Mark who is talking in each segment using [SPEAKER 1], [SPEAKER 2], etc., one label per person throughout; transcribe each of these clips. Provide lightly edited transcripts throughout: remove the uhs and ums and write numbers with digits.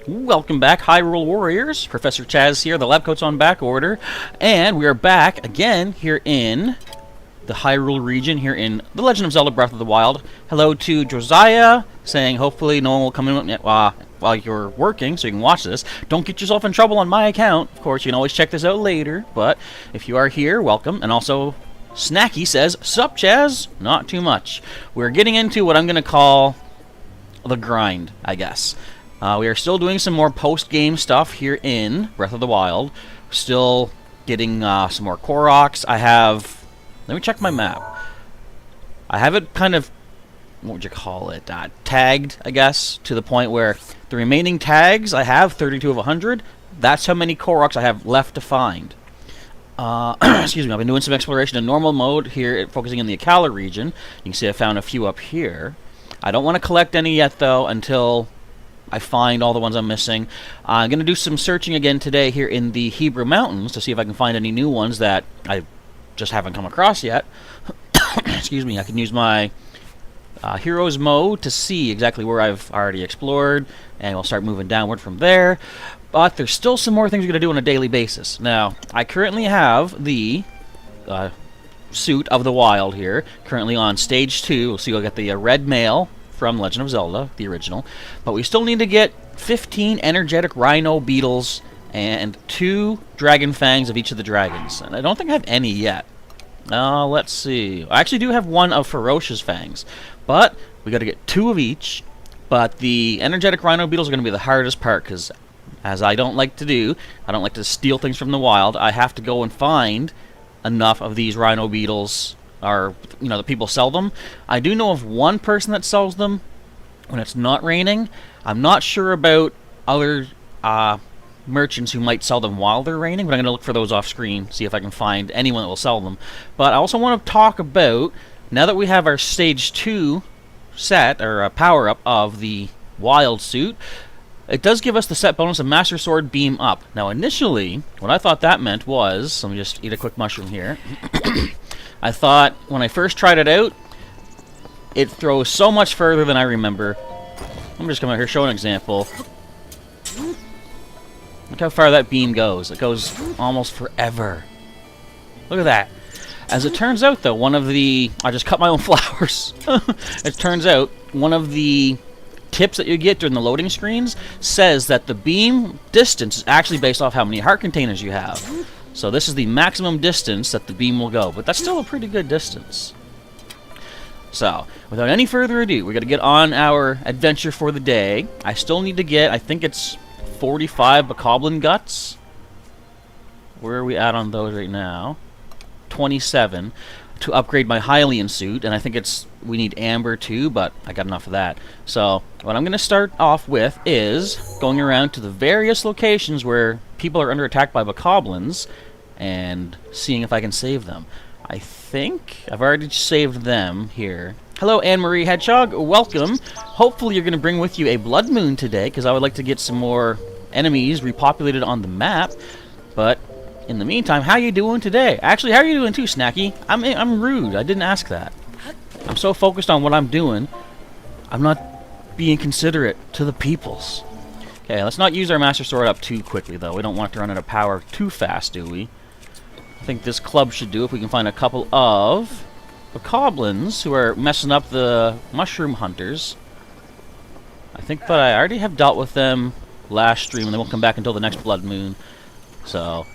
[SPEAKER 1] Welcome back, Hyrule Warriors. Professor Chaz here, the lab coat's on back order, and we are back again here in the Hyrule region, here in The Legend of Zelda Breath of the Wild. Hello to Josiah, saying hopefully no one will come in while you're working, so you can watch this. Don't get yourself in trouble on my account. Of course, you can always check this out later, but if you are here, welcome. And also, Snacky says, "Sup, Chaz?" Not too much. We're getting into what I'm going to call the grind, I guess. We are still doing some more post-game stuff here in Breath of the Wild. Still getting some more Koroks. I have... Let me check my map. I have it kind of... What would you call it? Tagged, I guess, to the point where the remaining tags I have, 32 of 100. That's how many Koroks I have left to find. Excuse me, I've been doing some exploration in normal mode here, focusing in the Akala region. You can see I found a few up here. I don't want to collect any yet, though, until I find all the ones I'm missing. I'm going to do some searching again today here in the Hebrew Mountains to see if I can find any new ones that I just haven't come across yet. Excuse me, I can use my Heroes mode to see exactly where I've already explored, and we'll start moving downward from there. But there's still some more things we're going to do on a daily basis. Now, I currently have the Suit of the Wild here, currently on Stage 2. We'll see, we'll get the red mail from Legend of Zelda, the original. But we still need to get 15 energetic rhino beetles and 2 dragon fangs of each of the dragons. And I don't think I have any yet. Let's see. I actually do have 1 of Ferocious fangs. But we got to get 2 of each. But the energetic rhino beetles are going to be the hardest part, because as I don't like to do, I don't like to steal things from the wild. I have to go and find enough of these rhino beetles, or, you know, the people sell them. I do know of one person that sells them when it's not raining. I'm not sure about other merchants who might sell them while they're raining, but I'm going to look for those off screen, see if I can find anyone that will sell them. But I also want to talk about, now that we have our Stage 2 set, or power-up of the Wild Suit, it does give us the set bonus of Master Sword Beam Up. Now, initially, what I thought that meant was... Let me just eat a quick mushroom here. I thought, when I first tried it out, it throws so much further than I remember. I'm just coming out here to show an example. Look how far that beam goes. It goes almost forever. Look at that. As it turns out, though, one of the... I just cut my own flowers. It turns out, one of the tips that you get during the loading screens says that the beam distance is actually based off how many heart containers you have. So this is the maximum distance that the beam will go, but that's still a pretty good distance. So, without any further ado, we're going to get on our adventure for the day. I still need to get, I think it's 45 Bokoblin Guts. Where are we at on those right now? 27 to upgrade my Hylian suit, and I think we need Amber too, but I got enough of that. So, what I'm going to start off with is going around to the various locations where people are under attack by Bokoblins and seeing if I can save them. I think I've already saved them here. Hello, Anne-Marie Hedgehog. Welcome. Hopefully you're going to bring with you a Blood Moon today, because I would like to get some more enemies repopulated on the map. But in the meantime, how you doing today? Actually, how are you doing too, Snacky? I'm rude. I didn't ask that. I'm so focused on what I'm doing, I'm not being considerate to the peoples. Okay, let's not use our Master Sword up too quickly, though. We don't want it to run out of power too fast, do we? I think this club should do if we can find a couple of bokoblins who are messing up the mushroom hunters. I think, but I already have dealt with them last stream, and they won't come back until the next blood moon. So,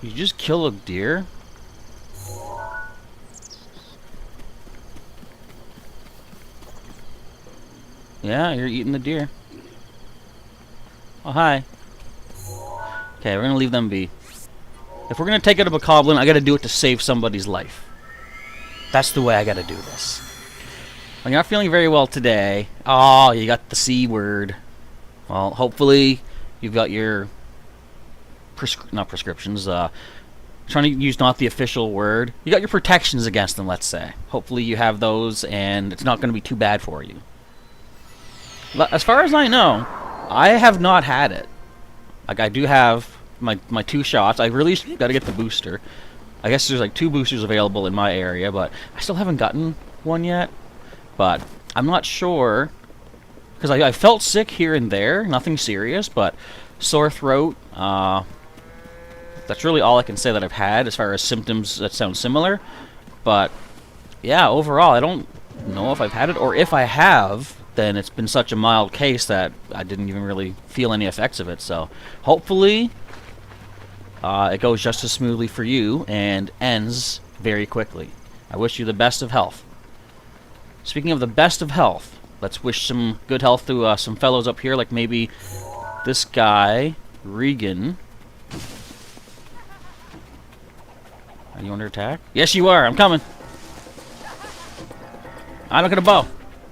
[SPEAKER 1] you just kill a deer? Yeah, you're eating the deer. Oh, hi. Okay, we're gonna leave them be. If we're gonna take out a bokoblin, I gotta do it to save somebody's life. That's the way I gotta do this. Well, you're not feeling very well today. Oh, you got the C word. Well, hopefully you've got your not prescriptions. Trying to use not the official word. You got your protections against them, let's say. Hopefully you have those, and it's not going to be too bad for you. As far as I know, I have not had it. Like, I do have my 2 shots. I really got to get the booster. I guess there's like 2 boosters available in my area, but I still haven't gotten one yet. But I'm not sure, because I felt sick here and there, nothing serious, but sore throat. That's really all I can say that I've had as far as symptoms that sound similar. But yeah, overall, I don't know if I've had it, or if I have, then it's been such a mild case that I didn't even really feel any effects of it. So hopefully it goes just as smoothly for you and ends very quickly. I wish you the best of health. Speaking of the best of health, let's wish some good health to some fellows up here, like maybe this guy, Regan. Are you under attack? Yes, you are. I'm coming. I don't get a bow.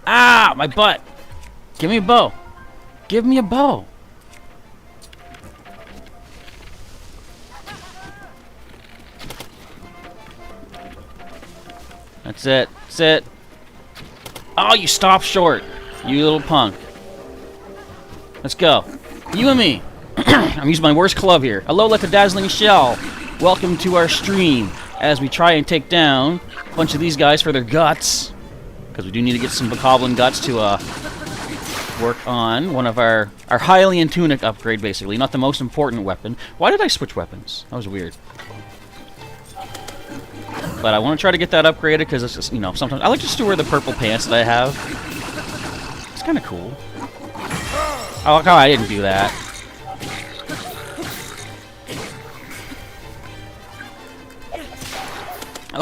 [SPEAKER 1] Ah, my butt. Give me a bow. Give me a bow. That's it. That's it. Oh, you stopped short. You little punk. Let's go. You and me. I'm using my worst club here. Alola to Dazzling Shell. Welcome to our stream as we try and take down a bunch of these guys for their guts. Because we do need to get some bokoblin guts to work on one of our Hylian Tunic upgrade, basically. Not the most important weapon. Why did I switch weapons? That was weird. But I want to try to get that upgraded because it's just, you know, sometimes I like just to wear the purple pants that I have. It's kind of cool. Oh, I didn't do that.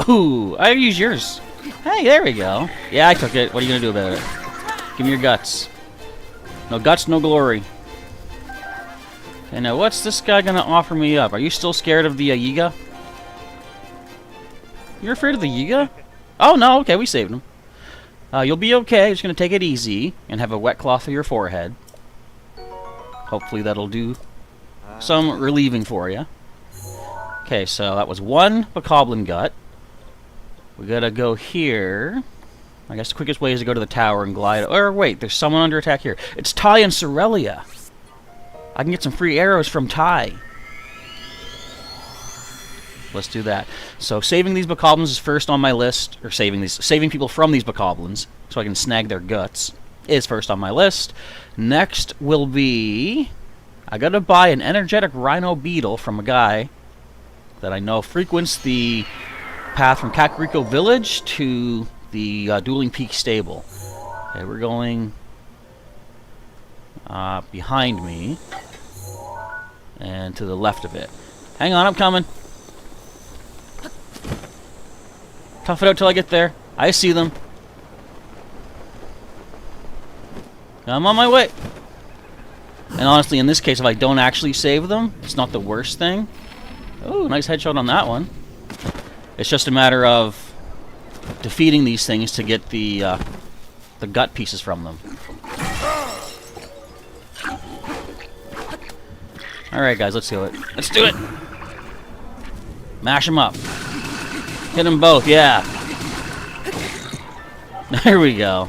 [SPEAKER 1] Ooh, I use yours. Hey, there we go. Yeah, I took it. What are you going to do about it? Give me your guts. No guts, no glory. Okay, now what's this guy going to offer me up? Are you still scared of the Yiga? You're afraid of the Yiga? Oh, no, okay, we saved him. You'll be okay. Just going to take it easy and have a wet cloth for your forehead. Hopefully that'll do some relieving for you. Okay, so that was 1 bokoblin gut. We gotta go here. I guess the quickest way is to go to the tower and glide. Or wait, there's someone under attack here. It's Ty and Sorelia. I can get some free arrows from Ty. Let's do that. So saving these bokoblins is first on my list, or saving people from these bokoblins so I can snag their guts is first on my list. Next will be I gotta buy an energetic rhino beetle from a guy that I know frequents the path from Kakariko Village to the Dueling Peak Stable. Okay, we're going behind me and to the left of it. Hang on, I'm coming. Tough it out till I get there. I see them. I'm on my way. And honestly, in this case, if I don't actually save them, it's not the worst thing. Oh, nice headshot on that one. It's just a matter of defeating these things to get the gut pieces from them. Alright, guys, let's do it. Let's do it! Mash them up. Hit them both, yeah. There we go.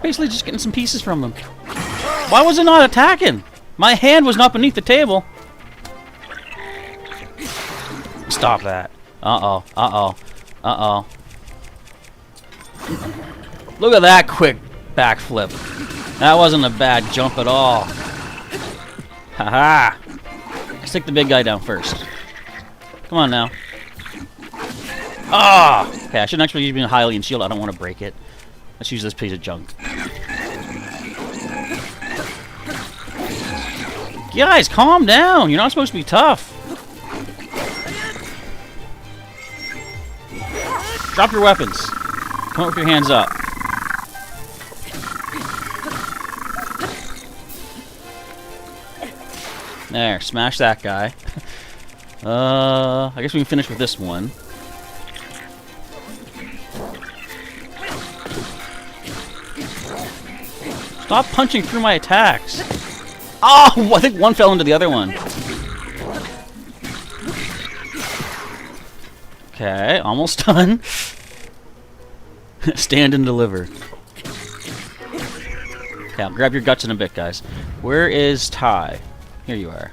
[SPEAKER 1] Basically just getting some pieces from them. Why was it not attacking? My hand was not beneath the table. stop that. Uh-oh. Uh-oh. Uh-oh. Look at that quick backflip. That wasn't a bad jump at all. Haha. Let's take the big guy down first. Come on now. Ah! Oh! Okay, I shouldn't actually use a Hylian shield. I don't want to break it. Let's use this piece of junk. Guys, calm down. You're not supposed to be tough. Drop your weapons. Come up with your hands up. There, smash that guy. I guess we can finish with this one. Stop punching through my attacks. Oh, I think one fell into the other one. Okay, almost done. Stand and deliver. Okay, I'll grab your guts in a bit, guys. Where is Ty? Here you are.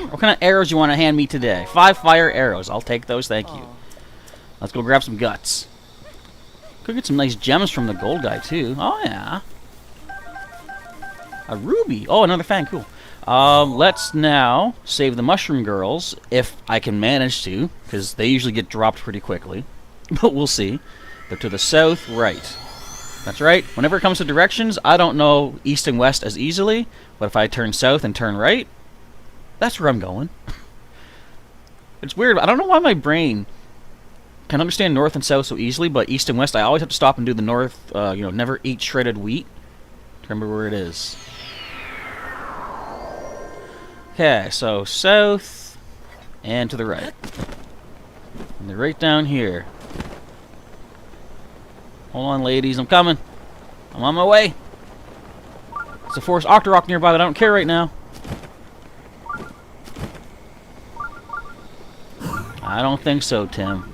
[SPEAKER 1] What kind of arrows you want to hand me today? 5 fire arrows. I'll take those, thank you. Let's go grab some guts. Could get some nice gems from the gold guy, too. Oh, yeah. A ruby. Oh, another fan. Cool. Let's now save the mushroom girls, if I can manage to, because they usually get dropped pretty quickly. But we'll see. They're to the south, right. That's right. Whenever it comes to directions, I don't know east and west as easily, but if I turn south and turn right, that's where I'm going. It's weird. I don't know why my brain can understand north and south so easily, but east and west, I always have to stop and do the north, you know, never eat shredded wheat. Remember where it is. Okay, so south and to the right. And they're right down here. Hold on, ladies, I'm coming. I'm on my way. It's a Forest Octorok nearby, but I don't care right now. I don't think so, Tim.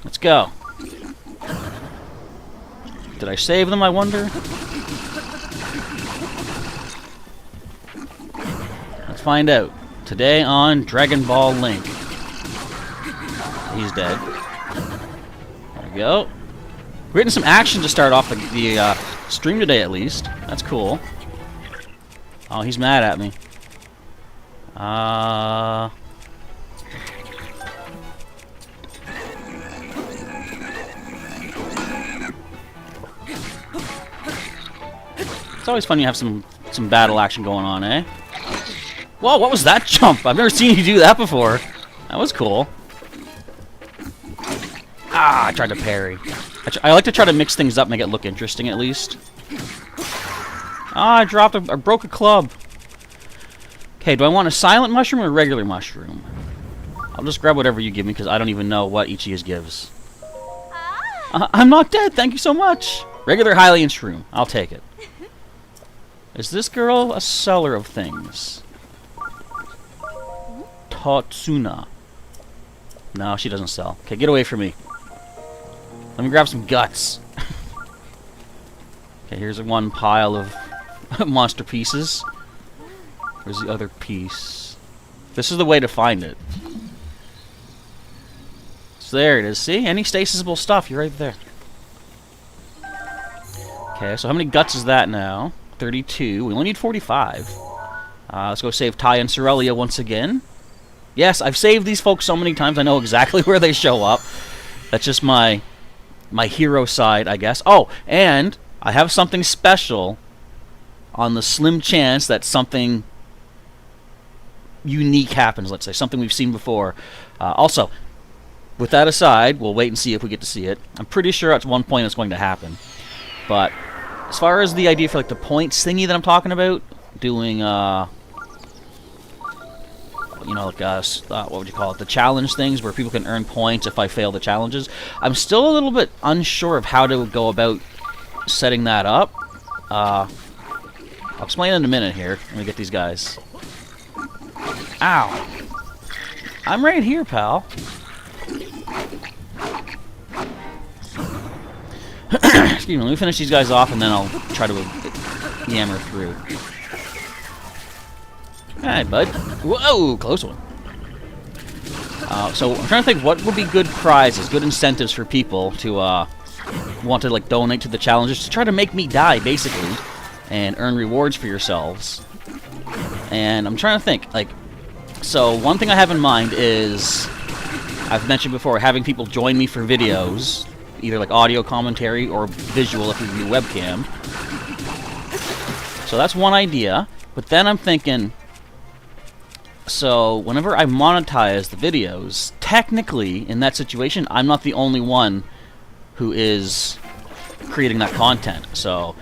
[SPEAKER 1] Let's go. Did I save them, I wonder? Let's find out. Today on Dragon Ball Link. He's dead. There we go. We're getting some action to start off the stream today, at least. That's cool. Oh, he's mad at me. It's always fun you have some battle action going on, eh? Whoa, what was that jump? I've never seen you do that before. That was cool. Ah, I tried to parry. I like to try to mix things up, make it look interesting at least. Ah, I dropped I broke a club. Okay, do I want a silent mushroom or a regular mushroom? I'll just grab whatever you give me because I don't even know what each of these gives. I'm not dead, thank you so much. Regular Hylian shroom, I'll take it. Is this girl a seller of things? Tatsuna. No, she doesn't sell. Okay, get away from me. Let me grab some guts. Okay, here's one pile of monster pieces. Where's the other piece? This is the way to find it. So there it is. See? Any stasisable stuff, you're right there. Okay, so how many guts is that now? 32. We only need 45. Let's go save Ty and Cerelia once again. Yes, I've saved these folks so many times I know exactly where they show up. That's just my hero side, I guess. Oh, and I have something special on the slim chance that something unique happens, let's say. Something we've seen before. Also, with that aside, we'll wait and see if we get to see it. I'm pretty sure at one point it's going to happen. But as far as the idea for like the points thingy that I'm talking about, doing, you know, like, what would you call it? The challenge things where people can earn points if I fail the challenges. I'm still a little bit unsure of how to go about setting that up. I'll explain in a minute here. Let me get these guys. Ow. I'm right here, pal. Excuse me, let me finish these guys off and then I'll try to yammer through. Alright, bud. Whoa, close one. So I'm trying to think what would be good prizes, good incentives for people to want to like donate to the challenges to try to make me die, basically, and earn rewards for yourselves. And I'm trying to think, like, so one thing I have in mind is, I've mentioned before, having people join me for videos, either like audio commentary or visual if we do webcam. So that's one idea. But then I'm thinking, so whenever I monetize the videos, technically in that situation, I'm not the only one who is creating that content. So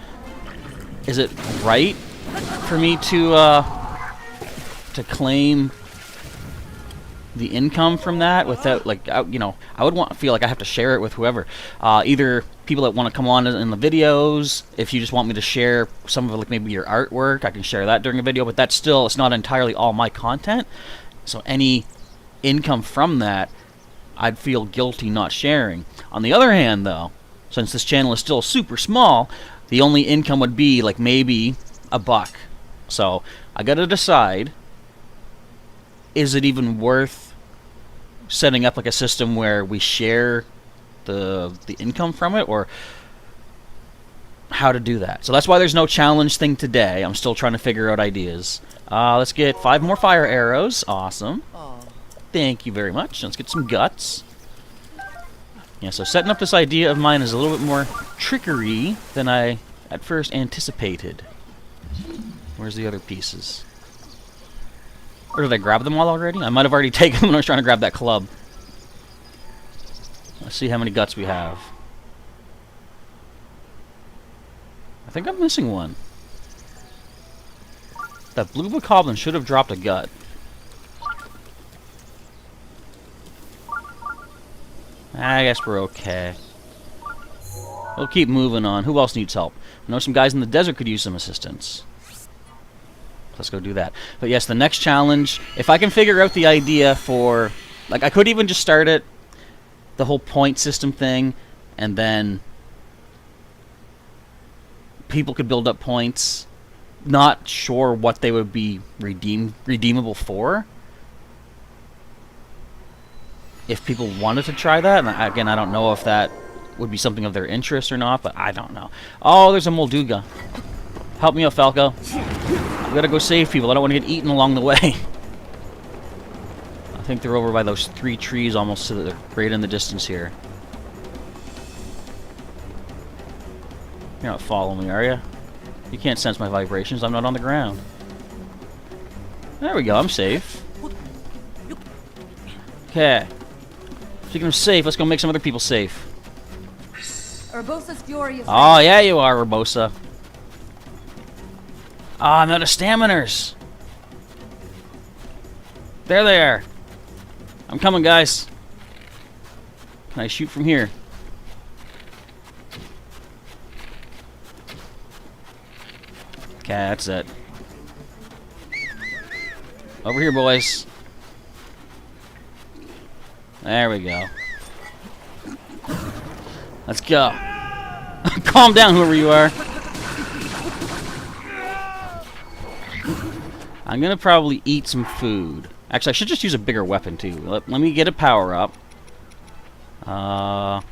[SPEAKER 1] is it right for me to claim the income from that without, like, you know, I would feel like I have to share it with whoever, either people that want to come on in the videos. If you just want me to share some of, like, maybe your artwork, I can share that during a video, but that's still, it's not entirely all my content. So any income from that, I'd feel guilty not sharing. On the other hand, though, since this channel is still super small, the only income would be like maybe $1. So I gotta decide, is it even worth setting up like a system where we share the income from it, or how to do that? So that's why there's no challenge thing today. I'm still trying to figure out ideas. Let's get 5 more fire arrows. Awesome. Thank you very much. Let's get some guts. Yeah, so setting up this idea of mine is a little bit more trickery than I at first anticipated. Where's the other pieces? Or did I grab them all already? I might have already taken them when I was trying to grab that club. Let's see how many guts we have. I think I'm missing one. That blue bokoblin should have dropped a gut. I guess we're okay. We'll keep moving on. Who else needs help? I know some guys in the desert could use some assistance. Let's go do that. But yes, the next challenge, if I can figure out the idea for, like, I could even just start it, the whole point system thing, and then people could build up points. Not sure what they would be redeemable for. If people wanted to try that, and again, I don't know if that would be something of their interest or not, but I don't know. Oh, there's a Molduga. Help me out, Falco. We gotta go save people. I don't want to get eaten along the way. I think they're over by those 3 trees almost to the right in the distance here. You're not following me, are you? You can't sense my vibrations. I'm not on the ground. There we go. I'm safe. Okay. Speaking of safe, let's go make some other people safe. Oh, yeah, you are, Urbosa. Ah, I'm out of staminers. There they are. I'm coming, guys. Can I shoot from here? Okay, that's it. Over here, boys. There we go. Let's go. Calm down, whoever you are. I'm gonna probably eat some food. Actually, I should just use a bigger weapon, too. Let me get a power-up. Well,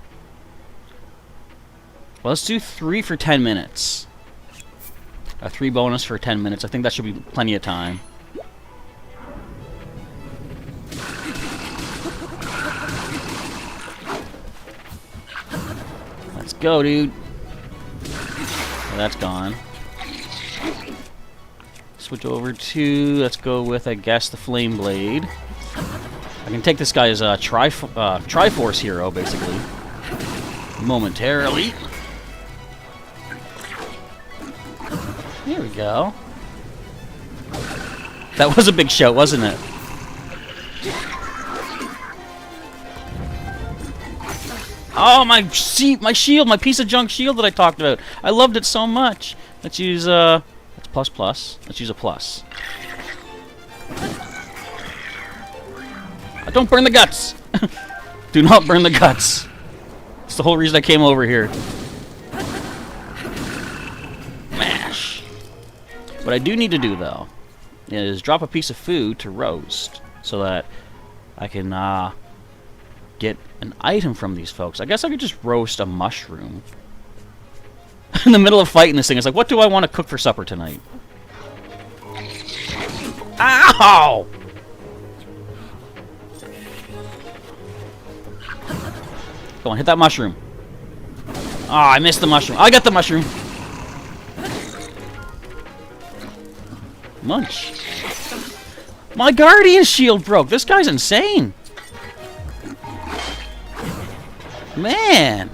[SPEAKER 1] let's do 3 for 10 minutes. A 3 bonus for 10 minutes. I think that should be plenty of time. Let's go, dude. Well, that's gone. Switch over to, let's go with, I guess, the Flame Blade. I can take this guy as a Triforce hero, basically. Momentarily. There we go. That was a big show, wasn't it? Oh, my shield, my piece of junk shield that I talked about. I loved it so much. Let's use, that's plus. Let's use a plus. Don't burn the guts! Do not burn the guts. That's the whole reason I came over here. Mash. What I do need to do, though, is drop a piece of food to roast so that I can get an item from these folks. I guess I could just roast a mushroom. In the middle of fighting this thing, it's like, what do I want to cook for supper tonight? Ow! Go on, hit that mushroom. Ah, I missed the mushroom. I got the mushroom. Munch. My guardian shield broke. This guy's insane. Man.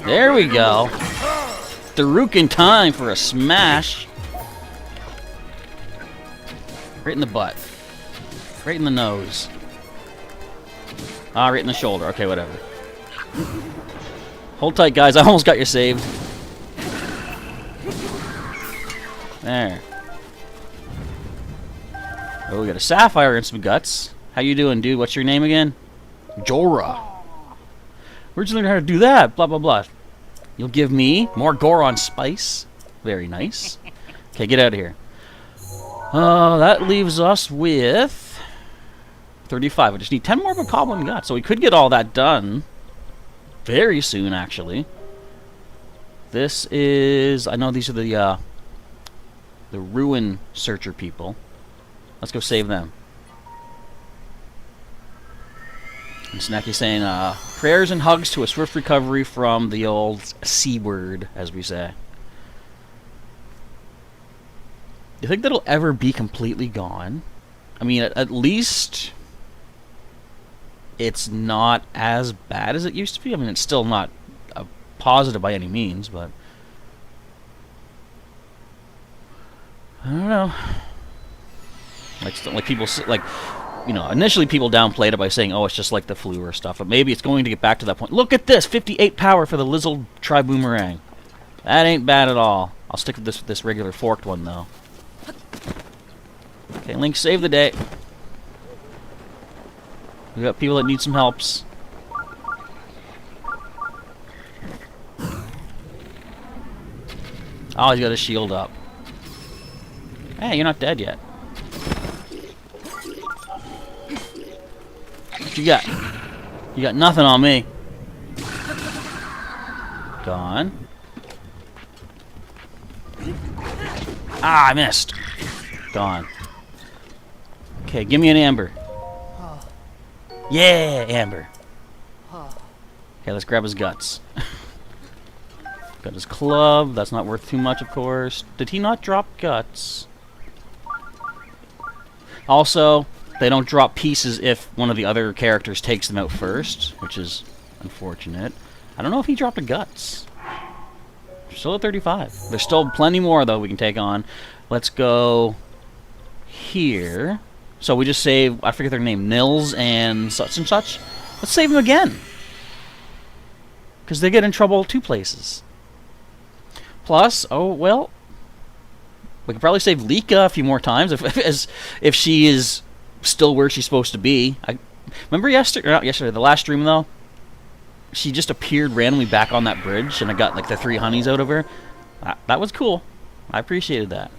[SPEAKER 1] There we go. Daruk in time for a smash. Right in the butt. Right in the nose. Ah, right in the shoulder. Okay, whatever. Hold tight, guys. I almost got you saved. There. Oh, we got a sapphire and some guts. How you doing, dude? What's your name again? Jorah. Where'd you learn how to do that? Blah, blah, blah. You'll give me more Goron spice. Very nice. Okay, get out of here. That leaves us with 35. I just need 10 more bokoblin guts, so we could get all that done very soon, actually. This is... I know these are the Ruin Searcher people. Let's go save them. And Snacky's saying, prayers and hugs to a swift recovery from the old C-word, as we say. Do you think that'll ever be completely gone? I mean, at least it's not as bad as it used to be. I mean, it's still not a positive by any means, but I don't know. Like people, like, you know, initially people downplayed it by saying, "Oh, it's just like the flu or stuff." But maybe it's going to get back to that point. Look at this, 58 power for the Lizzle Tri-Boomerang. That ain't bad at all. I'll stick with this regular forked one though. Okay, Link, save the day. We got people that need some helps. Oh, he's got his shield up. Hey, you're not dead yet. What you got? You got nothing on me. Gone. Ah, I missed. Gone. Okay, give me an amber. Yeah, amber. Okay, let's grab his guts. Got his club. That's not worth too much, of course. Did he not drop guts? Also, they don't drop pieces if one of the other characters takes them out first, which is unfortunate. I don't know if he dropped a guts. We're still at 35. There's still plenty more, though, we can take on. Let's go here. So we just save, I forget their name, Nils and such and such. Let's save them again. Because they get in trouble 2 places. Plus, oh, well, we could probably save Lika a few more times if she is still where she's supposed to be. I remember the last stream, though, she just appeared randomly back on that bridge, and I got like the 3 honeys out of her. That was cool. I appreciated that.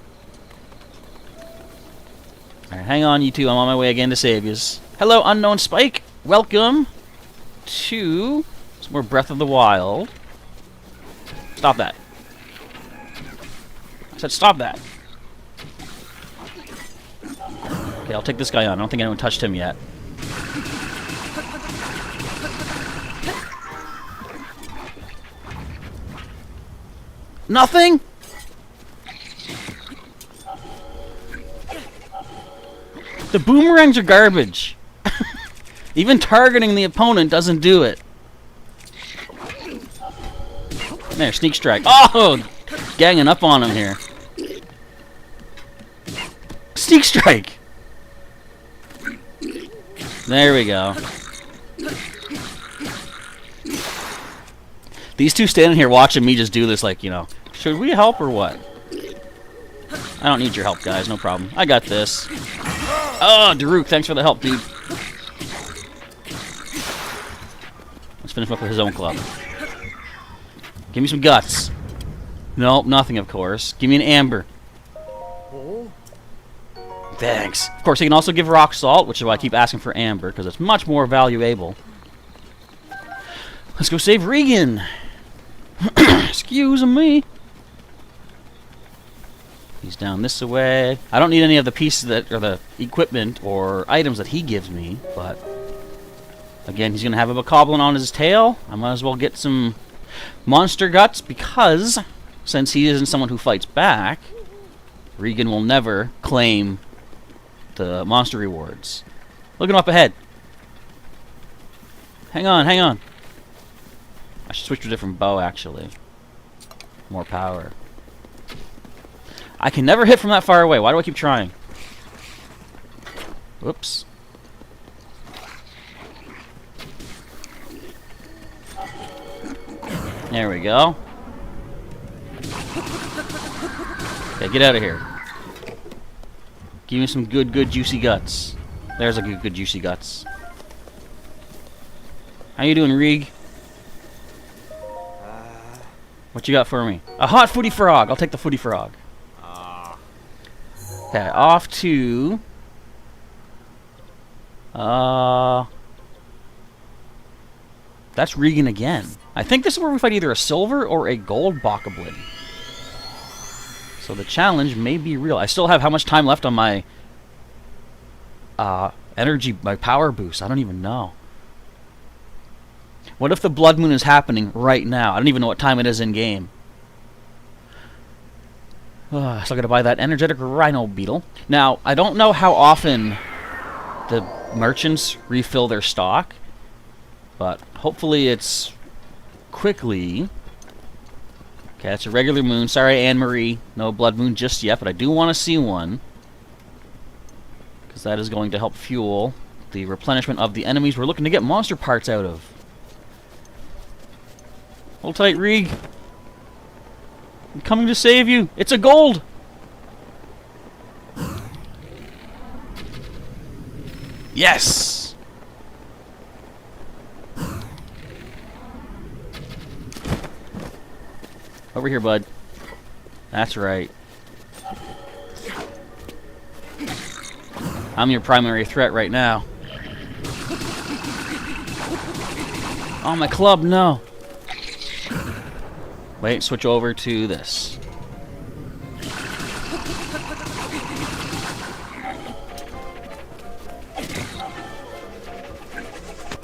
[SPEAKER 1] Alright, hang on, you two. I'm on my way again to save yous. Hello, Unknown Spike. Welcome to some more Breath of the Wild. Stop that. I said stop that. Okay, I'll take this guy on. I don't think anyone touched him yet. Nothing? The boomerangs are garbage. Even targeting the opponent doesn't do it. There, sneak strike. Oh! Ganging up on him here. Sneak strike! There we go. These two standing here watching me just do this like, you know, should we help or what? I don't need your help, guys. No problem. I got this. Oh, Daruk, thanks for the help, dude. Let's finish him up with his own club. Give me some guts. Nope, nothing, of course. Give me an amber. Thanks. Of course, he can also give rock salt, which is why I keep asking for amber, because it's much more valuable. Let's go save Regan. Excuse me. He's down this way. I don't need any of the pieces that, or the equipment or items that he gives me, but again, he's going to have a bokoblin on his tail. I might as well get some monster guts, because since he isn't someone who fights back, Regan will never claim the monster rewards. Look him up ahead. Hang on, hang on. I should switch to a different bow, actually. More power. I can never hit from that far away. Why do I keep trying? Whoops. There we go. Okay, get out of here. Give me some good juicy guts. There's a good juicy guts. How you doing, Reeg? What you got for me? A hot footy frog. I'll take the footy frog. Okay, off to... That's Regan again. I think this is where we fight either a silver or a gold bokoblin. So the challenge may be real. I still have how much time left on my energy, my power boost? I don't even know. What if the blood moon is happening right now? I don't even know what time it is in game. Still gotta buy that energetic rhino beetle. Now, I don't know how often the merchants refill their stock, but hopefully it's quickly. Okay, that's a regular moon. Sorry, Anne-Marie. No blood moon just yet, but I do want to see one, because that is going to help fuel the replenishment of the enemies we're looking to get monster parts out of. Hold tight, Reeg. I'm coming to save you. It's a gold. Yes. Over here, bud. That's right. I'm your primary threat right now. Oh, my club, no. Wait, switch over to this.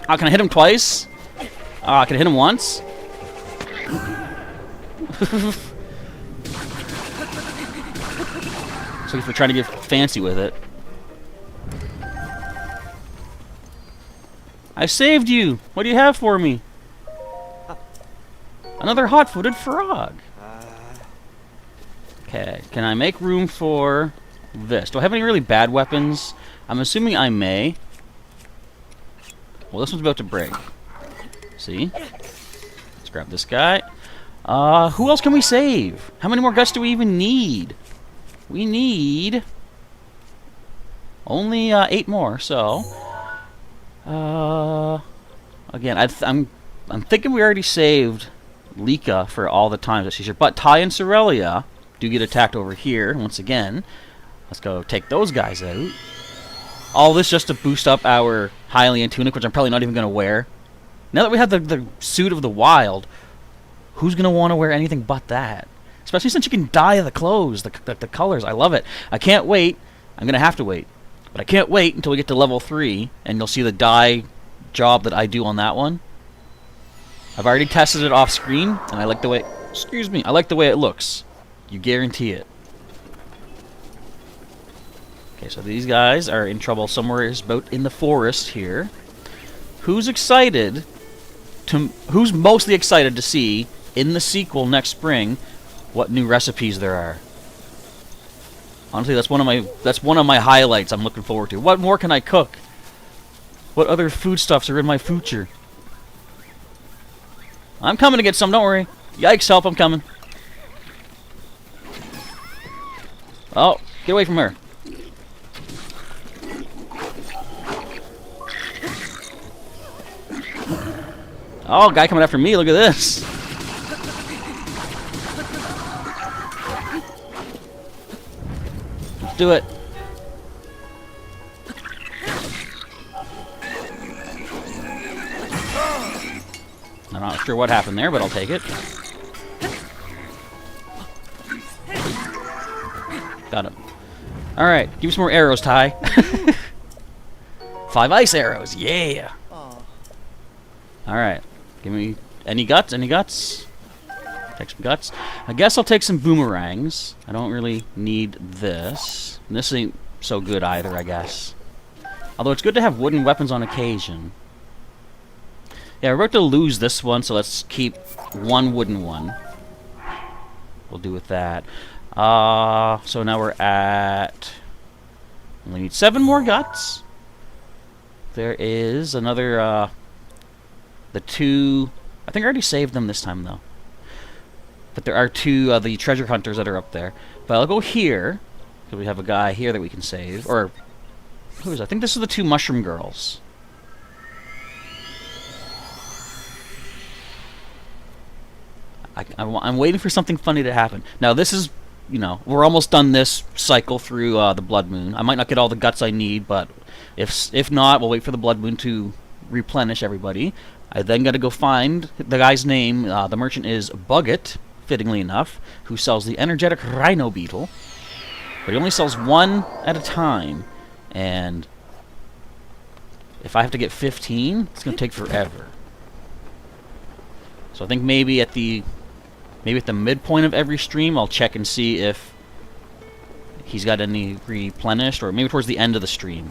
[SPEAKER 1] Oh, can I hit him twice? Oh, can I hit him once? So if we're trying to get fancy with it. I saved you! What do you have for me? Another hot-footed frog. Okay, can I make room for this? Do I have any really bad weapons? I'm assuming I may. Well, this one's about to break. See? Let's grab this guy. Who else can we save? How many more guts do we even need? We need only 8 more, so... again, I'm thinking we already saved Lika for all the times that she's here. But Ty and Sorelia do get attacked over here once again. Let's go take those guys out. All this just to boost up our Hylian tunic, which I'm probably not even going to wear. Now that we have the suit of the wild, who's going to want to wear anything but that? Especially since you can dye the clothes, the colors. I love it. I can't wait. I'm going to have to wait. But I can't wait until we get to level 3, and you'll see the dye job that I do on that one. I've already tested it off screen, and I like the way... Excuse me. I like the way it looks. You guarantee it. Okay, so these guys are in trouble somewhere about in the forest here. Who's excited to... Who's mostly excited to see, in the sequel next spring, what new recipes there are? Honestly, that's one of my highlights I'm looking forward to. What more can I cook? What other foodstuffs are in my future? I'm coming to get some, don't worry. Yikes, help, I'm coming. Oh, get away from her. Oh, guy coming after me, look at this. do it. I'm not sure what happened there, but I'll take it. Got him. Alright, give me some more arrows, Ty. 5 ice arrows, yeah! Alright, give me any guts, any guts? Take some guts. I guess I'll take some boomerangs. I don't really need this. And this ain't so good either, I guess. Although it's good to have wooden weapons on occasion. Yeah, we're about to lose this one, so let's keep one wooden one. We'll do with that. So now we're at... only need 7 more guts. There is another, the 2... I think I already saved them this time, though. But there are 2 the treasure hunters that are up there. But I'll go here, because we have a guy here that we can save. Or, who is it? I think this is the 2 mushroom girls. I'm waiting for something funny to happen. Now, this is, you know, we're almost done this cycle through the Blood Moon. I might not get all the guts I need, but if not, we'll wait for the Blood Moon to replenish everybody. I then got to go find the guy's name. The merchant is Buggett, fittingly enough, who sells the energetic rhino beetle. But he only sells 1 at a time, and if I have to get 15, it's going to take forever. So I think maybe at the midpoint of every stream, I'll check and see if he's got any replenished, or maybe towards the end of the stream.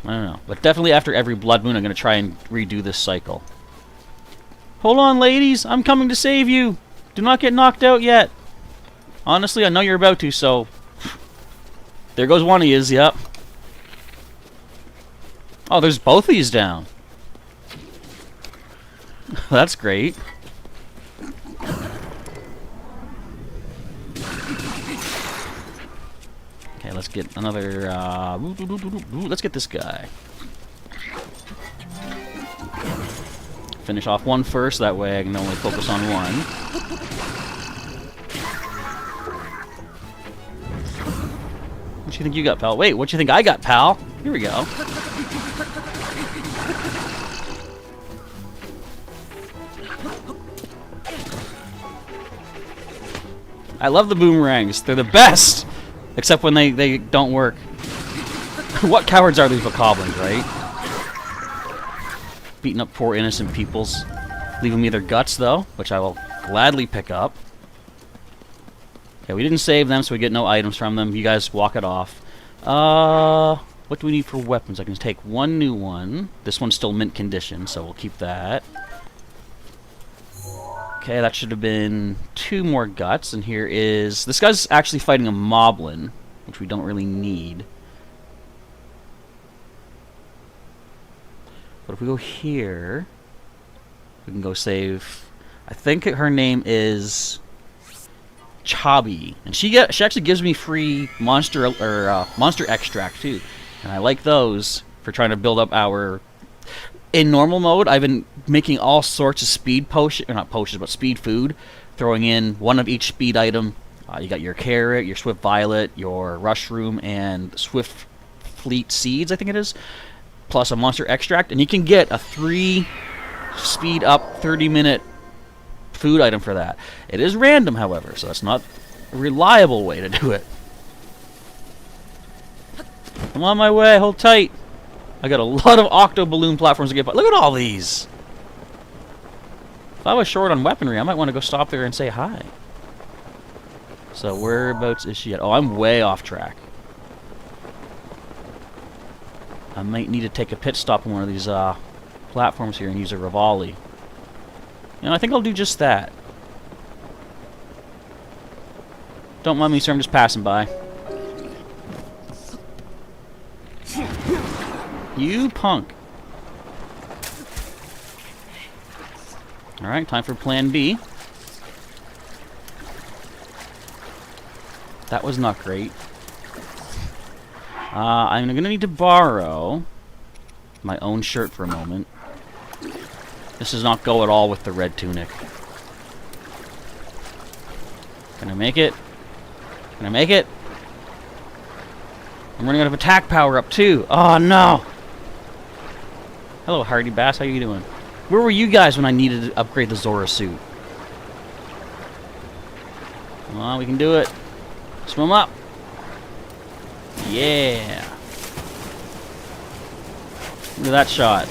[SPEAKER 1] I don't know. But definitely after every Blood Moon, I'm going to try and redo this cycle. Hold on, ladies! I'm coming to save you! Do not get knocked out yet! Honestly, I know you're about to, so... there goes one of yous, yep. Oh, there's both of these down. That's great. Okay, let's get another, let's get this guy. Finish off one first, that way I can only focus on one. What you think you got, pal? Wait, what you think I got, pal? Here we go. I love the boomerangs. They're the best! Except when they don't work. What cowards are these bokoblins, right? Beating up poor innocent peoples. Leaving me their guts, though, which I will gladly pick up. Okay, we didn't save them, so we get no items from them. You guys walk it off. What do we need for weapons? I can take 1 new one. This one's still mint condition, so we'll keep that. Okay, that should have been 2 more guts, and here is... this guy's actually fighting a moblin, which we don't really need. But if we go here, we can go save... I think her name is Chobby, and she actually gives me free monster extract too, and I like those for trying to build up our... in normal mode, I've been making all sorts of speed potions, or not potions, but speed food, throwing in 1 of each speed item. You got your carrot, your swift violet, your rushroom, and swift fleet seeds, I think it is, plus a monster extract, and you can get a 3 speed up 30-minute food item for that. It is random, however, so that's not a reliable way to do it. I'm on my way, hold tight. I got a lot of octo balloon platforms to get by. Look at all these! If I was short on weaponry, I might want to go stop there and say hi. So whereabouts is she at? Oh, I'm way off track. I might need to take a pit stop on one of these platforms here and use a Rivali. You know, I think I'll do just that. Don't mind me, sir, I'm just passing by. You punk. Alright, time for plan B. That was not great. I'm going to need to borrow my own shirt for a moment. This does not go at all with the red tunic. Can I make it? Can I make it? I'm running out of attack power up too. Oh no! Hello, Hardy Bass. How you doing? Where were you guys when I needed to upgrade the Zora suit? Come on, we can do it. Swim up. Yeah. Look at that shot.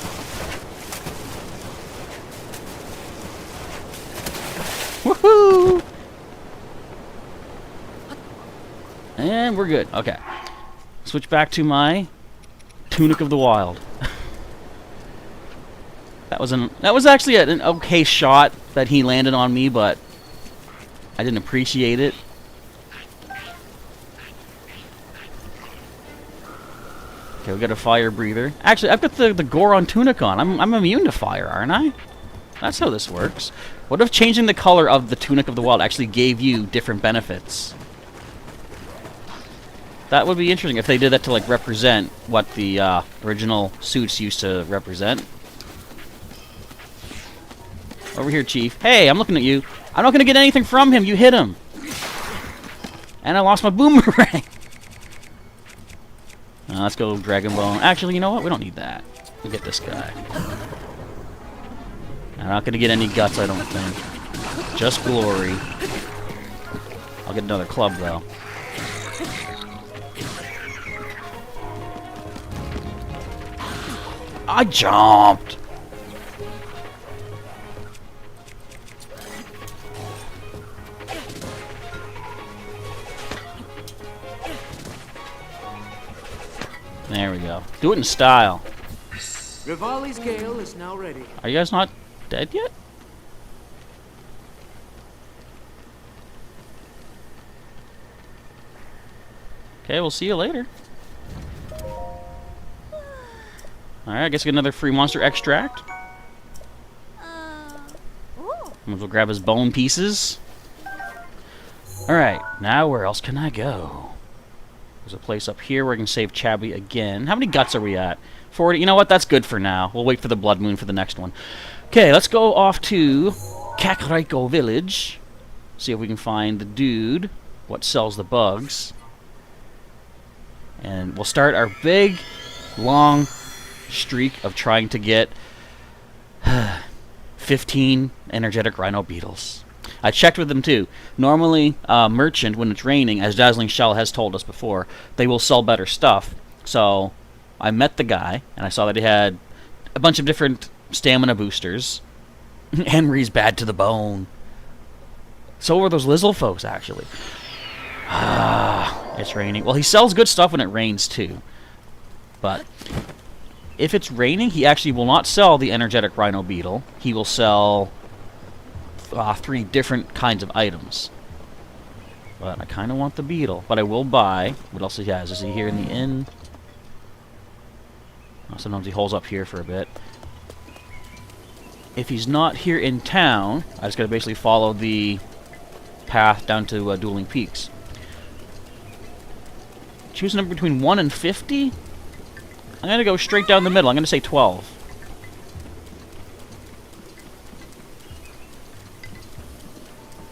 [SPEAKER 1] Woohoo! And we're good. Okay. Switch back to my Tunic of the Wild. That was actually an okay shot that he landed on me, but I didn't appreciate it. Okay, we got a fire breather. Actually, I've got the Goron tunic on. I'm immune to fire, aren't I? That's how this works. What if changing the color of the Tunic of the Wild actually gave you different benefits? That would be interesting if they did that to like represent what the original suits used to represent. Over here, Chief. Hey, I'm looking at you. I'm not going to get anything from him. You hit him. And I lost my boomerang. Let's go Dragon Bone. Actually, you know what? We don't need that. We'll get this guy. I'm not going to get any guts, I don't think. Just glory. I'll get another club, though. I jumped! There we go. Do it in style.
[SPEAKER 2] Rivali's Gale is now ready.
[SPEAKER 1] Are you guys not dead yet? Okay, we'll see you later. Alright, I guess we get another free monster extract. We'll grab his bone pieces. Alright, now where else can I go? There's a place up here where I can save Chabby again. How many guts are we at? 40. You know what? That's good for now. We'll wait for the Blood Moon for the next one. Okay, let's go off to Kakariko Village. See if we can find the dude. What sells the bugs. And we'll start our big, long streak of trying to get 15 energetic rhino beetles. I checked with them too. Normally, Merchant, when it's raining, as Dazzling Shell has told us before, they will sell better stuff. So, I met the guy, and I saw that he had a bunch of different stamina boosters. Henry's bad to the bone. So were those Lizzle folks, actually. It's raining. Well, he sells good stuff when it rains too. But if it's raining, he actually will not sell the energetic rhino beetle. He will sell 3 different kinds of items. But I kind of want the beetle. But I will buy. What else he has? Is he here in the inn? Oh, sometimes he holds up here for a bit. If he's not here in town, I just got to basically follow the path down to Dueling Peaks. Choose a number between 1 and 50? I'm going to go straight down the middle. I'm going to say 12.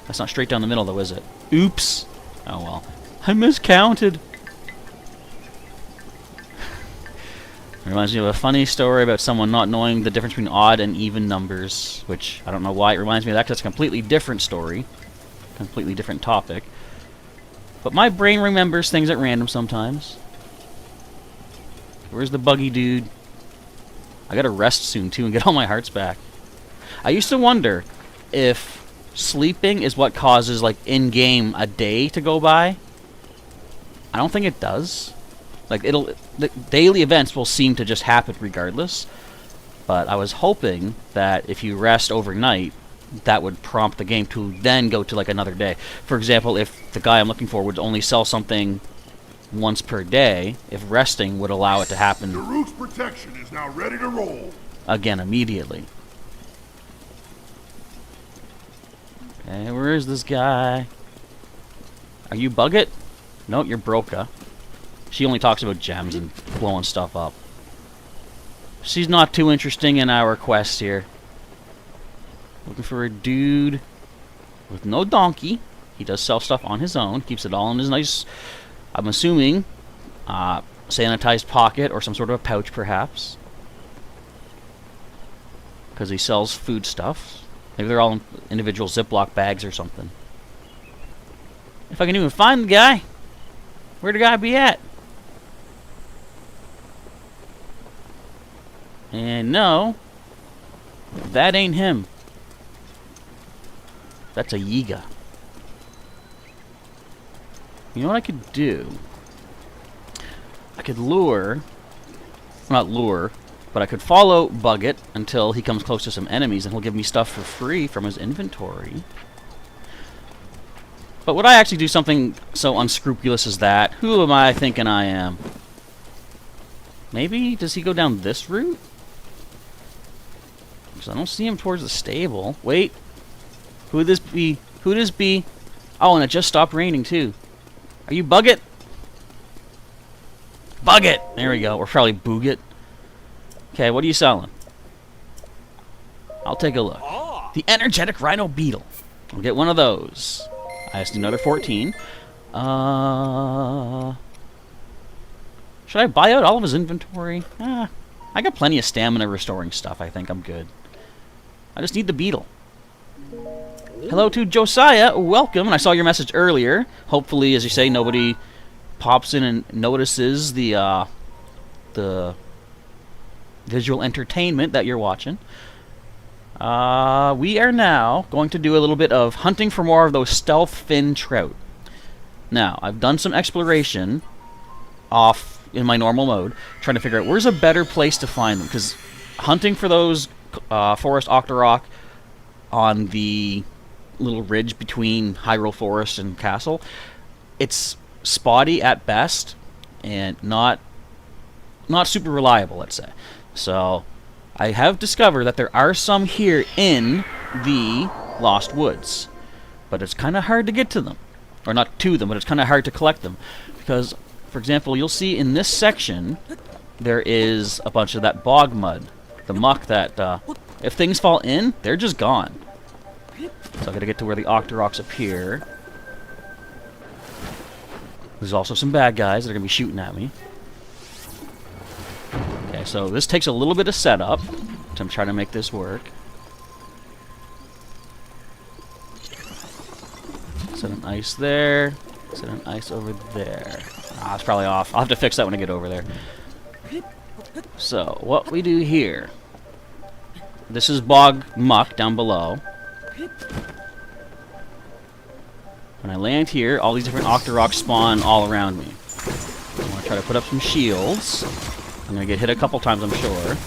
[SPEAKER 1] That's not straight down the middle, though, is it? Oops. Oh, well. I miscounted. Reminds me of a funny story about someone not knowing the difference between odd and even numbers, which I don't know why it reminds me of that, because it's a completely different story. Completely different topic. But my brain remembers things at random sometimes. Where's the buggy dude? I gotta rest soon, too, and get all my hearts back. I used to wonder if sleeping is what causes, like, in-game a day to go by. I don't think it does. Like, the daily events will seem to just happen regardless. But I was hoping that if you rest overnight, that would prompt the game to then go to, like, another day. For example, if the guy I'm looking for would only sell something once per day, if resting would allow it to happen.
[SPEAKER 3] The root's protection is now ready to roll.
[SPEAKER 1] Again, immediately. Okay, where is this guy? Are you Buggit? No, you're Broca. She only talks about gems and blowing stuff up. She's not too interesting in our quest here. Looking for a dude with no donkey. He does sell stuff on his own. Keeps it all in his nice... I'm assuming Sanitized pocket or some sort of a pouch, perhaps. Because he sells food stuff. Maybe they're all in individual Ziploc bags or something. If I can even find the guy. Where'd the guy be at? And no. That ain't him. That's a Yiga. You know what I could do? I could lure... Not lure, but I could follow Buggett until he comes close to some enemies and he'll give me stuff for free from his inventory. But would I actually do something so unscrupulous as that? Who am I thinking I am? Maybe? Does he go down this route? Because I don't see him towards the stable. Wait. Who would this be? Who would this be? Oh, and it just stopped raining, too. Are you Buggett? Buggett! There we go. Or probably Boogit. Okay, what are you selling? I'll take a look. The energetic rhino beetle. I'll get one of those. I just need another 14. Should I buy out all of his inventory? I got plenty of stamina restoring stuff. I think I'm good. I just need the beetle. Hello to Josiah. Welcome. And I saw your message earlier. Hopefully, as you say, nobody pops in and notices the visual entertainment that you're watching. We are now going to do a little bit of hunting for more of those stealth fin trout. Now, I've done some exploration off in my normal mode, trying to figure out where's a better place to find them, because hunting for those forest octorok on the little ridge between Hyrule Forest and Castle, it's spotty at best and not super reliable, let's say. So I have discovered that there are some here in the Lost Woods, but it's kind of hard to get to them. Or not to them, but it's kind of hard to collect them. Because, for example, you'll see in this section, there is a bunch of that bog mud. The muck that, if things fall in, they're just gone. So I gotta get to where the Octoroks appear. There's also some bad guys that are gonna be shooting at me. Okay, so this takes a little bit of setup. So I'm trying to make this work. Set an ice there. Set an ice over there. Ah, it's probably off. I'll have to fix that when I get over there. So, what we do here. This is bog muck down below. When I land here, all these different Octoroks spawn all around me. I'm going to try to put up some shields. I'm going to get hit a couple times, I'm sure.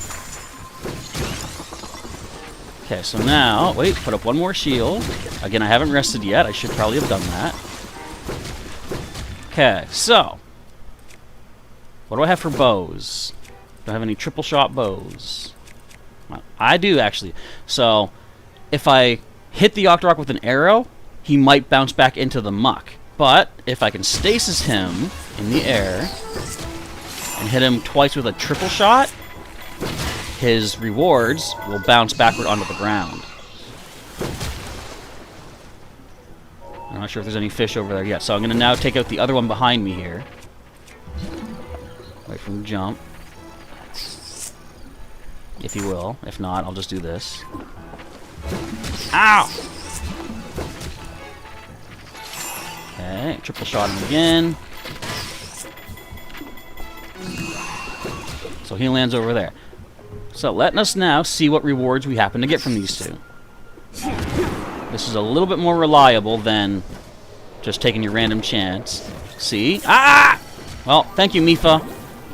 [SPEAKER 1] Okay, so now, wait, put up one more shield. Again, I haven't rested yet. I should probably have done that. Okay, so. What do I have for bows? Do I have any triple shot bows? Well, I do, actually. So, if I hit the Octorok with an arrow, he might bounce back into the muck. But, if I can stasis him in the air and hit him twice with a triple shot, his rewards will bounce backward onto the ground. I'm not sure if there's any fish over there yet, so I'm going to now take out the other one behind me here. Wait for him to jump. If you will. If not, I'll just do this. Ow! Okay, triple shot him again. So he lands over there. So letting us now see what rewards we happen to get from these two. This is a little bit more reliable than just taking your random chance. See? Ah! Well, thank you, Mifa.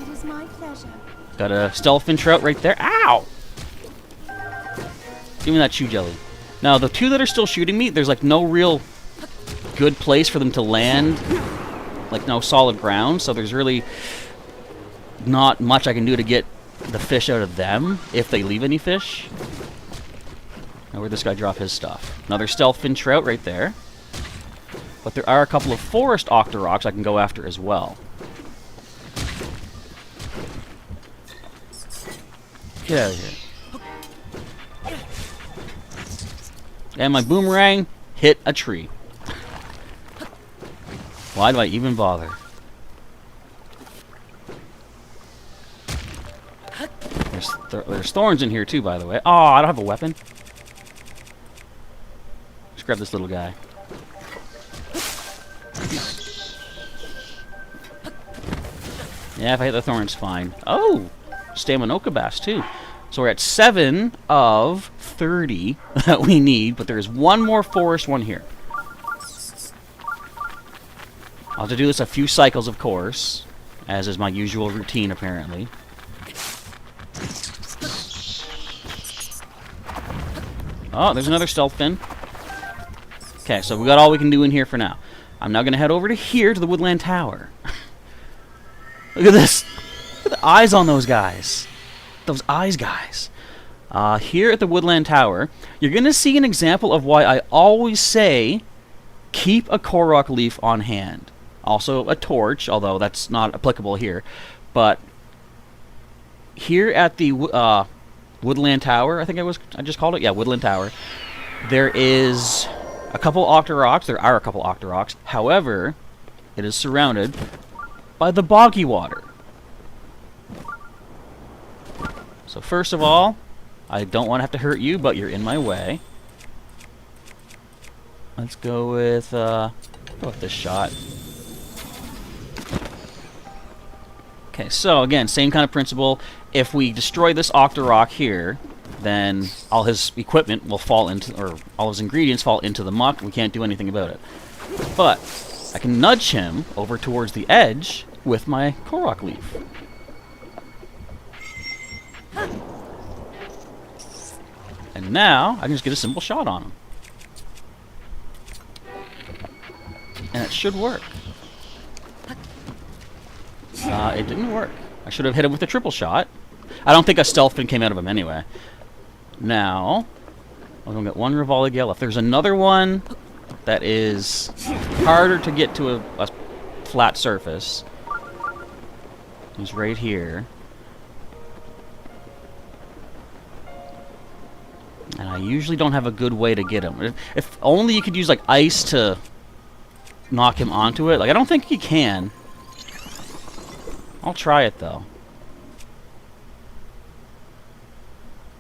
[SPEAKER 4] It is my pleasure.
[SPEAKER 1] Got a stealth fin trout right there. Ow! Give me that chew jelly. Now, the two that are still shooting me, there's like no real good place for them to land. Like no solid ground, so there's really not much I can do to get the fish out of them, if they leave any fish. Now, where'd this guy drop his stuff? Another stealth fin trout right there. But there are a couple of forest Octoroks I can go after as well. Get out of here. And my boomerang hit a tree. Why do I even bother? There's thorns in here too, by the way. Oh, I don't have a weapon. Let's grab this little guy. Yeah, if I hit the thorns, fine. Oh, Staminoka Bass too. So we're at 7 of 30 that we need, but there is one more forest one here. I'll have to do this a few cycles, of course, as is my usual routine, apparently. Oh, there's another stealth fin. Okay, so we got all we can do in here for now. I'm now going to head over to here to the Woodland Tower. Look at this. Look at the eyes on those guys. Those eyes, guys. Here at the Woodland Tower, you're going to see an example of why I always say keep a Korok leaf on hand. Also a torch, although that's not applicable here. But here at the Woodland Tower, I think I just called it? Yeah, Woodland Tower. There is a couple Octoroks. There are a couple Octoroks. However, it is surrounded by the boggy water. So first of all, I don't want to have to hurt you, but you're in my way. Let's go with this shot. Okay, so again, same kind of principle. If we destroy this Octorok here, then all his equipment will fall into, or all his ingredients fall into the muck. We can't do anything about it. But I can nudge him over towards the edge with my Korok leaf. And now I can just get a simple shot on him. And it should work. It didn't work. I should have hit him with a triple shot. I don't think a stealth fin came out of him anyway. Now, I'm going to get one Rivali Gale. If there's another one that is harder to get to a flat surface, he's right here. And I usually don't have a good way to get him. If only you could use like ice to knock him onto it. Like, I don't think you can. I'll try it though.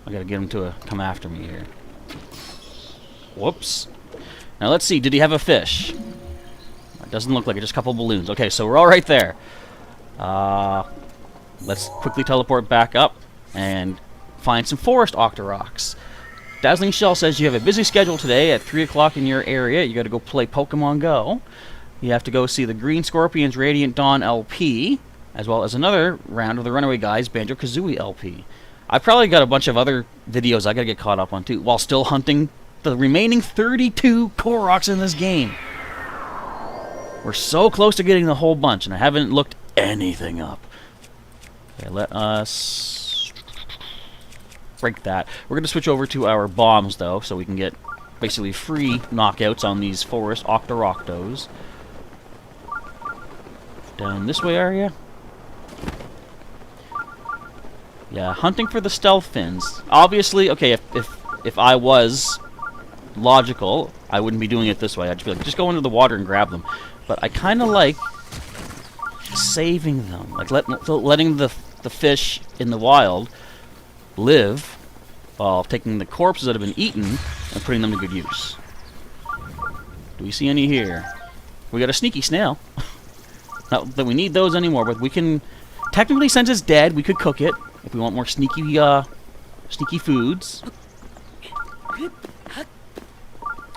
[SPEAKER 1] I gotta get him to come after me here. Whoops. Now let's see, did he have a fish? It doesn't look like it, just a couple balloons. Okay, so we're all right there. Let's quickly teleport back up and find some forest Octoroks. Dazzling Shell says you have a busy schedule today at 3 o'clock in your area. You gotta go play Pokemon Go. You have to go see the Green Scorpions Radiant Dawn LP, as well as another round of the Runaway Guys Banjo-Kazooie LP. I've probably got a bunch of other videos I gotta get caught up on too, while still hunting the remaining 32 Koroks in this game. We're so close to getting the whole bunch, and I haven't looked anything up. Okay, let us break that. We're gonna switch over to our bombs though, so we can get basically free knockouts on these forest Octoroctos. Down this way, are you? Yeah, hunting for the stealth fins. Obviously, okay, if I was logical, I wouldn't be doing it this way. I'd just be like, just go into the water and grab them. But I kind of like saving them, like letting the fish in the wild live while taking the corpses that have been eaten and putting them to good use. Do we see any here? We got a sneaky snail. Not that we need those anymore, but we can technically, since it's dead, we could cook it if we want more sneaky foods. Let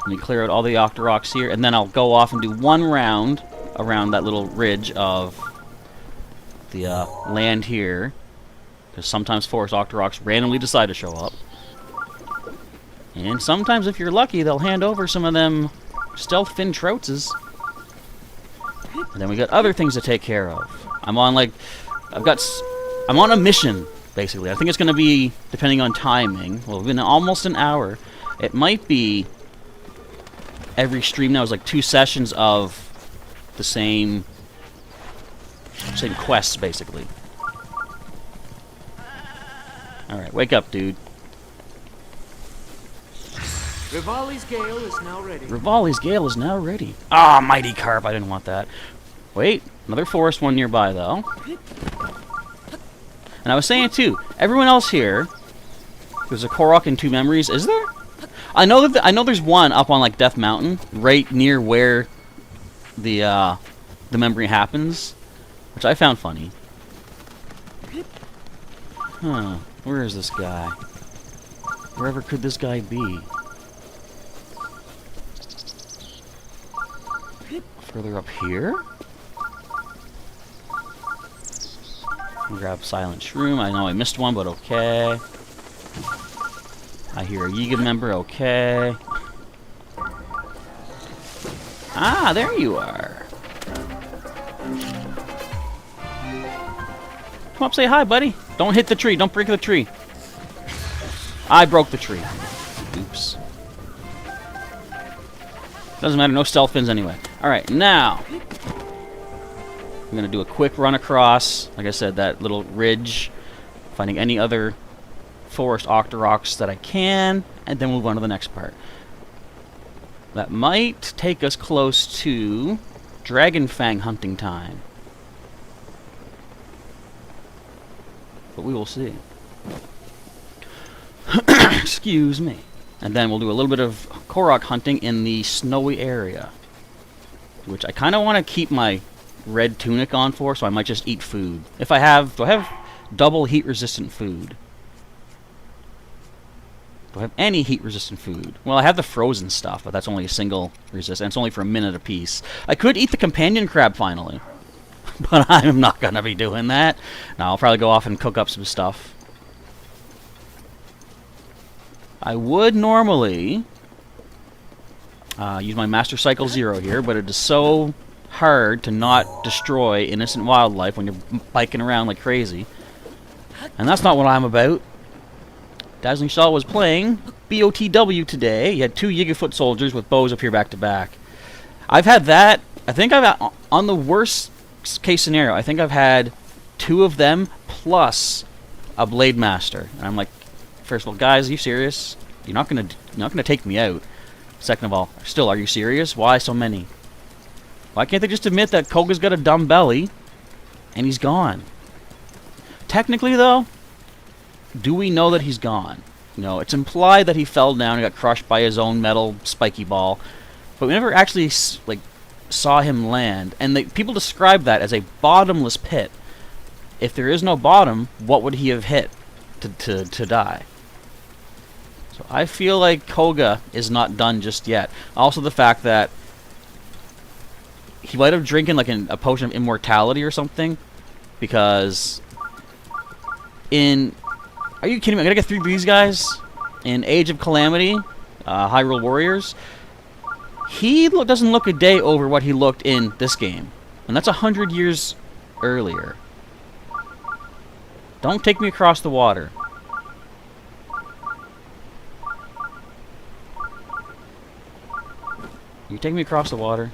[SPEAKER 1] me clear out all the Octoroks here, and then I'll go off and do one round around that little ridge of the land here, because sometimes forest Octoroks randomly decide to show up. And sometimes, if you're lucky, they'll hand over some of them stealth fin troutses. And then we got other things to take care of. I'm on a mission, basically. I think it's going to be, depending on timing, well, within almost an hour. It might be every stream now is like 2 sessions of the same quests, basically. Alright, wake up, dude.
[SPEAKER 2] Rivali's Gale is now ready.
[SPEAKER 1] Rivali's Gale is now ready. Ah, Mighty Carp, I didn't want that. Wait, another forest one nearby, though. And I was saying too, everyone else here, there's a Korok and 2 memories, is there? I know that I know there's one up on like Death Mountain, right near where the memory happens, which I found funny. Huh, where is this guy? Wherever could this guy be? Further up here? I'll grab Silent Shroom. I know I missed one, but okay. I hear a Yiga member, okay. Ah, there you are. Come up, say hi, buddy. Don't hit the tree. Don't break the tree. I broke the tree. Oops. Doesn't matter. No stealth pins anyway. Alright, now. I'm going to do a quick run across, like I said, that little ridge. Finding any other forest Octoroks that I can. And then move on to the next part. That might take us close to Dragon Fang hunting time. But we will see. Excuse me. And then we'll do a little bit of Korok hunting in the snowy area. Which I kind of want to keep my red tunic on for, so I might just eat food. If I have... Do I have double heat-resistant food? Do I have any heat-resistant food? Well, I have the frozen stuff, but that's only a single resist, and it's only for a minute apiece. I could eat the companion crab, finally. But I'm not going to be doing that. No, I'll probably go off and cook up some stuff. I would normally use my Master Cycle 0 here, but it is so hard to not destroy innocent wildlife when you're biking around like crazy. And that's not what I'm about. Dazzling Shaw was playing BOTW today. He had 2 Yiga foot soldiers with bows up here back to back. I've had that. I think I've had, on the worst case scenario, I think I've had 2 of them plus a Blade Master. And I'm like, first of all, guys, are you serious? You're not gonna take me out. Second of all, still, are you serious? Why so many? Why can't they just admit that Koga's got a dumb belly and he's gone? Technically, though, do we know that he's gone? No, it's implied that he fell down and got crushed by his own metal spiky ball, but we never actually saw him land. And people describe that as a bottomless pit. If there is no bottom, what would he have hit to die? So I feel like Koga is not done just yet. Also, the fact that he might have drinking like a potion of immortality or something, because in... Are you kidding me? I'm gonna get through these guys in Age of Calamity, Hyrule Warriors. He doesn't look a day over what he looked in this game, and that's 100 years earlier. Don't take me across the water. You take me across the water?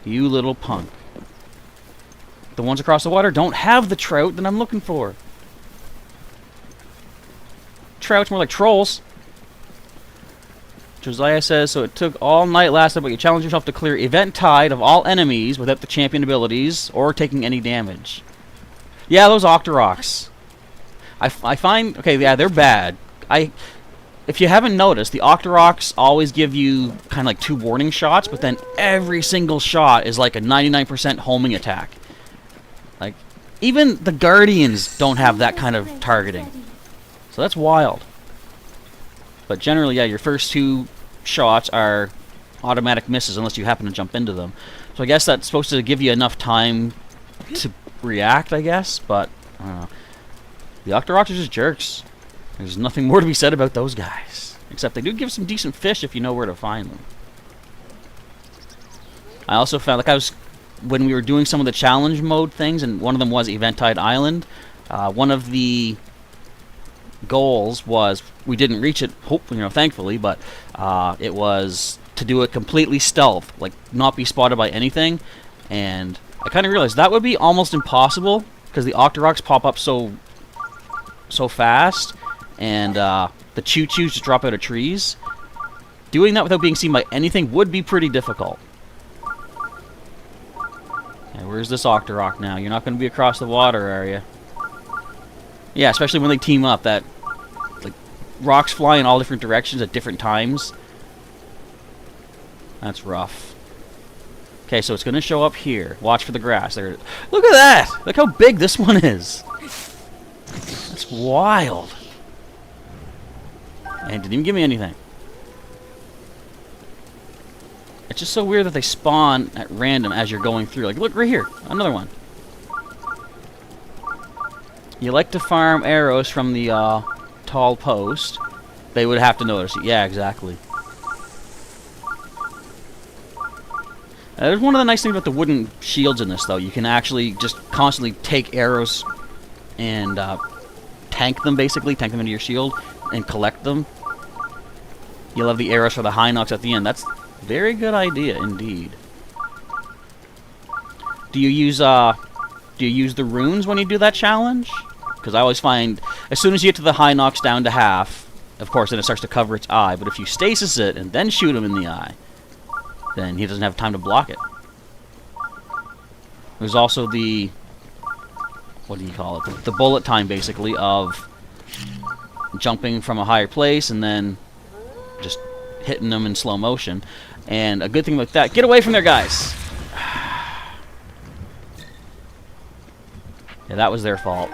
[SPEAKER 1] You little punk. The ones across the water don't have the trout that I'm looking for. Trout's more like trolls. Josiah says, so it took all night last night, but you challenged yourself to clear Event Tide of all enemies without the champion abilities or taking any damage. Yeah, those Octoroks. I find... Okay, yeah, they're bad. If you haven't noticed, the Octoroks always give you kind of like 2 warning shots, but then every single shot is like a 99% homing attack. Like, even the Guardians don't have that kind of targeting. So that's wild. But generally, yeah, your first 2 shots are automatic misses unless you happen to jump into them. So I guess that's supposed to give you enough time to react, I guess, but I don't know. The Octoroks are just jerks. There's nothing more to be said about those guys. Except they do give some decent fish if you know where to find them. I also found, like when we were doing some of the challenge mode things, and one of them was Eventide Island, one of the goals was, we didn't reach it, thankfully, but it was to do it completely stealth, like not be spotted by anything. And I kind of realized that would be almost impossible because the Octoroks pop up so fast, and the choo-choos just drop out of trees. Doing that without being seen by anything would be pretty difficult. Yeah, where's this Octorok now? You're not going to be across the water, are you? Yeah, especially when they team up. That, like, rocks fly in all different directions at different times. That's rough. Okay, so it's going to show up here. Watch for the grass. There. Look at that! Look how big this one is. That's wild. And didn't even give me anything. It's just so weird that they spawn at random as you're going through. Like, look right here. Another one. You like to farm arrows from the tall post. They would have to notice you. Yeah, exactly. There's one of the nice things about the wooden shields in this, though. You can actually just constantly take arrows and tank them, basically. Tank them into your shield and collect them. You'll have the arrows for the high knocks at the end. That's a very good idea, indeed. Do you use the runes when you do that challenge? Because I always find, as soon as you get to the high knocks down to half, of course, then it starts to cover its eye. But if you stasis it and then shoot him in the eye, then he doesn't have time to block it. There's also the, what do you call it? The bullet time, basically, of jumping from a higher place and then just hitting them in slow motion. And a good thing like that, get away from there, guys! Yeah, that was their fault.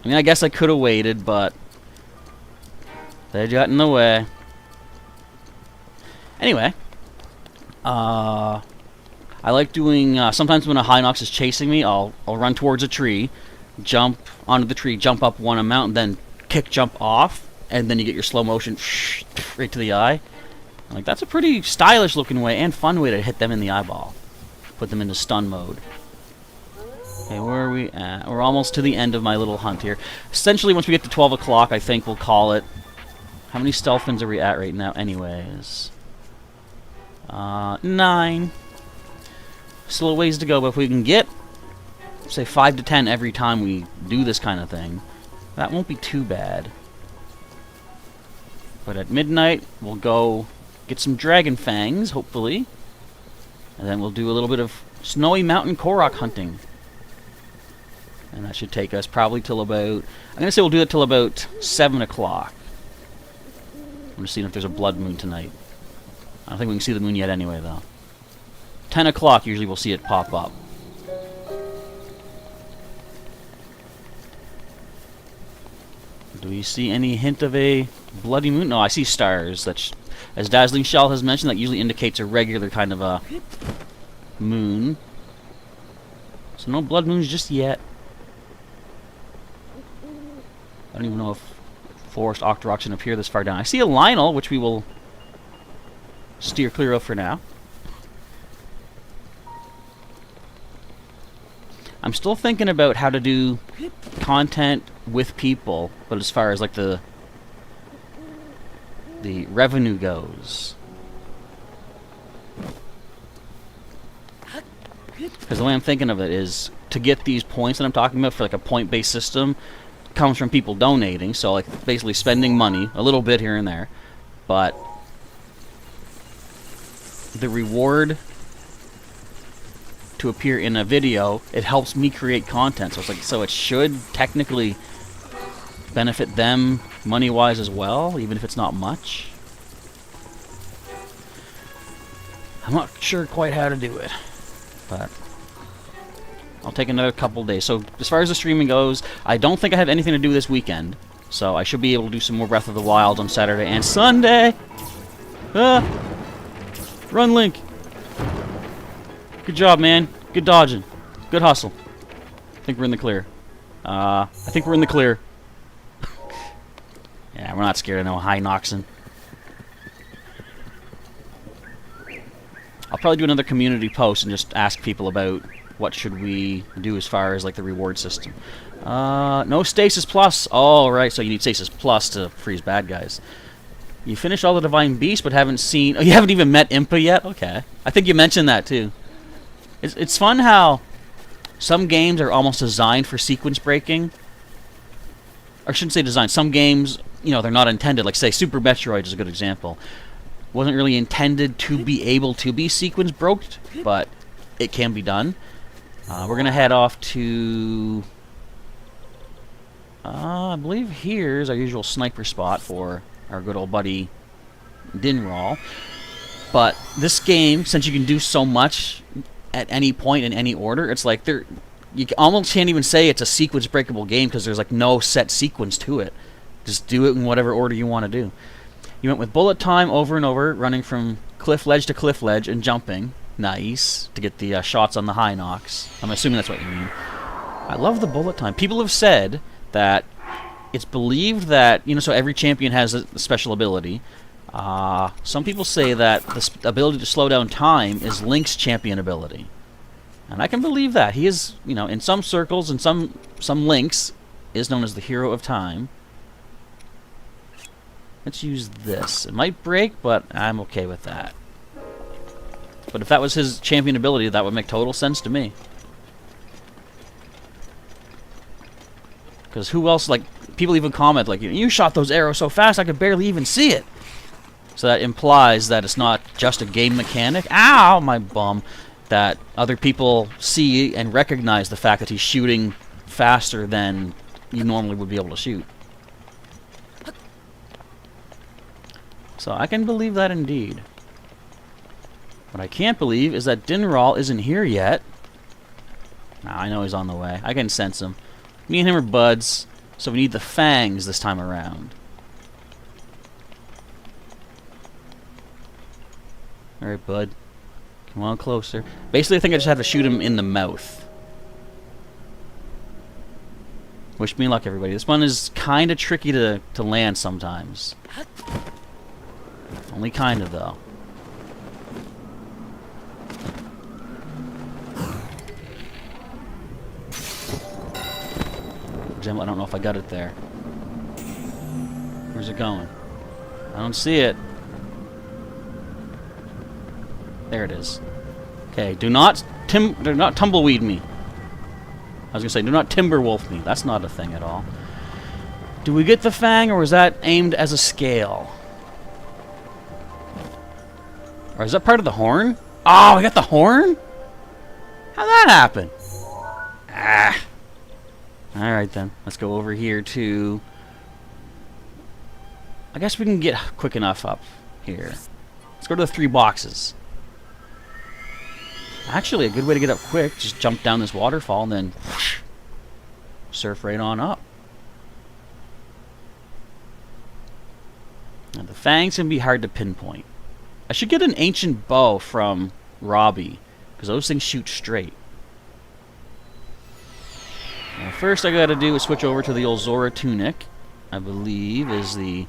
[SPEAKER 1] I mean, I guess I could have waited, but they got in the way. Anyway, I like doing, sometimes when a Hinox is chasing me, I'll run towards a tree, jump onto the tree, jump up one amount, and then kick jump off, and then you get your slow motion right to the eye. Like, that's a pretty stylish looking way and fun way to hit them in the eyeball. Put them into stun mode. Okay, where are we at? We're almost to the end of my little hunt here. Essentially, once we get to 12 o'clock, I think we'll call it. How many stealthins are we at right now anyways? 9. Still a ways to go, but if we can get, say, 5 to 10 every time we do this kind of thing, that won't be too bad. But at midnight, we'll go get some dragon fangs, hopefully. And then we'll do a little bit of snowy mountain korok hunting. And that should take us probably till about, I'm going to say we'll do it till about 7 o'clock. I'm just seeing if there's a blood moon tonight. I don't think we can see the moon yet anyway, though. 10 o'clock, usually we'll see it pop up. Do we see any hint of a bloody moon? No, I see stars. That, as Dazzling Shell has mentioned, that usually indicates a regular kind of a moon. So no blood moons just yet. I don't even know if Forest Octoroks can appear this far down. I see a Lionel, which we will steer clear of for now. I'm still thinking about how to do content with people, but as far as like the revenue goes. Because the way I'm thinking of it is to get these points that I'm talking about for like a point-based system comes from people donating, so like basically spending money, a little bit here and there, but the reward to appear in a video, it helps me create content, so it's like, so it should technically benefit them money-wise as well, even if it's not much. I'm not sure quite how to do it, but I'll take another couple days. So as far as the streaming goes, I don't think I have anything to do this weekend, so I should be able to do some more Breath of the Wild on Saturday and Sunday. Run, Link. Good job, man. Good dodging. Good hustle. I think we're in the clear. I think we're in the clear. Yeah, we're not scared of no high Noxon. I'll probably do another community post and just ask people about what should we do as far as like the reward system. No Stasis Plus. Oh, right, so you need Stasis Plus to freeze bad guys. You finished all the Divine Beasts but haven't seen... Oh, you haven't even met Impa yet? Okay. I think you mentioned that too. It's fun how some games are almost designed for sequence breaking. Or I shouldn't say designed. Some games, you know, they're not intended. Like, say, Super Metroid is a good example. Wasn't really intended to be able to be sequence broked, but it can be done. We're going to head off to... I believe here's our usual sniper spot for our good old buddy Dinral. But this game, since you can do so much at any point in any order, it's like you almost can't even say it's a sequence breakable game because there's like no set sequence to it. Just do it in whatever order you want to do. You went with bullet time over and over, running from cliff ledge to cliff ledge and jumping. Nice. To get the shots on the high knocks. I'm assuming that's what you mean. I love the bullet time. People have said that it's believed that, so every champion has a special ability. Some people say that the ability to slow down time is Link's champion ability. And I can believe that. He is, in some circles and some Links is known as the hero of time. Let's use this. It might break, but I'm okay with that. But if that was his champion ability, that would make total sense to me. Because who else, people even comment, you shot those arrows so fast I could barely even see it. So that implies that it's not just a game mechanic. Ow, my bum. That other people see and recognize the fact that he's shooting faster than you normally would be able to shoot. So I can believe that indeed. What I can't believe is that Dinral isn't here yet. Nah, I know he's on the way. I can sense him. Me and him are buds, so we need the fangs this time around. Alright, bud. Come on closer. Basically, I think I just have to shoot him in the mouth. Wish me luck, everybody. This one is kind of tricky to land sometimes. Only kind of, though. For example, I don't know if I got it there. Where's it going? I don't see it. There it is. Okay, do not tumbleweed me. I was gonna say, do not timberwolf me. That's not a thing at all. Do we get the fang, or was that aimed as a scale? Or is that part of the horn? Oh, we got the horn? How'd that happen? Ah. Alright then. Let's go over here to... I guess we can get quick enough up here. Let's go to the 3 boxes. Actually, a good way to get up quick, just jump down this waterfall and then whoosh, surf right on up. Now, the fangs can be hard to pinpoint. I should get an ancient bow from Robbie, because those things shoot straight. Now, first I gotta do is switch over to the old Zora tunic. I believe is the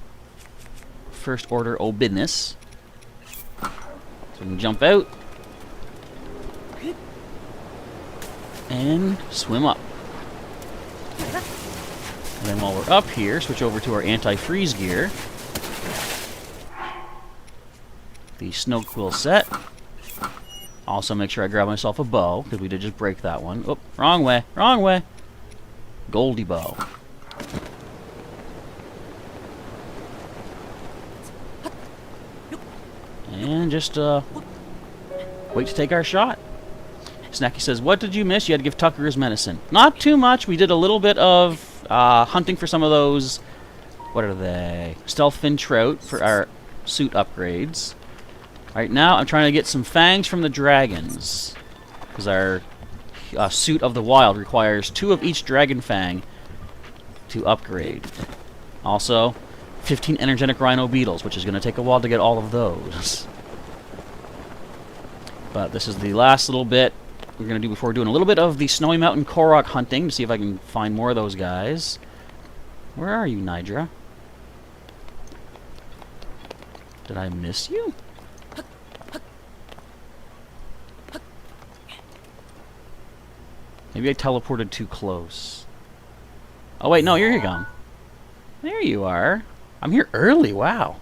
[SPEAKER 1] first order of business. So we can jump out and swim up. And then while we're up here, switch over to our anti-freeze gear. The snow quill set. Also make sure I grab myself a bow, because we did just break that one. Oh, wrong way, wrong way. Goldie bow. And just wait to take our shot. Snacky says, what did you miss? You had to give Tucker his medicine. Not too much. We did a little bit of hunting for some of those, what are they? Stealth fin trout for our suit upgrades. Right now, I'm trying to get some fangs from the dragons, because our suit of the wild requires 2 of each dragon fang to upgrade. Also, 15 energetic rhino beetles, which is going to take a while to get all of those. But this is the last little bit we're going to do before doing a little bit of the Snowy Mountain Korok hunting to see if I can find more of those guys. Where are you, Nidra? Did I miss you? Maybe I teleported too close. Oh wait, no, here you go. There you are. I'm here early, wow.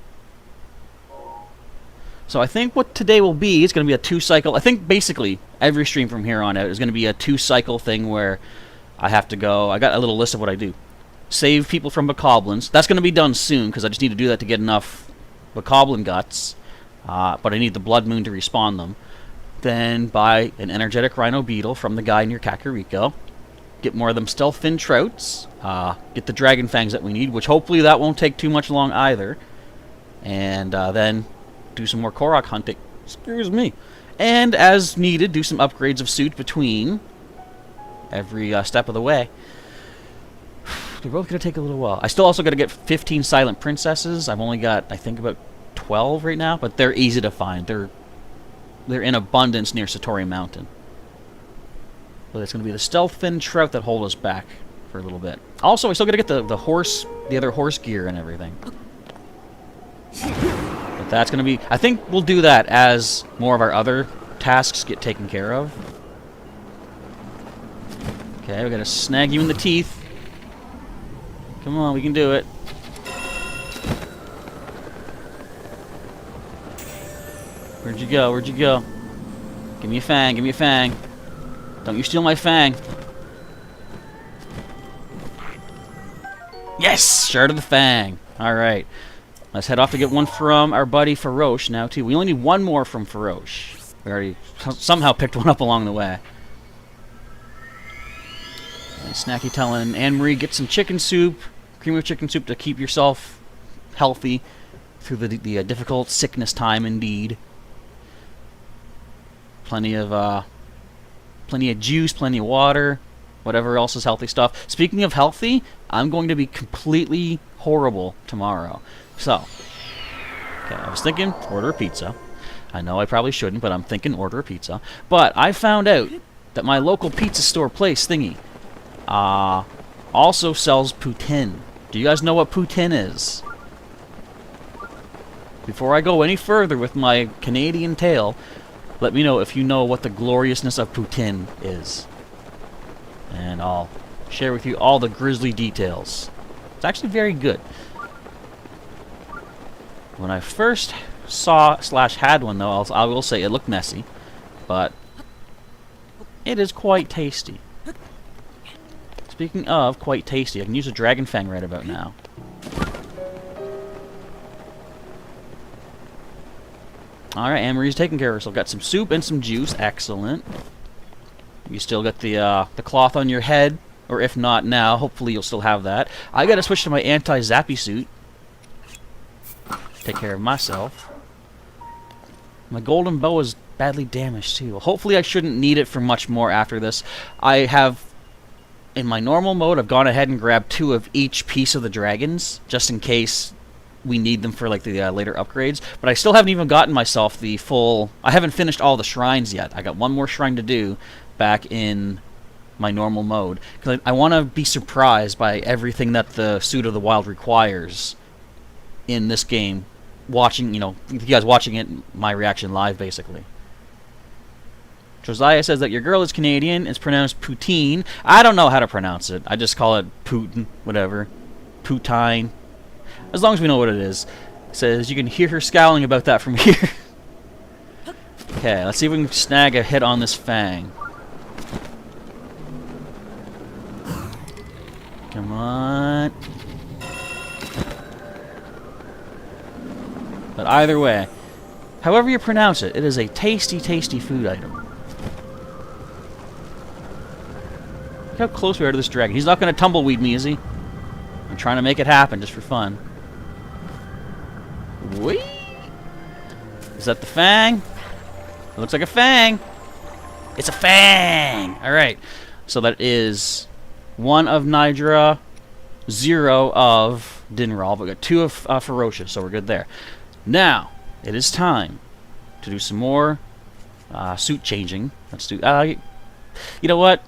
[SPEAKER 1] So I think what today will be, it's going to be a 2-cycle. I think basically every stream from here on out is going to be a 2-cycle thing where I have to go. I got a little list of what I do. Save people from bokoblins. That's going to be done soon because I just need to do that to get enough bokoblin guts. But I need the blood moon to respawn them. Then buy an energetic rhino beetle from the guy near Kakariko. Get more of them stealth fin trouts. Get the dragon fangs that we need, which hopefully that won't take too much long either. And then do some more Korok hunting. Excuse me. And as needed, do some upgrades of suit between every step of the way. They're both going to take a little while. I still also got to get 15 silent princesses. I've only got, I think, about 12 right now, but they're easy to find. They're in abundance near Satori Mountain. But it's going to be the stealth fin trout that hold us back for a little bit. Also, I still got to get the other horse gear and everything. But that's going to be... I think we'll do that as more of our other tasks get taken care of. Okay, we got to snag you in the teeth. Come on, we can do it. Where'd you go? Where'd you go? Give me a fang, give me a fang. Don't you steal my fang. Yes! Shard of the Fang. Alright. Let's head off to get one from our buddy Faroche now, too. We only need one more from Faroche. We already somehow picked one up along the way. And Snacky telling Anne-Marie, get some chicken soup. Cream of chicken soup to keep yourself healthy through the difficult sickness time, indeed. Plenty of juice, plenty of water, whatever else is healthy stuff. Speaking of healthy, I'm going to be completely horrible tomorrow. So, okay, I was thinking order a pizza. I know I probably shouldn't, but I'm thinking order a pizza. But I found out that my local pizza store place thingy also sells poutine. Do you guys know what poutine is? Before I go any further with my Canadian tale, let me know if you know what the gloriousness of poutine is. And I'll share with you all the grisly details. It's actually very good. When I first saw/had one, though, I will say it looked messy, but it is quite tasty. Speaking of quite tasty, I can use a dragon fang right about now. Alright, Anne-Marie's taking care of herself. Got some soup and some juice. Excellent. You still got the cloth on your head, or if not now, hopefully you'll still have that. I gotta switch to my anti-zappy suit. Take care of myself. My golden bow is badly damaged too. Hopefully I shouldn't need it for much more after this. I have, in my normal mode, I've gone ahead and grabbed 2 of each piece of the dragons, just in case we need them for like the later upgrades. But I still haven't even gotten myself the full... I haven't finished all the shrines yet. I got one more shrine to do back in my normal mode. Because I want to be surprised by everything that the Suit of the Wild requires in this game. Watching, you guys watching it, my reaction live, basically. Josiah says that your girl is Canadian. It's pronounced poutine. I don't know how to pronounce it. I just call it Putin, whatever. Poutine. As long as we know what it is. Says you can hear her scowling about that from here. Okay, let's see if we can snag a hit on this fang. Come on. But either way, however you pronounce it, it is a tasty, tasty food item. Look how close we are to this dragon. He's not going to tumbleweed me, is he? I'm trying to make it happen just for fun. Whee! Is that the fang? It looks like a fang. It's a fang! Alright. So that is 1 of Nidra, 0 of Dinral. But we got 2 of Ferocious, so we're good there. Now, it is time to do some more suit changing. Let's do... you know what?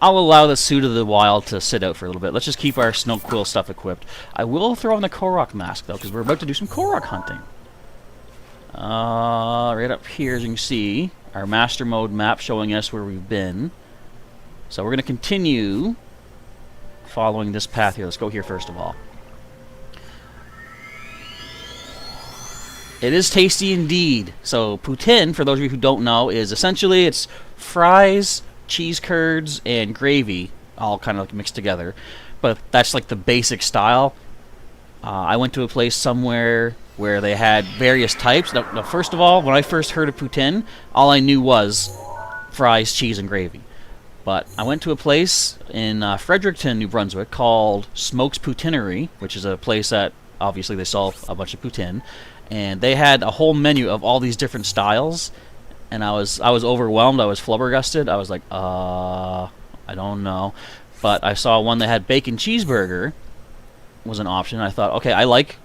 [SPEAKER 1] I'll allow the Suit of the Wild to sit out for a little bit. Let's just keep our Snow Quill stuff equipped. I will throw on the Korok mask, though, because we're about to do some Korok hunting. Right up here, as you can see, our Master Mode map showing us where we've been. So we're going to continue following this path here. Let's go here first of all. It is tasty indeed. So poutine, for those of you who don't know, is essentially it's fries, cheese curds, and gravy all kind of like mixed together. But that's like the basic style. I went to a place somewhere where they had various types. Now, first of all, when I first heard of poutine, all I knew was fries, cheese, and gravy. But I went to a place in Fredericton, New Brunswick, called Smoke's Poutinery, which is a place that obviously they sell a bunch of poutine, and they had a whole menu of all these different styles. And I was overwhelmed. I was flabbergasted. I was like, I don't know. But I saw one that had bacon cheeseburger was an option. I thought, okay, I like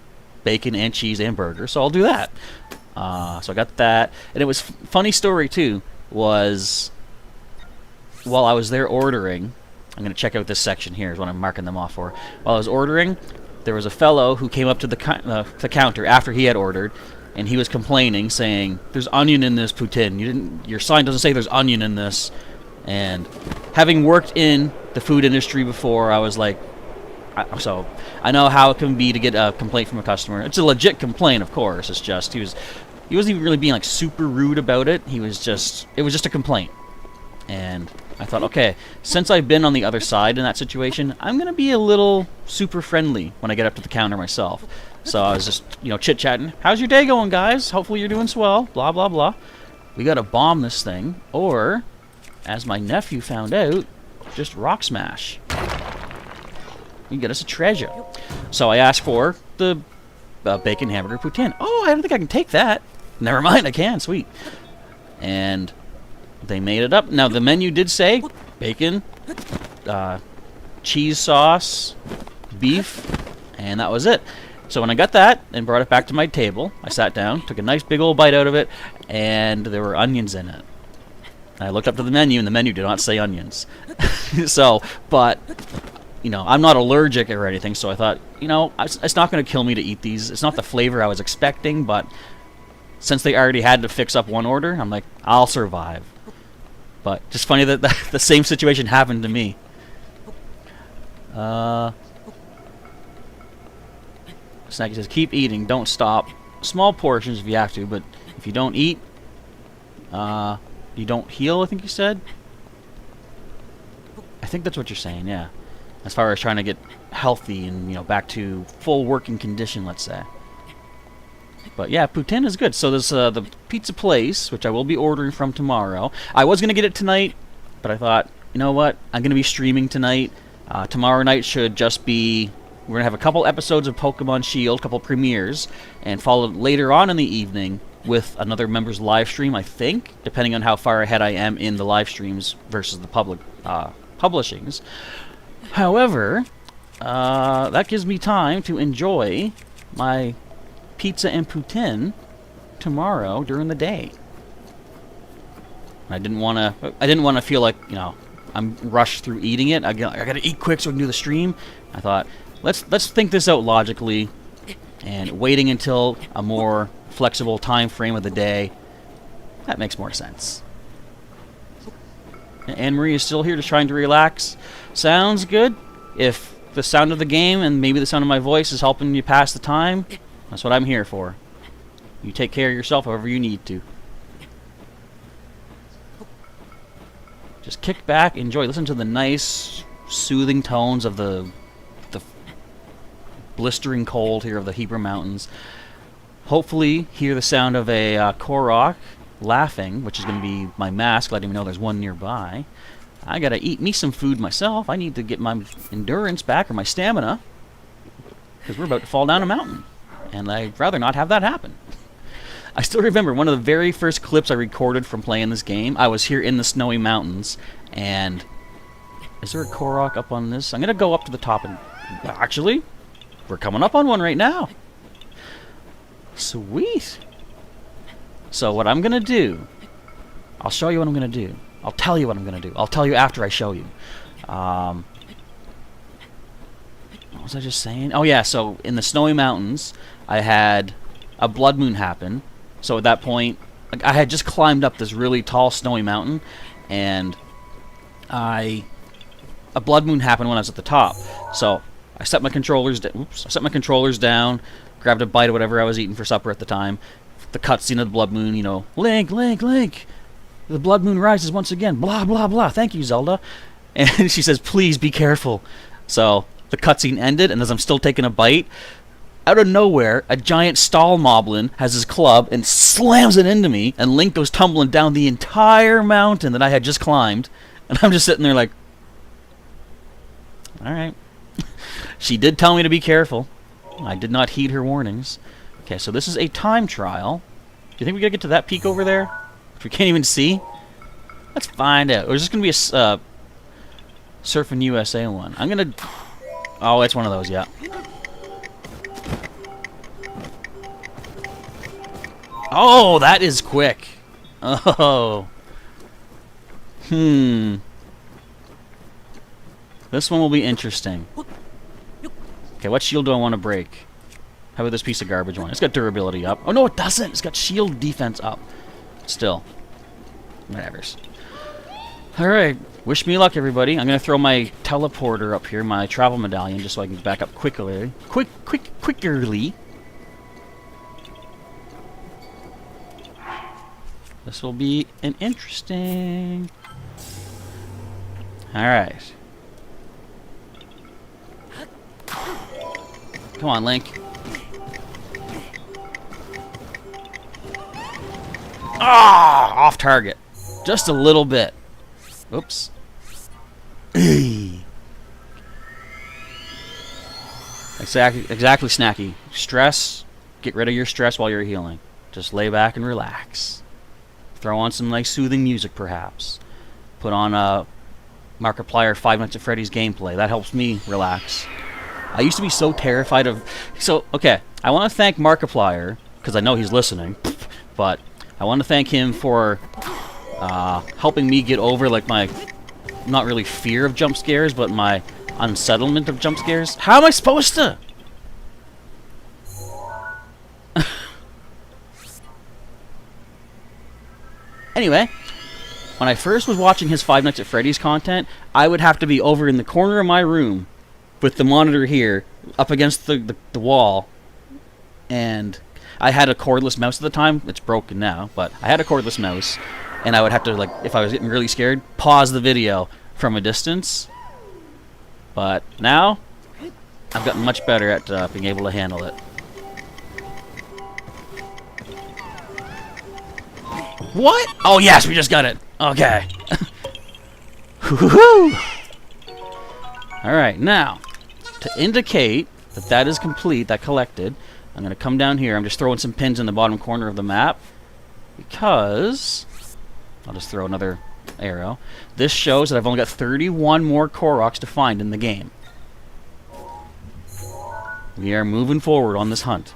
[SPEAKER 1] bacon and cheese and burger, so I'll do that. So I got that, and it was funny story too. Was while I was there ordering, I'm going to check out this section here is what I'm marking them off for. While I was ordering, there was a fellow who came up to the counter after he had ordered, and he was complaining, saying, "There's onion in this poutine. Your sign doesn't say there's onion in this." And having worked in the food industry before, I was like, so I know how it can be to get a complaint from a customer. It's a legit complaint, of course. It's just he wasn't even really being like super rude about it. It was just a complaint. And I thought, okay, since I've been on the other side in that situation, I'm gonna be a little super friendly when I get up to the counter myself. So I was just, chit-chatting. How's your day going, guys? Hopefully you're doing swell. Blah blah blah. We gotta bomb this thing, or, as my nephew found out, just rock smash. You get us a treasure. So I asked for the bacon hamburger poutine. Oh, I don't think I can take that. Never mind, I can. Sweet. And they made it up. Now, the menu did say bacon, cheese sauce, beef, and that was it. So when I got that and brought it back to my table, I sat down, took a nice big old bite out of it, and there were onions in it. And I looked up to the menu, and the menu did not say onions. But I'm not allergic or anything, so I thought, it's not going to kill me to eat these. It's not the flavor I was expecting, but since they already had to fix up one order, I'm like, I'll survive. But just funny that the same situation happened to me. Snacky says, keep eating, don't stop. Small portions if you have to, but if you don't eat, you don't heal, I think you said? I think that's what you're saying, yeah. As far as trying to get healthy and, back to full working condition, let's say. But yeah, poutine is good. So there's the pizza place, which I will be ordering from tomorrow. I was going to get it tonight, but I thought, you know what? I'm going to be streaming tonight. Tomorrow night should just be... We're going to have a couple episodes of Pokemon Shield, a couple premieres, and followed later on in the evening with another members live stream, I think, depending on how far ahead I am in the live streams versus the public publishings. However, that gives me time to enjoy my pizza and poutine tomorrow during the day. I didn't want to feel like I'm rushed through eating it. I got to eat quick so I can do the stream. I thought let's think this out logically, and waiting until a more flexible time frame of the day, that makes more sense. Anne Marie is still here, just trying to relax. Sounds good. If the sound of the game and maybe the sound of my voice is helping you pass the time, that's what I'm here for. You take care of yourself however you need to. Just kick back, enjoy. Listen to the nice, soothing tones of the blistering cold here of the Hebrew Mountains. Hopefully hear the sound of a Korok laughing, which is going to be my mask, letting me know there's one nearby. I gotta eat me some food myself. I need to get my endurance back, or my stamina, because we're about to fall down a mountain, and I'd rather not have that happen. I still remember one of the very first clips I recorded from playing this game. I was here in the snowy mountains, and is there a Korok up on this? I'm gonna go up to the top, and actually, we're coming up on one right now. Sweet. So what I'm gonna do, I'll show you what I'm gonna do. I'll tell you what I'm going to do. I'll tell you after I show you. What was I just saying? Oh, yeah, so in the snowy mountains, I had a blood moon happen. So at that point, I had just climbed up this really tall snowy mountain, and a blood moon happened when I was at the top. So I set my controllers down, grabbed a bite of whatever I was eating for supper at the time. The cutscene of the blood moon, Link, Link, Link. The blood moon rises once again. Blah, blah, blah. Thank you, Zelda. And she says, please be careful. So the cutscene ended, and as I'm still taking a bite, out of nowhere, a giant stall moblin has his club and slams it into me, and Link goes tumbling down the entire mountain that I had just climbed, and I'm just sitting there like, alright. She did tell me to be careful. I did not heed her warnings. Okay, so this is a time trial. Do you think we gotta get to that peak over there? Which we can't even see? Let's find out. Or is this gonna be a Surfing USA one? I'm gonna... Oh, it's one of those, yeah. Oh, that is quick. Oh. This one will be interesting. Okay, what shield do I want to break? How about this piece of garbage one? It's got durability up. Oh, no, it doesn't. It's got shield defense up. Still. Whatevers. Alright. Wish me luck, everybody. I'm going to throw my teleporter up here, my travel medallion, just so I can back up quickly. Quickerly. This will be an interesting... Alright. Come on, Link. Ah! Off target. Just a little bit. Oops. Exactly, Snacky. Stress. Get rid of your stress while you're healing. Just lay back and relax. Throw on some nice soothing music, perhaps. Put on a Markiplier 5 Nights at Freddy's gameplay. That helps me relax. I used to be so terrified of... So, okay. I want to thank Markiplier, because I know he's listening. But I want to thank him for helping me get over, like, my... Not really fear of jump scares, but my unsettlement of jump scares. How am I supposed to? Anyway, when I first was watching his 5 Nights at Freddy's content, I would have to be over in the corner of my room with the monitor here, up against the wall, and I had a cordless mouse at the time. It's broken now, but I had a cordless mouse, and I would have to, like, if I was getting really scared, pause the video from a distance. But now, I've gotten much better at being able to handle it. What? Oh yes, we just got it. Okay. Alright, now, to indicate that that is complete, that collected, I'm going to come down here. I'm just throwing some pins in the bottom corner of the map, because... I'll just throw another arrow. This shows that I've only got 31 more Koroks to find in the game. We are moving forward on this hunt.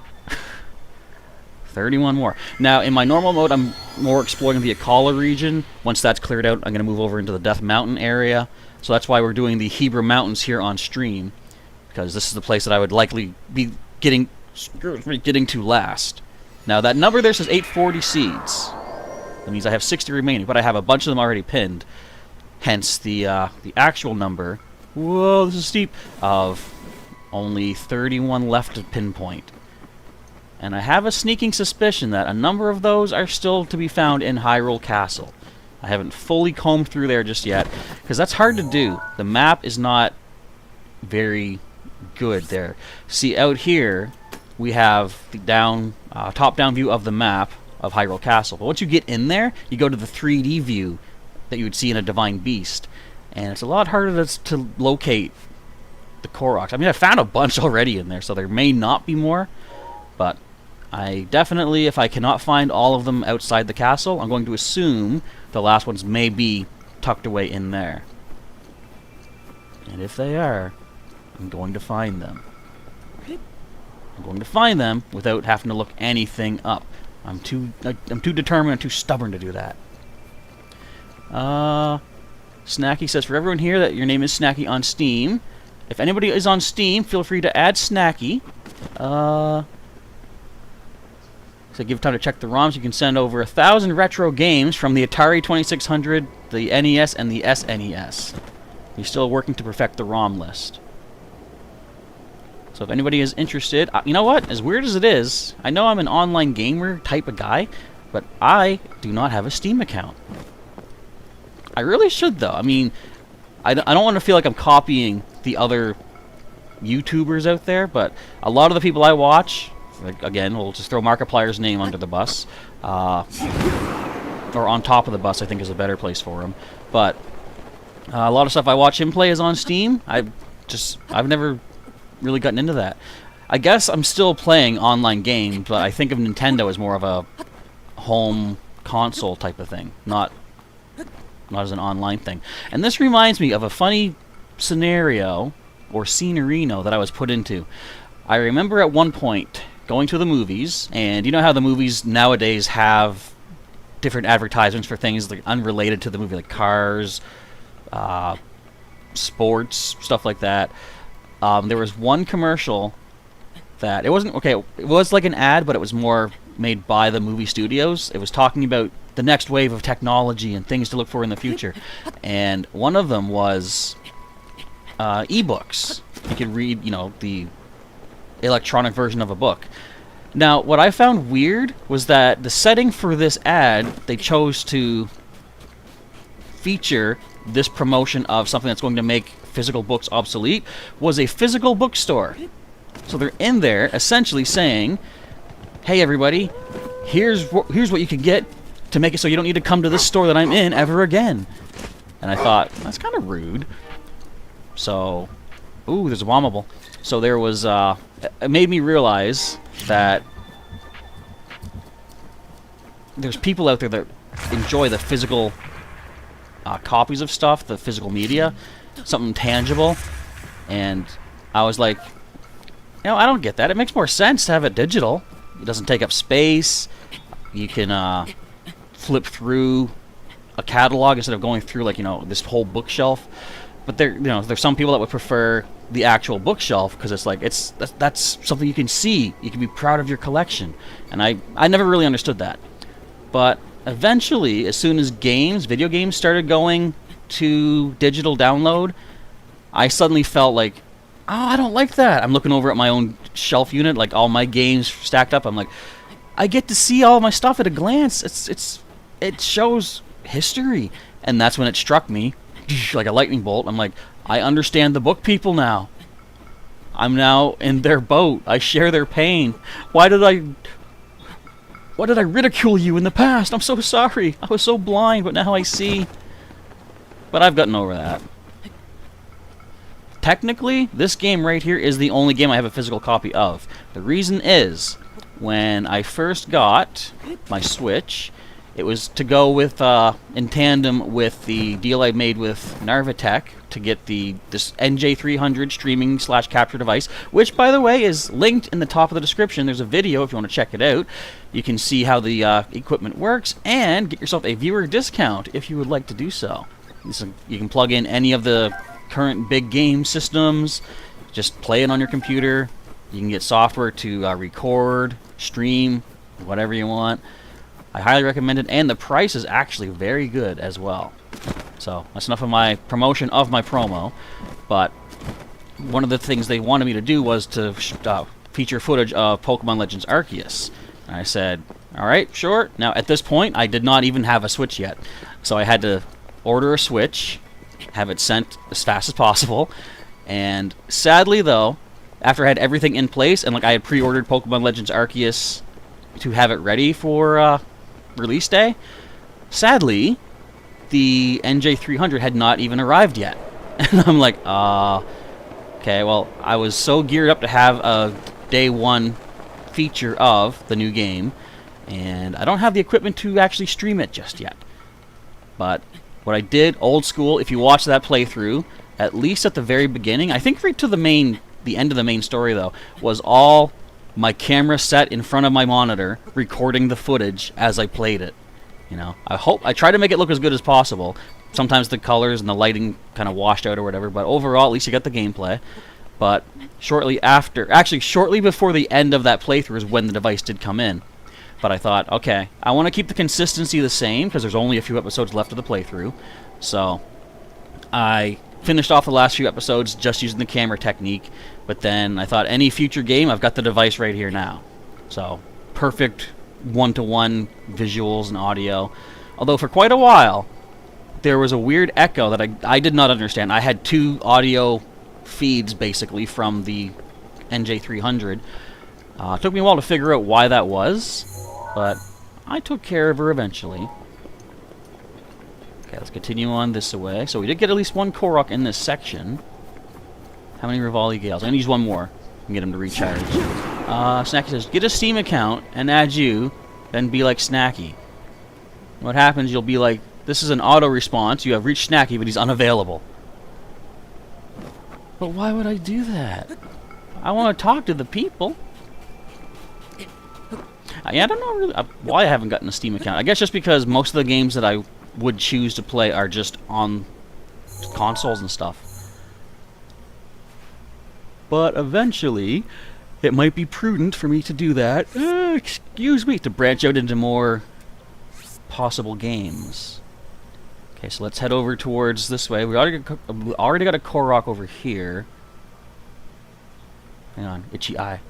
[SPEAKER 1] 31 more. Now, in my normal mode, I'm more exploring the Akala region. Once that's cleared out, I'm going to move over into the Death Mountain area. So that's why we're doing the Hebra Mountains here on stream, because this is the place that I would likely be getting to last. Now, that number there says 840 seeds. That means I have 60 remaining, but I have a bunch of them already pinned. Hence the actual number, whoa, this is steep, of only 31 left to pinpoint. And I have a sneaking suspicion that a number of those are still to be found in Hyrule Castle. I haven't fully combed through there just yet, because that's hard to do. The map is not very good there. See, out here, we have the top-down view of the map of Hyrule Castle. But once you get in there, you go to the 3D view that you would see in a Divine Beast. And it's a lot harder to locate the Koroks. I mean, I found a bunch already in there, so there may not be more. But I definitely, if I cannot find all of them outside the castle, I'm going to assume the last ones may be tucked away in there. And if they are, I'm going to find them. I'm going to find them without having to look anything up. I'm too determined and too stubborn to do that. Snacky says, for everyone here, that your name is Snacky on Steam. If anybody is on Steam, feel free to add Snacky. So give time to check the ROMs. You can send over 1,000 retro games from the Atari 2600, the NES, and the SNES. We're still working to perfect the ROM list. So if anybody is interested, you know what? As weird as it is, I know I'm an online gamer type of guy, but I do not have a Steam account. I really should, though. I mean, I don't want to feel like I'm copying the other YouTubers out there, but a lot of the people I watch, like, again, we'll just throw Markiplier's name under the bus, or on top of the bus, I think is a better place for him. But a lot of stuff I watch him play is on Steam. I've never really gotten into that. I guess I'm still playing online games, but I think of Nintendo as more of a home console type of thing, not as an online thing. And this reminds me of a funny scenario or scenerino that I was put into. I remember at one point going to the movies, and you know how the movies nowadays have different advertisements for things like unrelated to the movie, like cars, sports, stuff like that. There was one commercial that it was like an ad, but it was more made by the movie studios. It was talking about the next wave of technology and things to look for in the future, and one of them was ebooks. You could read, the electronic version of a book. Now, what I found weird was that the setting for this ad, they chose to feature this promotion of something that's going to make physical books obsolete, was a physical bookstore. So they're in there essentially saying, hey everybody, here's what you can get to make it so you don't need to come to this store that I'm in ever again. And I thought, that's kind of rude. So, ooh, there's a bombable. So there was, it made me realize that there's people out there that enjoy the physical copies of stuff, the physical media, something tangible. And I was like, I don't get that. It makes more sense to have it digital. It doesn't take up space. You can flip through a catalog instead of going through this whole bookshelf. But there's some people that would prefer the actual bookshelf because it's like that's something you can see. You can be proud of your collection. And I never really understood that. But eventually, as soon as video games started going to digital download, I suddenly felt like, oh, I don't like that. I'm looking over at my own shelf unit, like all my games stacked up. I'm like, I get to see all my stuff at a glance. It shows history. And that's when it struck me, like a lightning bolt. I'm like, I understand the book people now. I'm now in their boat. I share their pain. Why did I ridicule you in the past? I'm so sorry. I was so blind, but now I see. But I've gotten over that. Technically, this game right here is the only game I have a physical copy of. The reason is, when I first got my Switch, it was to go with in tandem with the deal I made with Narvitech to get this NJ300 streaming / capture device, which, by the way, is linked in the top of the description. There's a video if you want to check it out. You can see how the equipment works and get yourself a viewer discount if you would like to do so. You can plug in any of the current big game systems, just play it on your computer. You can get software to record, stream, whatever you want. I highly recommend it, and the price is actually very good as well. So that's enough of my promotion of my promo, but one of the things they wanted me to do was to feature footage of Pokemon Legends Arceus. And I said, alright, sure. Now at this point I did not even have a Switch yet, so I had to order a Switch, have it sent as fast as possible, and sadly though, after I had everything in place, and I had pre-ordered Pokemon Legends Arceus to have it ready for release day, sadly, the NJ300 had not even arrived yet. And I'm like, okay, well, I was so geared up to have a day one feature of the new game, and I don't have the equipment to actually stream it just yet. But what I did, old school, if you watch that playthrough, at least at the very beginning, I think right to the end of the main story though, was all my camera set in front of my monitor, recording the footage as I played it. I try to make it look as good as possible. Sometimes the colors and the lighting kind of washed out or whatever, but overall, at least you got the gameplay. But shortly before the end of that playthrough is when the device did come in. But I thought, okay, I want to keep the consistency the same, because there's only a few episodes left of the playthrough. So I finished off the last few episodes just using the camera technique, but then I thought any future game, I've got the device right here now. So, perfect one-to-one visuals and audio. Although for quite a while, there was a weird echo that I did not understand. I had two audio feeds, basically, from the NJ300. It took me a while to figure out why that was, but I took care of her eventually. Okay, let's continue on this way. So we did get at least one Korok in this section. How many Rivali Gales? I'm going to use one more and get him to recharge. Snacky says, get a Steam account and add you, then be like Snacky. What happens, you'll be like, this is an auto response, you have reached Snacky, but he's unavailable. But why would I do that? I want to talk to the people. Yeah, I don't know really why I haven't gotten a Steam account. I guess just because most of the games that I would choose to play are just on consoles and stuff. But eventually, it might be prudent for me to do that. Excuse me, to branch out into more possible games. Okay, so let's head over towards this way. We already got a Korok over here. Hang on, itchy eye.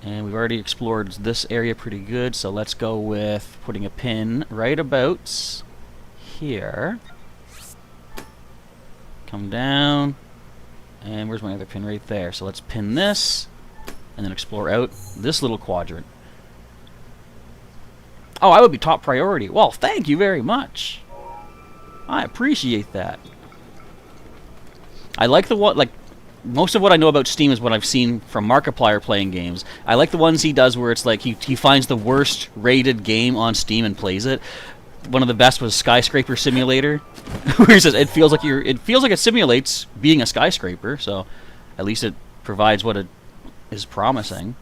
[SPEAKER 1] And we've already explored this area pretty good, so let's go with putting a pin right about here. Come down. And where's my other pin? Right there. So let's pin this, and then explore out this little quadrant. Oh, I would be top priority. Well, thank you very much. I appreciate that. I like the one, like, most of what I know about Steam is what I've seen from Markiplier playing games. I like the ones he does where it's like he finds the worst rated game on Steam and plays it. One of the best was Skyscraper Simulator, where he says it feels like it simulates being a skyscraper, so at least it provides what it is promising.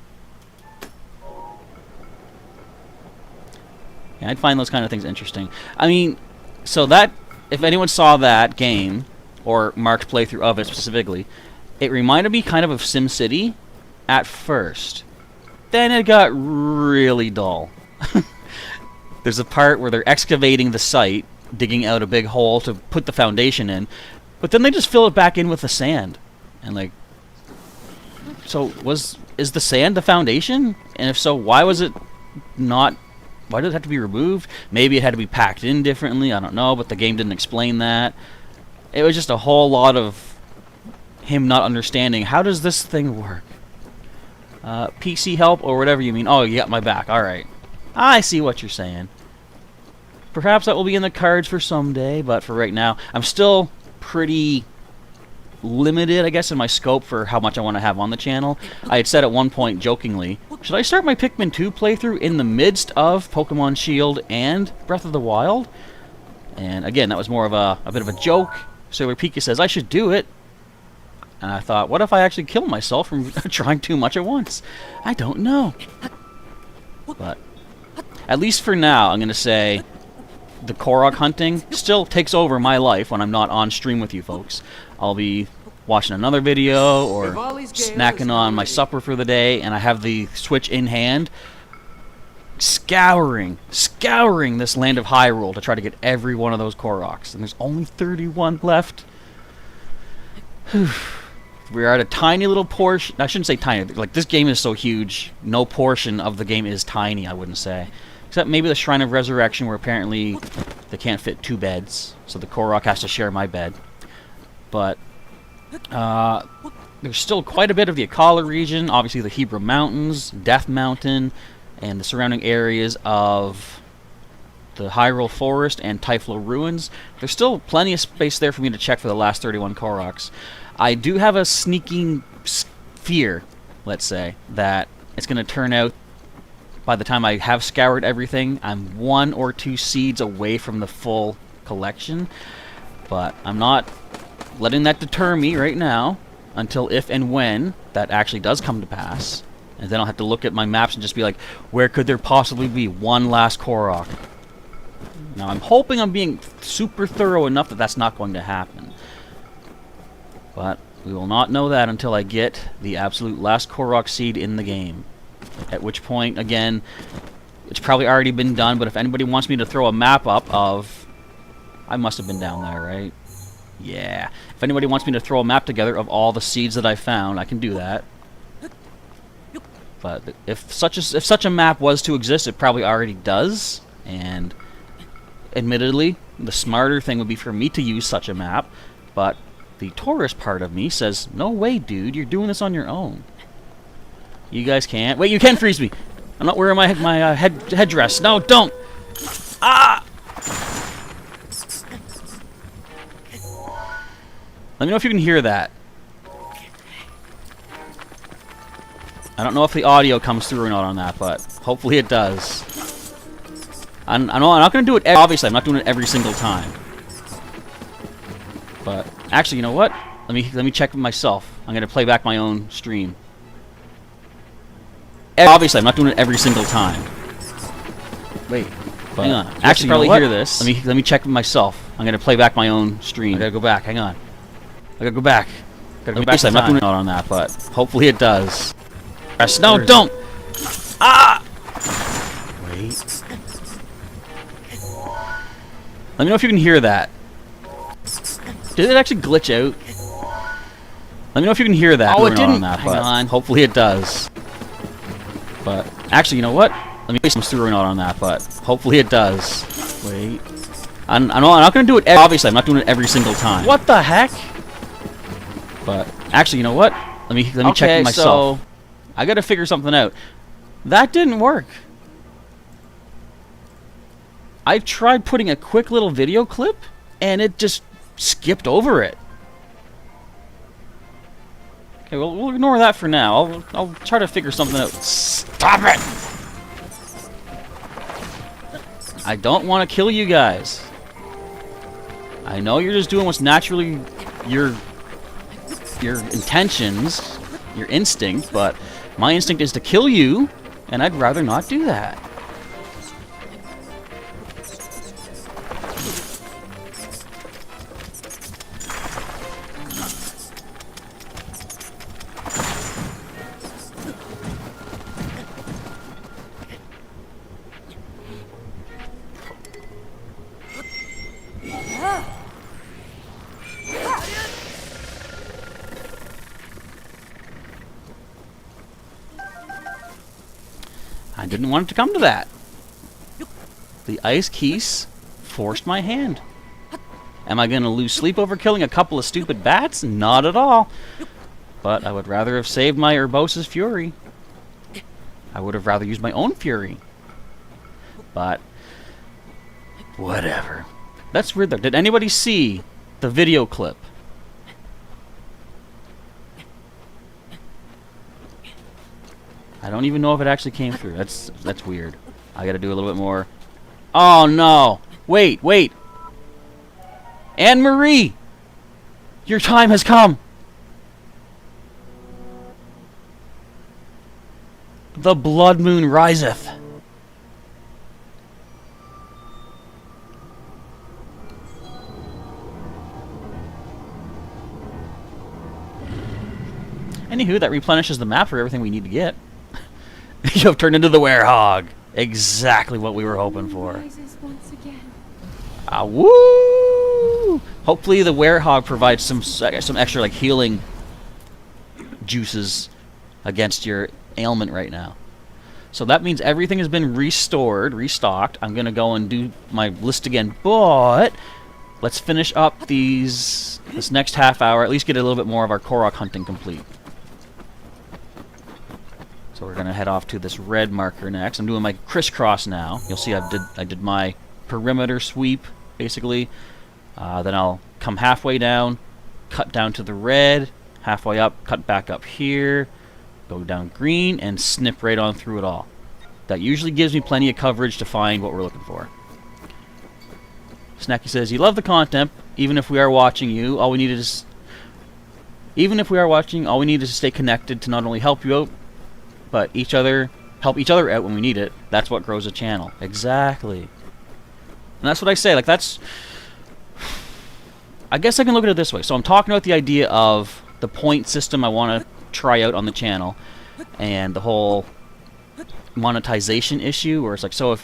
[SPEAKER 1] Yeah, I'd find those kind of things interesting. I mean, so that if anyone saw that game or Mark's playthrough of it specifically, it reminded me kind of SimCity at first. Then it got really dull. There's a part where they're excavating the site, digging out a big hole to put the foundation in, but then they just fill it back in with the sand. And like, so is the sand the foundation? And if so, why was it not? Why did it have to be removed? Maybe it had to be packed in differently. I don't know, but the game didn't explain that. It was just a whole lot of him not understanding, how does this thing work? PC help or whatever you mean. Oh, you got my back. Alright. I see what you're saying. Perhaps that will be in the cards for someday, but for right now, I'm still pretty limited, I guess, in my scope for how much I want to have on the channel. I had said at one point, jokingly, should I start my Pikmin 2 playthrough in the midst of Pokemon Shield and Breath of the Wild? And again, that was more of a bit of a joke. So Pika says, I should do it. And I thought, what if I actually kill myself from trying too much at once? I don't know. But at least for now, I'm going to say the Korok hunting still takes over my life when I'm not on stream with you folks. I'll be watching another video or snacking on my supper for the day, and I have the Switch in hand, scouring this land of Hyrule to try to get every one of those Koroks. And there's only 31 left. We are at a tiny little portion. I shouldn't say tiny. Like, this game is so huge, no portion of the game is tiny, I wouldn't say. Except maybe the Shrine of Resurrection, where apparently they can't fit 2 beds, so the Korok has to share my bed. But there's still quite a bit of the Akala region, obviously the Hebra Mountains, Death Mountain, and the surrounding areas of the Hyrule Forest and Typhlo Ruins. There's still plenty of space there for me to check for the last 31 Koroks. I do have a sneaking fear, let's say, that it's going to turn out by the time I have scoured everything, I'm 1 or 2 seeds away from the full collection. But I'm not letting that deter me right now until if and when that actually does come to pass. And then I'll have to look at my maps and just be like, where could there possibly be one last Korok? Now, I'm hoping I'm being super thorough enough that that's not going to happen. But we will not know that until I get the absolute last Korok seed in the game. At which point, again, it's probably already been done, but if anybody wants me to throw a map up of... I must have been down there, right? Yeah. If anybody wants me to throw a map together of all the seeds that I found, I can do that. But if such a map was to exist, it probably already does. And admittedly, the smarter thing would be for me to use such a map. But The tourist part of me says, no way, dude, you're doing this on your own. You guys can't. Wait, you can freeze me. I'm not wearing my headdress. No, don't. Ah! Let me know if you can hear that. I don't know if the audio comes through or not on that, but hopefully it does. I'm not going to do it. Obviously, I'm not doing it every single time. But actually, you know what? Let me check myself. I'm going to play back my own stream. Obviously, I'm not doing it every single time. Wait, but hang on. Actually, probably hear this. Let me check myself. I'm going to play back my own stream. I got to go back. Hang on. I got to go back. I'm not doing it on that, but hopefully it does. No, don't. Ah! Wait. Let me know if you can hear that. Did it actually glitch out? Let me know if you can hear that. Oh, it didn't. On that, hang on. Hopefully it does. But actually, you know what? Let me some through or not on that, but hopefully it does. Wait. I'm not going to do it. Obviously, I'm not doing it every single time. What the heck? But actually, you know what? Let me check myself. So I got to figure something out. That didn't work. I tried putting a quick little video clip, and it just skipped over it. Okay, well, we'll ignore that for now. I'll try to figure something out. Stop it! I don't want to kill you guys. I know you're just doing what's naturally your intentions, your instinct, but my instinct is to kill you, and I'd rather not do that. I didn't want it to come to that. The ice keys forced my hand. Am I going to lose sleep over killing a couple of stupid bats? Not at all. But I would rather have saved my Urbosa's fury. I would have rather used my own fury. But whatever. That's weird though. Did anybody see the video clip? I don't even know if it actually came through. That's weird. I gotta do a little bit more. Oh no! Wait! Anne-Marie! Your time has come! The blood moon riseth. Anywho, that replenishes the map for everything we need to get. You have turned into the werehog. Exactly what we were hoping for. Ah, woo! Hopefully the werehog provides some extra like healing juices against your ailment right now. So that means everything has been restocked. I'm gonna go and do my list again, but let's finish up this next half hour. At least get a little bit more of our Korok hunting complete. So we're gonna head off to this red marker next. I'm doing my crisscross now. You'll see I did my perimeter sweep basically. Then I'll come halfway down, cut down to the red, halfway up, cut back up here, go down green, and snip right on through it all. That usually gives me plenty of coverage to find what we're looking for. Snacky says, "You love the content, even if we are watching you. All we need is to stay connected to not only help you out, but help each other out when we need it. That's what grows a channel." Exactly. And that's what I say. Like that's. I guess I can look at it this way. So I'm talking about the idea of the point system I want to try out on the channel, and the whole monetization issue, where it's like, so if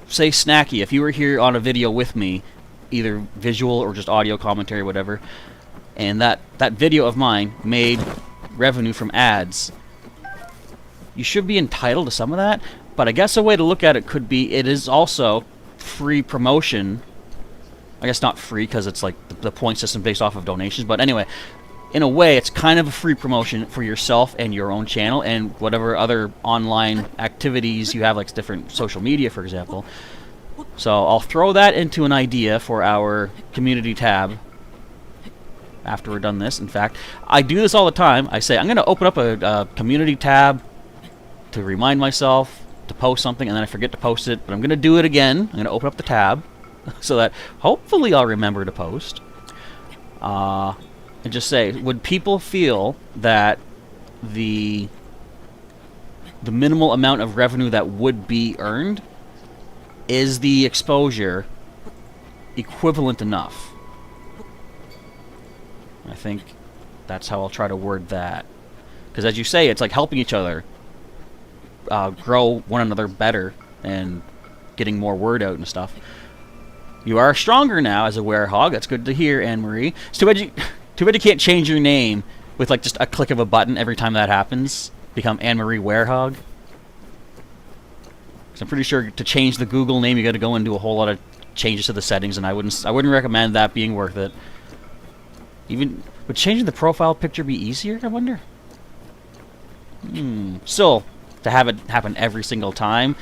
[SPEAKER 1] say Snacky, if you were here on a video with me, either visual or just audio commentary, whatever, and that video of mine made revenue from ads, you should be entitled to some of that. But I guess a way to look at it could be it is also free promotion I guess not free because it's like the point system based off of donations. But anyway, in a way, it's kind of a free promotion for yourself and your own channel and whatever other online activities you have, like different social media, for example. So I'll throw that into an idea for our community tab after we're done this. In fact, I do this all the time. I say I'm going to open up a community tab to remind myself to post something, and then I forget to post it, but I'm going to do it again. I'm going to open up the tab so that hopefully I'll remember to post. And just say, would people feel that the minimal amount of revenue that would be earned is the exposure equivalent enough? I think that's how I'll try to word that. Because as you say, it's like helping each other grow one another better and getting more word out and stuff. You are stronger now as a werehog. That's good to hear, Anne-Marie. It's too bad you can't change your name with like just a click of a button every time that happens. Become Anne-Marie Werehog. So I'm pretty sure to change the Google name, you got to go and do a whole lot of changes to the settings, and I wouldn't recommend that being worth it. Even would changing the profile picture be easier? I wonder. Still, to have it happen every single time,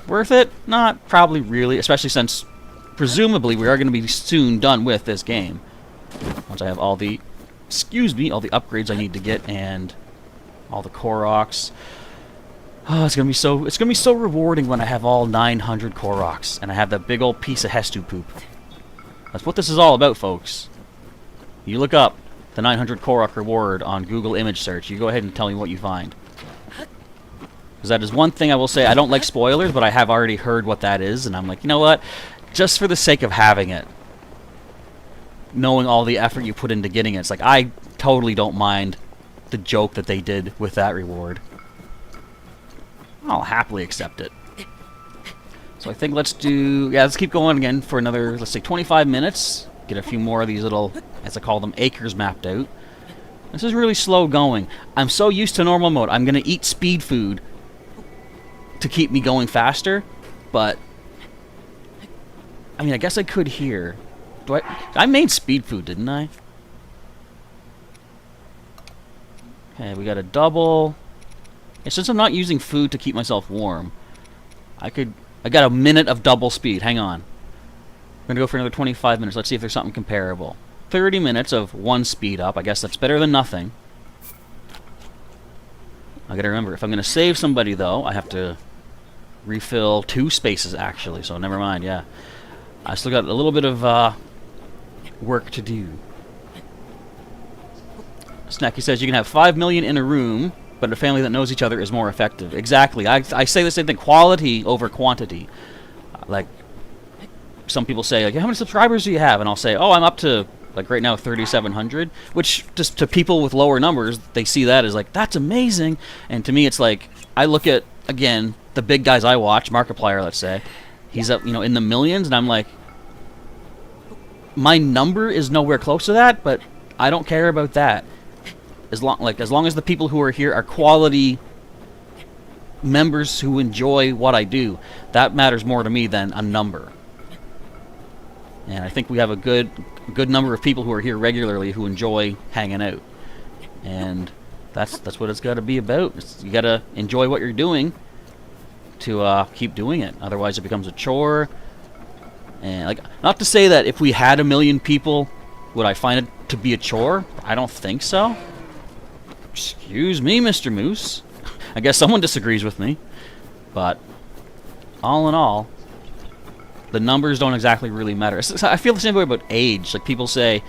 [SPEAKER 1] worth it? Not probably really, especially since presumably we are going to be soon done with this game. Once I have all the, all the upgrades I need to get and all the Koroks. Oh, it's gonna be so rewarding when I have all 900 Koroks and I have that big old piece of Hestu poop. That's what this is all about, folks. You look up the 900 Korok reward on Google image search. You go ahead and tell me what you find. Because that is one thing I will say. I don't like spoilers, but I have already heard what that is, and I'm like, you know what? Just for the sake of having it, knowing all the effort you put into getting it, it's like I totally don't mind the joke that they did with that reward. I'll happily accept it. So I think let's keep going again for another, let's say 25 minutes. Get a few more of these little, as I call them, acres mapped out. This is really slow going. I'm so used to normal mode. I'm going to eat speed food to keep me going faster, but I mean, I guess I could here. I made speed food, didn't I? Okay, we got a double. Yeah, since I'm not using food to keep myself warm, I got a minute of double speed. Hang on. We're going to go for another 25 minutes. Let's see if there's something comparable. 30 minutes of one speed up. I guess that's better than nothing. I got to remember, if I'm going to save somebody, though, I have to refill 2 spaces, actually. So never mind, yeah. I still got a little bit of work to do. Snacky says you can have 5 million in a room, but a family that knows each other is more effective. Exactly. I say the same thing. Quality over quantity. Like, some people say, like, how many subscribers do you have? And I'll say, oh, I'm up to, like, right now, 3,700. Which, just to people with lower numbers, they see that as, like, that's amazing. And to me, it's like, I look at, again, the big guys I watch, Markiplier, let's say. He's up, you know, in the millions, and I'm like, my number is nowhere close to that, but I don't care about that. As long as the people who are here are quality members who enjoy what I do, that matters more to me than a number. And I think we have a good number of people who are here regularly who enjoy hanging out, and that's what it's got to be about. You got to enjoy what you're doing to keep doing it. Otherwise, it becomes a chore. And like, not to say that if we had 1 million people, would I find it to be a chore? I don't think so. Excuse me, Mr. Moose. I guess someone disagrees with me. But all in all, the numbers don't exactly really matter. I feel the same way about age. Like, people say,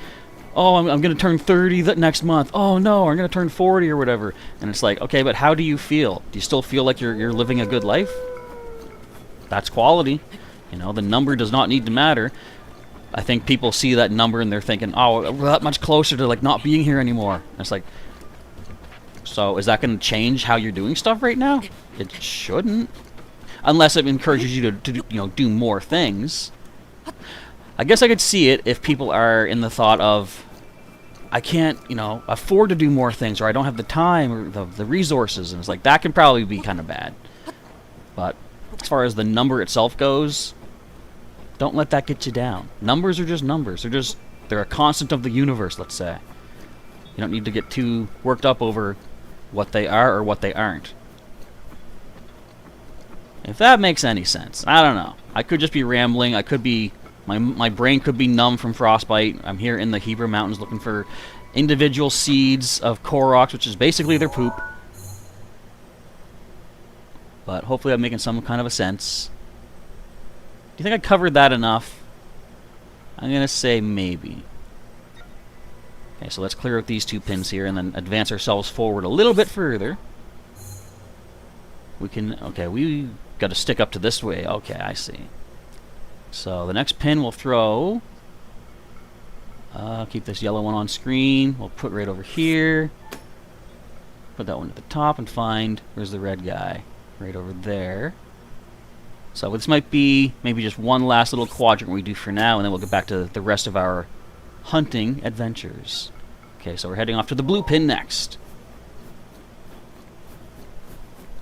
[SPEAKER 1] oh, I'm going to turn 30 next month. Oh, no, I'm going to turn 40 or whatever. And it's like, okay, but how do you feel? Do you still feel like you're living a good life? That's quality. You know, the number does not need to matter. I think people see that number and they're thinking, oh, we're that much closer to, like, not being here anymore. And it's like, so is that going to change how you're doing stuff right now? It shouldn't. Unless it encourages you to you know, do more things. I guess I could see it if people are in the thought of, I can't, you know, afford to do more things, or I don't have the time or the resources, and it's like, that can probably be kind of bad. But as far as the number itself goes, Don't let that get you down. Numbers are just numbers. They're a constant of the universe, let's say. You don't need to get too worked up over what they are or what they aren't. If that makes any sense. I don't know. I could just be rambling. I could be... My brain could be numb from frostbite. I'm here in the Hebrew Mountains looking for individual seeds of Koroks, which is basically their poop. But hopefully I'm making some kind of a sense. Do you think I covered that enough? I'm going to say maybe. Okay, so let's clear out these 2 pins here and then advance ourselves forward a little bit further. We can... Okay, we got to stick up to this way. Okay, I see. So the next pin we'll throw... keep this yellow one on screen. We'll put right over here. Put that one at the top and find... Where's the red guy? Right over there. So this might be maybe just one last little quadrant we do for now, and then we'll get back to the rest of our hunting adventures. Okay, so we're heading off to the blue pin next.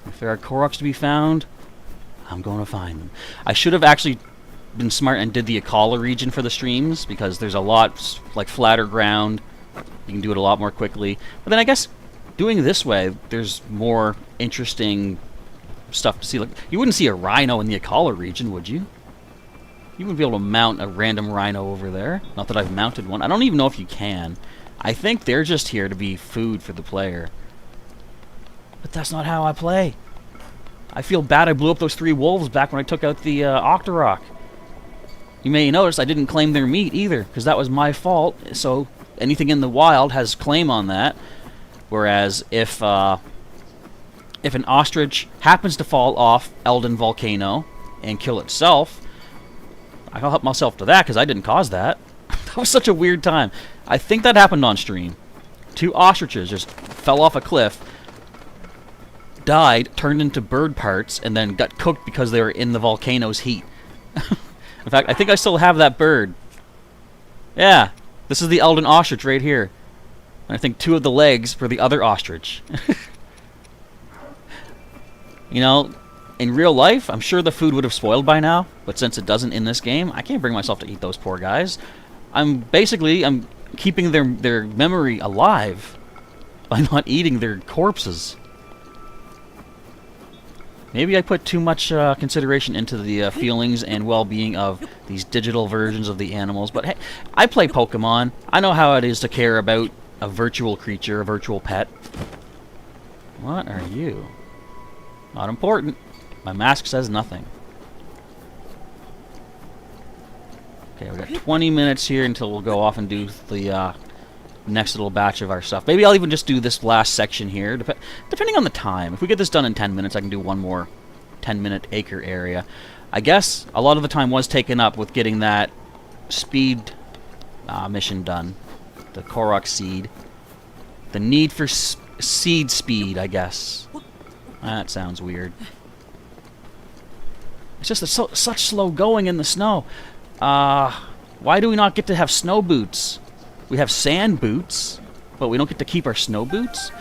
[SPEAKER 1] If there are Koroks to be found, I'm going to find them. I should have actually been smart and did the Akala region for the streams, because there's a lot like flatter ground. You can do it a lot more quickly. But then I guess doing it this way, there's more interesting stuff to see. Like, you wouldn't see a rhino in the Akala region, would you? You wouldn't be able to mount a random rhino over there. Not that I've mounted one. I don't even know if you can. I think they're just here to be food for the player. But that's not how I play. I feel bad I blew up those 3 wolves back when I took out the Octorok. You may notice I didn't claim their meat either, because that was my fault. So anything in the wild has claim on that. Whereas if an ostrich happens to fall off Elden Volcano and kill itself, I'll help myself to that because I didn't cause that. That was such a weird time. I think that happened on stream. 2 ostriches just fell off a cliff, died, turned into bird parts, and then got cooked because they were in the volcano's heat. In fact, I think I still have that bird. Yeah, this is the Elden Ostrich right here. And I think 2 of the legs were the other ostrich. You know, in real life, I'm sure the food would have spoiled by now, but since it doesn't in this game, I can't bring myself to eat those poor guys. I'm keeping their memory alive by not eating their corpses. Maybe I put too much consideration into the feelings and well-being of these digital versions of the animals, but hey, I play Pokemon. I know how it is to care about a virtual creature, a virtual pet. What are you? Not important. My mask says nothing. Okay, we got 20 minutes here until we'll go off and do the next little batch of our stuff. Maybe I'll even just do this last section here, depending on the time. If we get this done in 10 minutes, I can do one more 10-minute acre area. I guess a lot of the time was taken up with getting that speed mission done. The Korok seed. The need for seed speed, I guess. That sounds weird. It's just such slow going in the snow. Why do we not get to have snow boots? We have sand boots, but we don't get to keep our snow boots.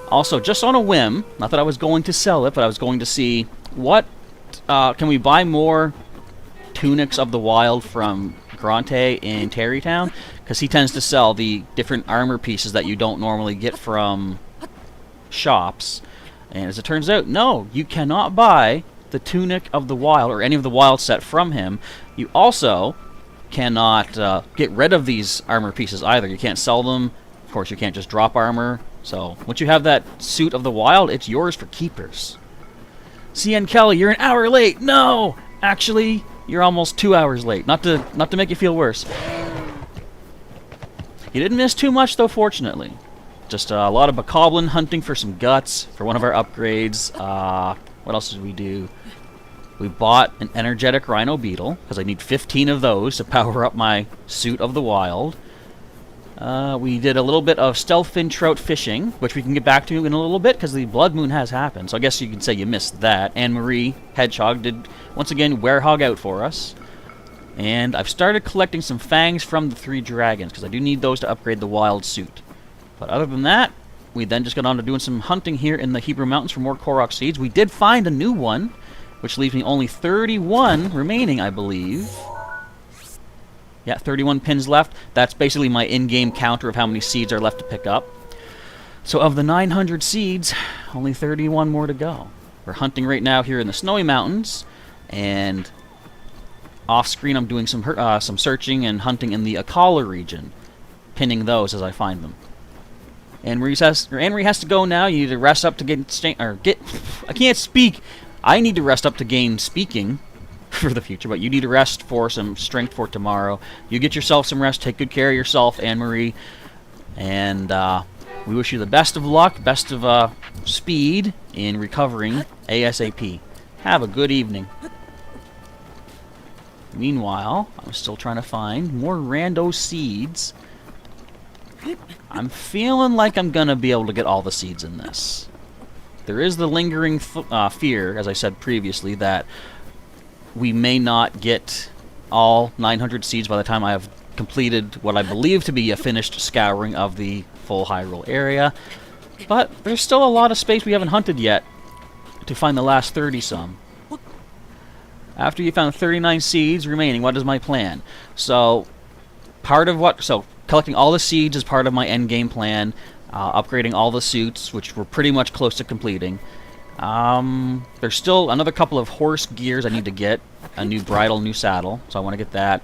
[SPEAKER 1] Also, just on a whim, not that I was going to sell it, but I was going to see what can we buy more tunics of the wild from Grante in Terrytown, because he tends to sell the different armor pieces that you don't normally get from shops. And as it turns out, no, you cannot buy the Tunic of the Wild or any of the Wild set from him. You also cannot get rid of these armor pieces either. You can't sell them. Of course, you can't just drop armor. So once you have that suit of the Wild, it's yours for keepers. CN Kelly, you're an hour late. No, actually, you're almost 2 hours late. Not to make you feel worse. You didn't miss too much though, fortunately. Just a lot of bokoblin hunting for some guts for one of our upgrades. What else did we do? We bought an energetic rhino beetle, because I need 15 of those to power up my suit of the wild. We did a little bit of stealth fin trout fishing, which we can get back to in a little bit, because the blood moon has happened. So I guess you could say you missed that. Anne-Marie Hedgehog did, once again, werehog out for us. And I've started collecting some fangs from the 3 dragons, because I do need those to upgrade the wild suit. But other than that, we then just got on to doing some hunting here in the Hebrew Mountains for more Korok seeds. We did find a new one, which leaves me only 31 remaining, I believe. Yeah, 31 pins left. That's basically my in-game counter of how many seeds are left to pick up. So of the 900 seeds, only 31 more to go. We're hunting right now here in the Snowy Mountains, and off-screen I'm doing some searching and hunting in the Akala region, pinning those as I find them. Anne-Marie has to go now. You need to rest up to get... I can't speak! I need to rest up to gain speaking for the future, but you need to rest for some strength for tomorrow. You get yourself some rest, take good care of yourself, Anne-Marie, and we wish you the best of luck, best of speed in recovering ASAP. Have a good evening. Meanwhile, I'm still trying to find more rando seeds. I'm feeling like I'm going to be able to get all the seeds in this. There is the lingering fear, as I said previously, that we may not get all 900 seeds by the time I have completed what I believe to be a finished scouring of the full Hyrule area. But there's still a lot of space we haven't hunted yet to find the last 30-some. After you found 39 seeds remaining, what is my plan? So, collecting all the seeds is part of my endgame plan. Upgrading all the suits, which we're pretty much close to completing. There's still another couple of horse gears I need to get. A new bridle, new saddle, so I want to get that.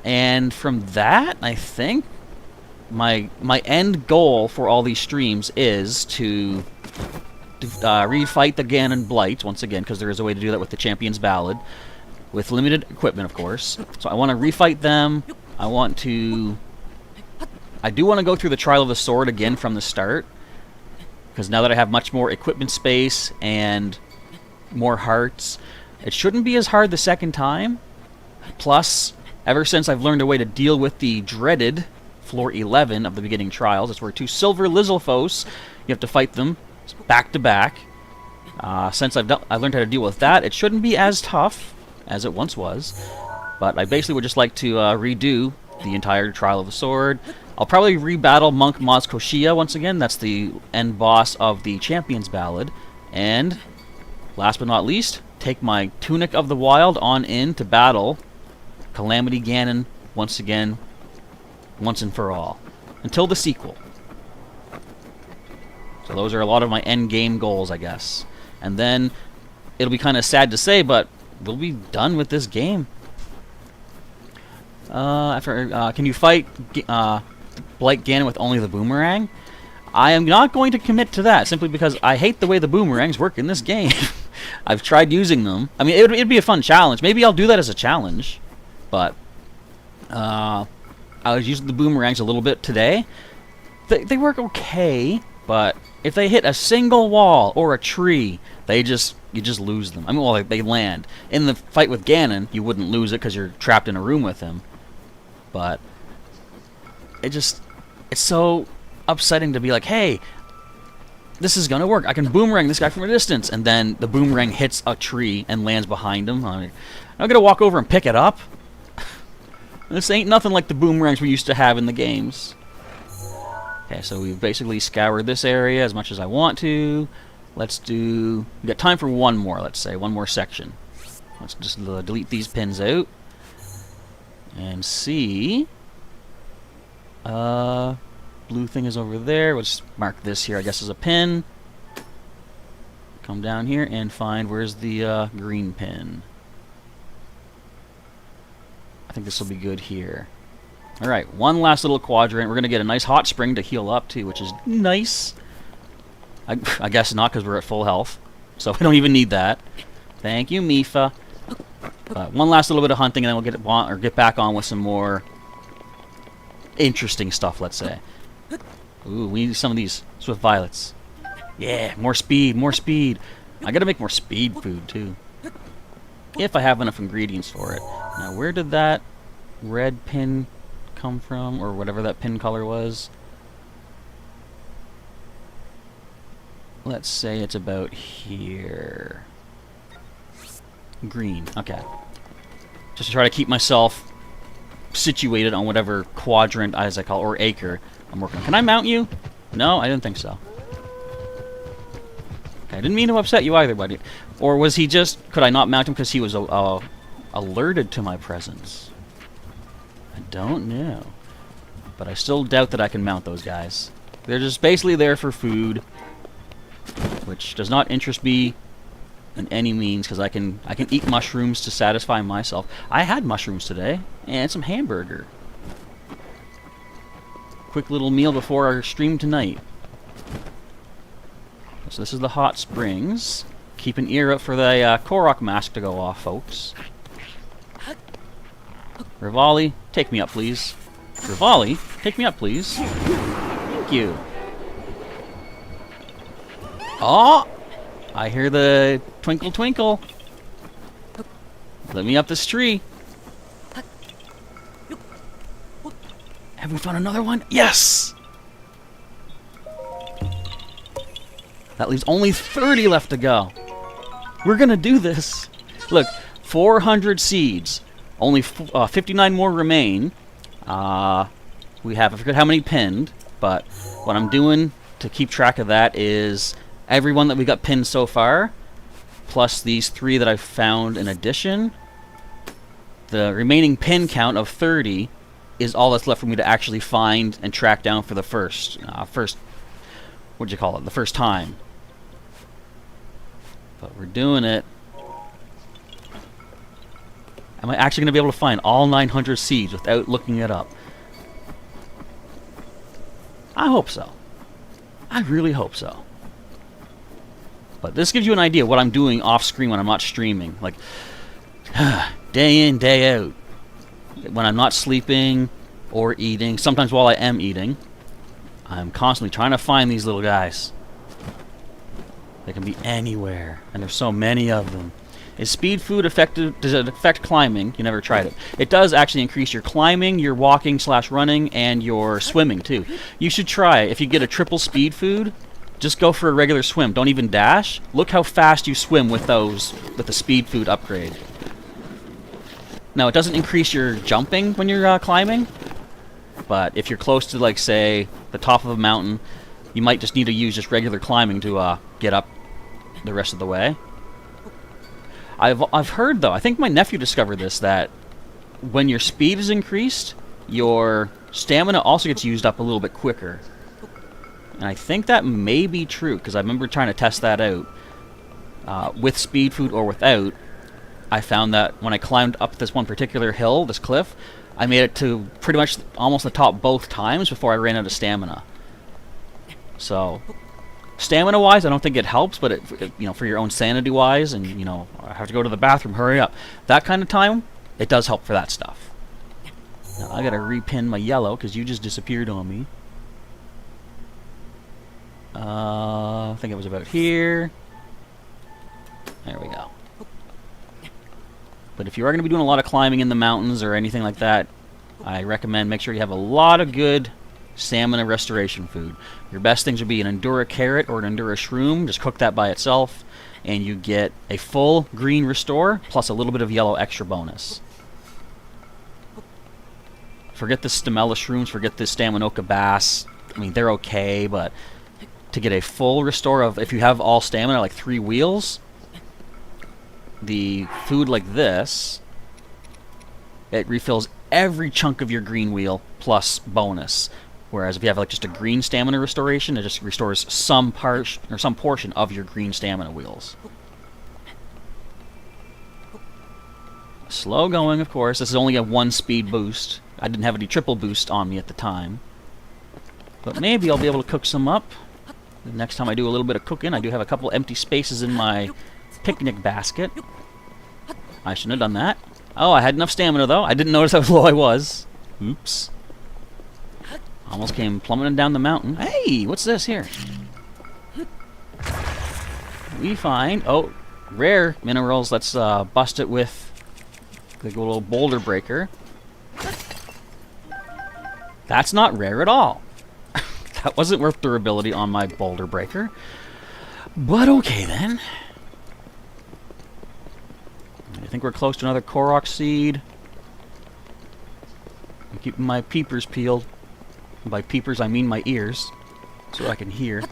[SPEAKER 1] And from that, I think my end goal for all these streams is to refight the Ganon Blight once again, because there is a way to do that with the Champions Ballad, with limited equipment, of course. So I want to refight them. I do want to go through the Trial of the Sword again from the start, because now that I have much more equipment space and more hearts, it shouldn't be as hard the second time. Plus, ever since I've learned a way to deal with the dreaded floor 11 of the beginning trials, it's where 2 silver Lizalfos, you have to fight them back to back. Since I've learned how to deal with that, it shouldn't be as tough as it once was. But I basically would just like to redo the entire Trial of the Sword. I'll probably rebattle Monk Maz Koshia once again. That's the end boss of the Champions Ballad. And, last but not least, take my Tunic of the Wild on in to battle Calamity Ganon once again, once and for all. Until the sequel. So those are a lot of my end game goals, I guess. And then, it'll be kind of sad to say, but we'll be done with this game. Can you fight Blight Ganon with only the boomerang? I am not going to commit to that, simply because I hate the way the boomerangs work in this game. I've tried using them. I mean, it'd be a fun challenge. Maybe I'll do that as a challenge. But, I was using the boomerangs a little bit today. They work okay, but if they hit a single wall or a tree, you just lose them. I mean, well, they land. In the fight with Ganon, you wouldn't lose it because you're trapped in a room with him. But it's so upsetting to be like, hey, this is gonna work. I can boomerang this guy from a distance, and then the boomerang hits a tree and lands behind him. I'm gonna walk over and pick it up. This ain't nothing like the boomerangs we used to have in the games. Okay, so we've basically scoured this area as much as I want to. We got time for one more, let's say, one more section. Let's just delete these pins out. And see. Blue thing is over there. We'll just mark this here, I guess, as a pin. Come down here and find where's the green pin. I think this will be good here. Alright, one last little quadrant. We're going to get a nice hot spring to heal up to, which is nice. I guess not, because we're at full health. So we don't even need that. Thank you, Mifa. One last little bit of hunting, and then we'll get back on with some more interesting stuff, let's say. Ooh, we need some of these Swift Violets. Yeah, more speed, more speed. I gotta make more speed food, too. If I have enough ingredients for it. Now, where did that red pin come from? Or whatever that pin color was? Let's say it's about here. Green, okay. Just to try to keep myself situated on whatever quadrant, as I call it, or acre I'm working on. Can I mount you? No, I didn't think so. Okay, I didn't mean to upset you either, buddy. Or was he just... Could I not mount him because he was alerted to my presence? don't know. But I still doubt that I can mount those guys. They're just basically there for food, which does not interest me in any means, because I can eat mushrooms to satisfy myself. I had mushrooms today, and some hamburger. Quick little meal before our stream tonight. So this is the hot springs. Keep an ear out for the Korok mask to go off, folks. Rivali, take me up, please. Rivali, take me up, please. Thank you. Oh! I hear the twinkle twinkle. Let me up this tree. Have we found another one? Yes! That leaves only 30 left to go. We're gonna do this. Look, 400 seeds. Only 59 more remain. We have, I forget how many pinned, but what I'm doing to keep track of that is everyone that we got pinned so far, plus these 3 that I've found in addition. The remaining pin count of 30 is all that's left for me to actually find and track down for the first, what'd you call it, the first time. But we're doing it. Am I actually going to be able to find all 900 seeds without looking it up? I hope so. I really hope so. But this gives you an idea of what I'm doing off screen when I'm not streaming. Like, day in, day out. When I'm not sleeping or eating, sometimes while I am eating, I'm constantly trying to find these little guys. They can be anywhere, and there's so many of them. Is speed food effective? Does it affect climbing? You never tried it. It does actually increase your climbing, your walking / running, and your swimming too. You should try it. If you get a triple speed food, just go for a regular swim. Don't even dash. Look how fast you swim with those, with the speed food upgrade. Now, it doesn't increase your jumping when you're climbing, but if you're close to, like, say, the top of a mountain, you might just need to use just regular climbing to get up the rest of the way. I've heard, though, I think my nephew discovered this, that when your speed is increased, your stamina also gets used up a little bit quicker. And I think that may be true, because I remember trying to test that out. With speed food or without, I found that when I climbed up this one particular hill, this cliff, I made it to pretty much almost the top both times before I ran out of stamina. So, stamina-wise, I don't think it helps, but you know, for your own sanity-wise, and you know, I have to go to the bathroom, hurry up. That kind of time, it does help for that stuff. Now, I gotta repin my yellow because you just disappeared on me. I think it was about here. There we go. But if you are going to be doing a lot of climbing in the mountains or anything like that, I recommend make sure you have a lot of good stamina restoration food. Your best things would be an Endura carrot or an Endura shroom. Just cook that by itself, and you get a full green restore plus a little bit of yellow extra bonus. Forget the Stamella shrooms, forget the Staminoka bass. I mean, they're okay, but to get a full restore of, if you have all stamina, like 3 wheels, the food like this, it refills every chunk of your green wheel plus bonus. Whereas if you have like just a green stamina restoration, it just restores some part or some portion of your green stamina wheels. Slow going, of course. This is only a 1 speed boost. I didn't have any triple boost on me at the time. But maybe I'll be able to cook some up. The next time I do a little bit of cooking, I do have a couple empty spaces in my picnic basket. I shouldn't have done that. Oh, I had enough stamina, though. I didn't notice how low I was. Oops. Almost came plummeting down the mountain. Hey, what's this here? We find, oh, rare minerals. Let's bust it with the little boulder breaker. That's not rare at all. That wasn't worth durability on my boulder breaker. But okay, then. I think we're close to another Korok seed. I'm keeping my peepers peeled. And by peepers, I mean my ears, so I can hear.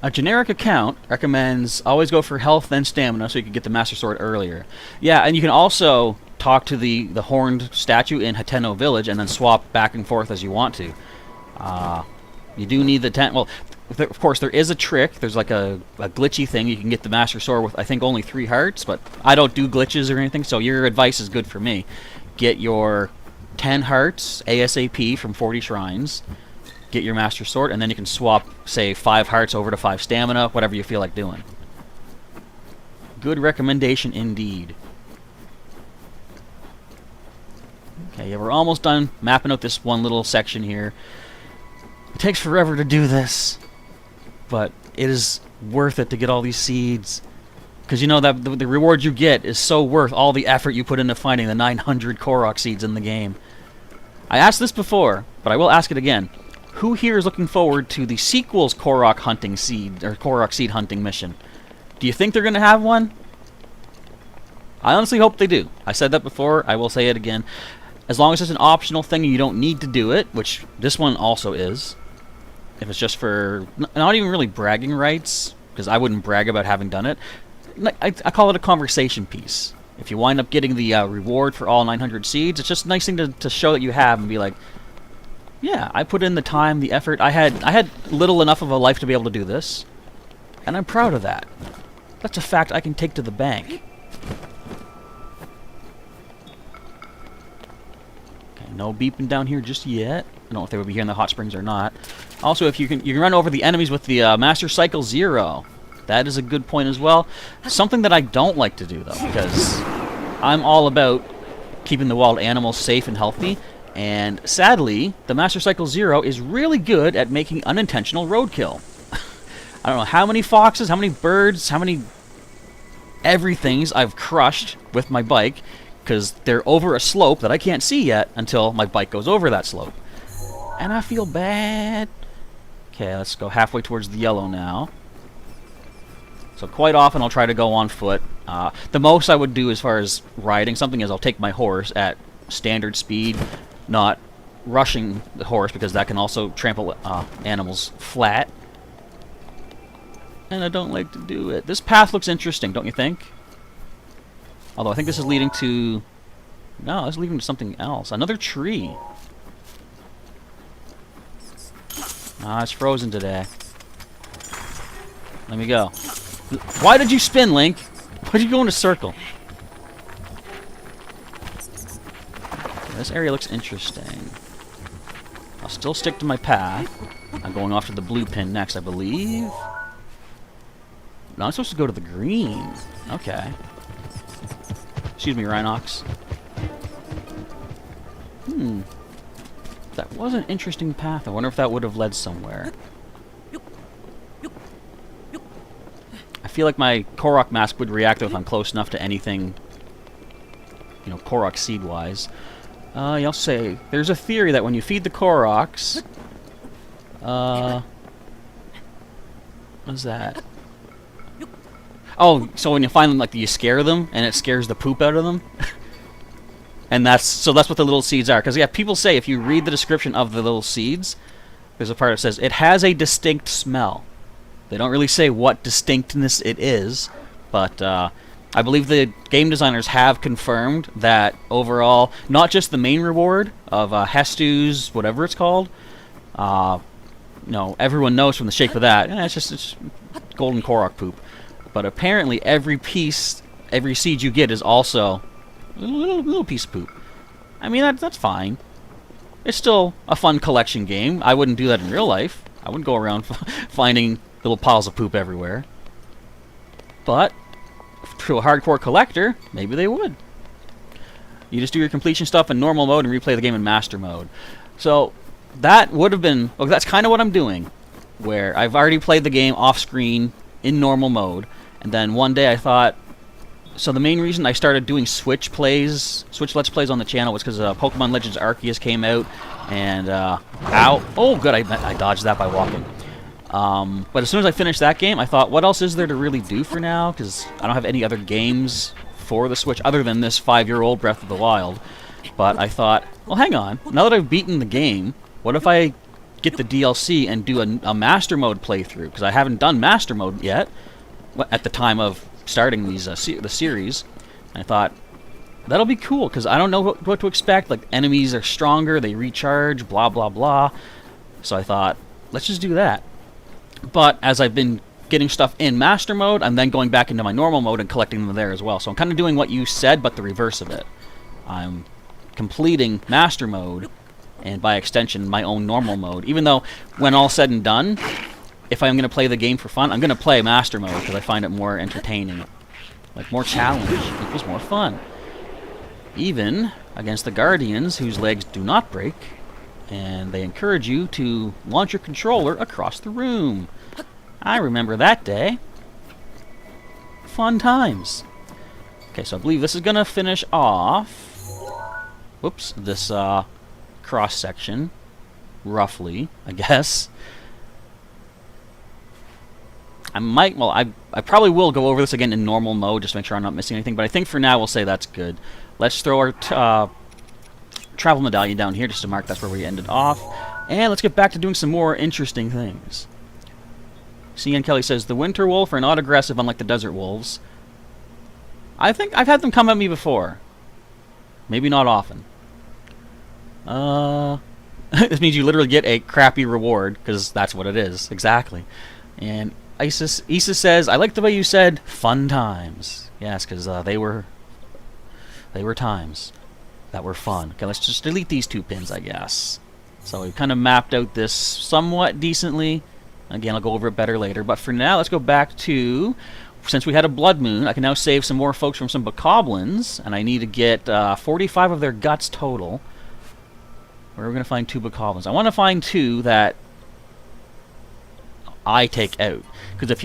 [SPEAKER 1] A generic account recommends always go for health then stamina so you can get the Master Sword earlier. Yeah, and you can also talk to the horned statue in Hateno Village and then swap back and forth as you want to. You do need the 10... Well, of course, there is a trick. There's like a glitchy thing. You can get the Master Sword with, I think, only 3 hearts, but I don't do glitches or anything, so your advice is good for me. Get your 10 hearts ASAP from 40 shrines, get your Master Sword, and then you can swap, say, 5 hearts over to 5 stamina, whatever you feel like doing. Good recommendation indeed. Okay, yeah, we're almost done mapping out this one little section here. It takes forever to do this, but it is worth it to get all these seeds. Because you know that the reward you get is so worth all the effort you put into finding the 900 Korok seeds in the game. I asked this before, but I will ask it again. Who here is looking forward to the sequel's Korok hunting seed, or Korok seed hunting mission? Do you think they're going to have one? I honestly hope they do. I said that before, I will say it again. As long as it's an optional thing and you don't need to do it, which this one also is. If it's just for, not even really bragging rights, because I wouldn't brag about having done it. I call it a conversation piece. If you wind up getting the reward for all 900 seeds, it's just a nice thing to show that you have and be like, yeah, I put in the time, the effort. I had little enough of a life to be able to do this, and I'm proud of that. That's a fact I can take to the bank. Okay, no beeping down here just yet. I don't know if they would be here in the hot springs or not. Also, if you can run over the enemies with the Master Cycle 0. That is a good point as well. Something that I don't like to do, though, because I'm all about keeping the wild animals safe and healthy, and sadly, the Master Cycle 0 is really good at making unintentional roadkill. I don't know how many foxes, how many birds, how many everythings I've crushed with my bike, because they're over a slope that I can't see yet until my bike goes over that slope. And I feel bad. Okay, let's go halfway towards the yellow now. So quite often I'll try to go on foot. The most I would do as far as riding something is I'll take my horse at standard speed, not rushing the horse because that can also trample animals flat. And I don't like to do it. This path looks interesting, don't you think? Although I think this is leading to... No, it's leading to something else. Another tree. Ah, it's frozen today. Let me go. Why did you spin, Link? Why did you go in a circle? This area looks interesting. I'll still stick to my path. I'm going off to the blue pin next, I believe. No, I'm supposed to go to the green. Okay. Excuse me, Rhinox. That was an interesting path. I wonder if that would have led somewhere. I feel like my Korok mask would react if I'm close enough to anything, you know, Korok seed-wise. You'll say, there's a theory that when you feed the Koroks... What's that? Oh, so when you find them, like, you scare them, and it scares the poop out of them? And that's what the little seeds are. Because, yeah, people say if you read the description of the little seeds, there's a part that says, it has a distinct smell. They don't really say what distinctness it is, but I believe the game designers have confirmed that overall, not just the main reward of Hestu's, whatever it's called, you know, everyone knows from the shape of that, it's golden Korok poop. But apparently every piece, every seed you get is also a little piece of poop. I mean, that's fine. It's still a fun collection game. I wouldn't do that in real life. I wouldn't go around finding little piles of poop everywhere. But to a hardcore collector, maybe they would. You just do your completion stuff in normal mode and replay the game in master mode. So that would have been... Well, that's kind of what I'm doing. Where I've already played the game off-screen in normal mode. And then one day I thought... So the main reason I started doing Switch Let's Plays on the channel was because Pokemon Legends Arceus came out. And, ow. Oh, good, I dodged that by walking. But as soon as I finished that game, I thought, what else is there to really do for now? Because I don't have any other games for the Switch other than this 5-year-old Breath of the Wild. But I thought, well, hang on. Now that I've beaten the game, what if I get the DLC and do a Master Mode playthrough? Because I haven't done Master Mode yet at the time of starting these the series. And I thought, That'll be cool, because I don't know what to expect. Like, enemies are stronger, they recharge, blah, blah, blah. So I thought, let's just do that. But as I've been getting stuff in Master Mode, I'm then going back into my normal mode and collecting them there as well. So I'm kind of doing what you said, but the reverse of it. I'm completing Master Mode, and by extension, my own normal mode. Even though, when all said and done, if I'm going to play the game for fun, I'm going to play Master Mode, because I find it more entertaining. Like, more challenge equals more fun. Even against the Guardians, whose legs do not break, and they encourage you to launch your controller across the room. I remember that day. Fun times. Okay, so I believe this is going to finish off, whoops, this cross-section, roughly, I guess. I probably will go over this again in normal mode just to make sure I'm not missing anything, but I think for now we'll say that's good. Let's throw our travel medallion down here just to mark that's where we ended off. And let's get back to doing some more interesting things. CN Kelly says, the winter wolf are not aggressive unlike the desert wolves. I think I've had them come at me before. Maybe not often. This means you literally get a crappy reward, because that's what it is. Exactly. And Isa says, I like the way you said, fun times. Yes, because they were times that were fun. Okay, let's just delete these 2 pins, I guess. So we've kind of mapped out this somewhat decently. Again, I'll go over it better later. But for now, let's go back to, since we had a blood moon, I can now save some more folks from some bokoblins, and I need to get 45 of their guts total. Where are we going to find 2 bokoblins? I want to find 2 that I take out, because if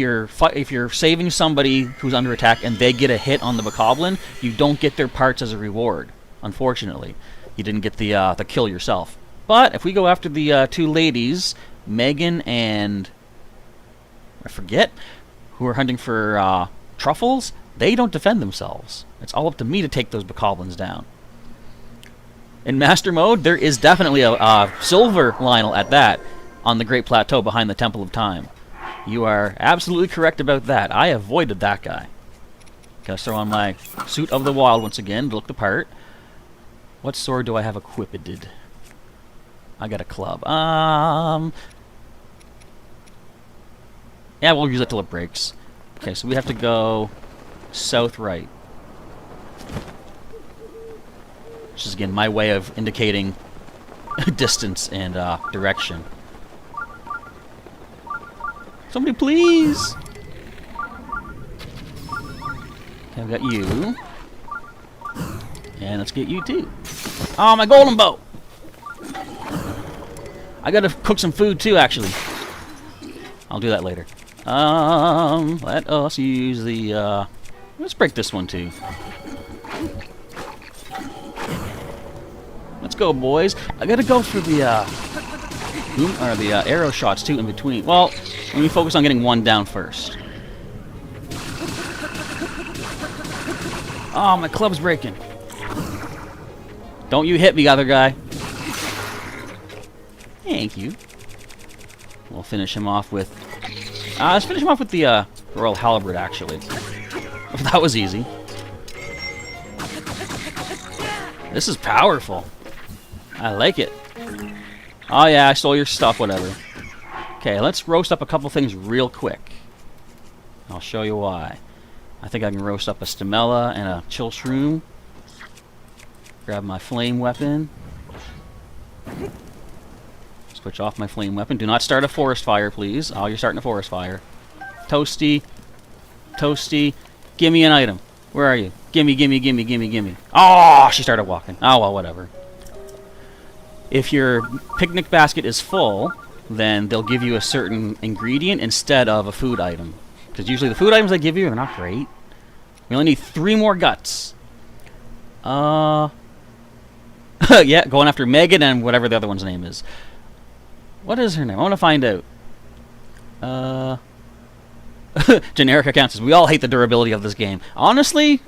[SPEAKER 1] you're saving somebody who's under attack and they get a hit on the bokoblin, you don't get their parts as a reward. Unfortunately, you didn't get the kill yourself. But if we go after the 2 ladies, Megan and I forget, who are hunting for truffles, they don't defend themselves. It's all up to me to take those bokoblins down. In Master Mode, there is definitely a silver Lionel at that on the Great Plateau behind the Temple of Time. You are absolutely correct about that. I avoided that guy. Gotta throw on my Suit of the Wild once again to look the part. What sword do I have equipped? I got a club. Yeah, we'll use it till it breaks. Okay, so we have to go south right. Which is, again, my way of indicating distance and direction. Somebody please! Okay, I've got you. And let's get you too. Oh, my golden bow! I gotta cook some food too, actually. I'll do that later. Let us use the, let's break this one too. Let's go, boys. I gotta go for the, arrow shots too in between. Well, let me focus on getting one down first. Oh, my club's breaking. Don't you hit me, other guy. Thank you. We'll finish him off with... let's finish him off with the Royal Halberd, actually. That was easy. This is powerful. I like it. Oh yeah, I stole your stuff, whatever. Okay, let's roast up a couple things real quick. I'll show you why. I think I can roast up a Stamella and a Chill Shroom. Grab my flame weapon. Switch off my flame weapon. Do not start a forest fire, please. Oh, you're starting a forest fire. Toasty. Toasty. Give me an item. Where are you? Gimme, gimme, gimme, gimme, gimme. Oh, she started walking. Oh, well, whatever. If your picnic basket is full, then they'll give you a certain ingredient instead of a food item. Because usually the food items they give you are not great. We only need 3 more guts. Yeah, going after Megan and whatever the other one's name is. What is her name? I want to find out. Generic accounts says, we all hate the durability of this game. Honestly,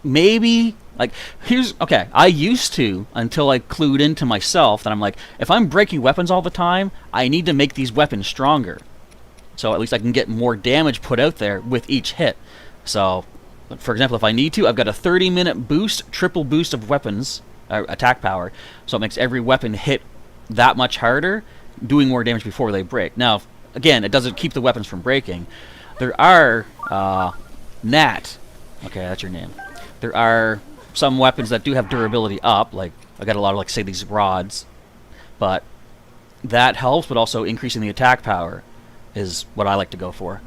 [SPEAKER 1] maybe... Like, okay, I used to, until I clued into myself, that I'm like, if I'm breaking weapons all the time, I need to make these weapons stronger. So at least I can get more damage put out there with each hit. So, for example, if I need to, I've got a 30-minute boost, triple boost of weapons, attack power, so it makes every weapon hit that much harder, doing more damage before they break. Now, again, it doesn't keep the weapons from breaking. There are, Nat, okay, that's your name. There are some weapons that do have durability up, like, I got a lot of, like, say, these rods, but that helps, but also increasing the attack power is what I like to go for.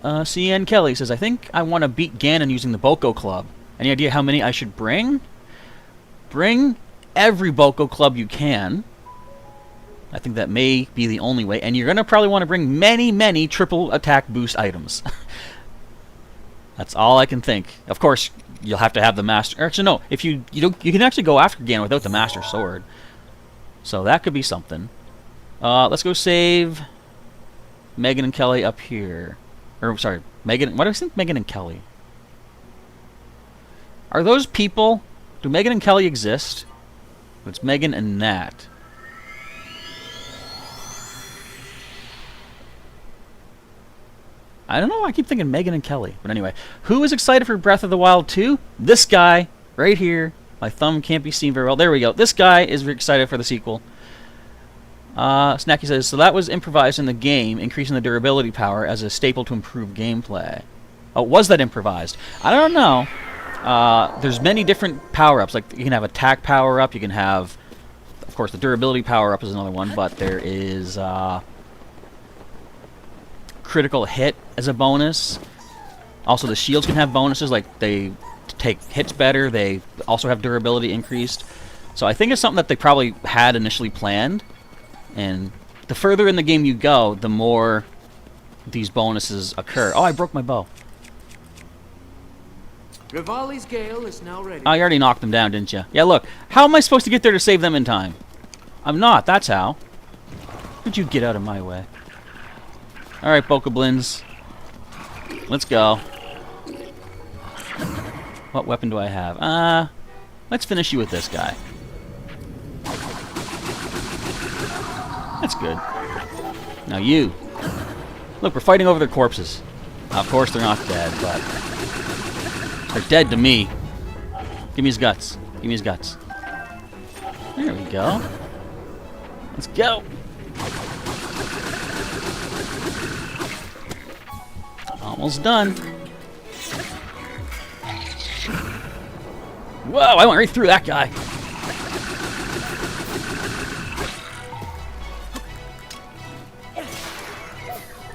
[SPEAKER 1] CN Kelly says, I think I want to beat Ganon using the Boko Club. Any idea how many I should bring? Bring every Boko Club you can. I think that may be the only way. And you're going to probably want to bring many, many triple attack boost items. That's all I can think. Of course, you'll have to have the master... Actually, no. If you can actually go after Ganon without the master sword. So that could be something. Let's go save Megan and Kelly up here. Or, sorry, Megan... Why do I think Megan and Kelly? Are those people... Do Megan and Kelly exist? It's Megan and Nat. I don't know. I keep thinking Megan and Kelly. But anyway, who is excited for Breath of the Wild 2? This guy right here. My thumb can't be seen very well. There we go. This guy is excited for the sequel. Snacky says, so that was improvised in the game, increasing the durability power as a staple to improve gameplay. Oh, was that improvised? I don't know. There's many different power-ups. Like, you can have attack power-up. You can have, of course, the durability power-up is another one. But there is critical hit as a bonus. Also, the shields can have bonuses. Like, they take hits better. They also have durability increased. So I think it's something that they probably had initially planned. And the further in the game you go, the more these bonuses occur. Oh, I broke my bow.
[SPEAKER 2] Rivali's Gale is now ready.
[SPEAKER 1] Oh, you already knocked them down, didn't you? Yeah, look. How am I supposed to get there to save them in time? I'm not. That's how. Would you get out of my way? Alright, Bokoblins. Let's go. What weapon do I have? Let's finish you with this guy. That's good. Now you. Look, we're fighting over their corpses. Of course they're not dead, but... They're dead to me. Give me his guts. Give me his guts. There we go. Let's go. Almost done. Whoa, I went right through that guy.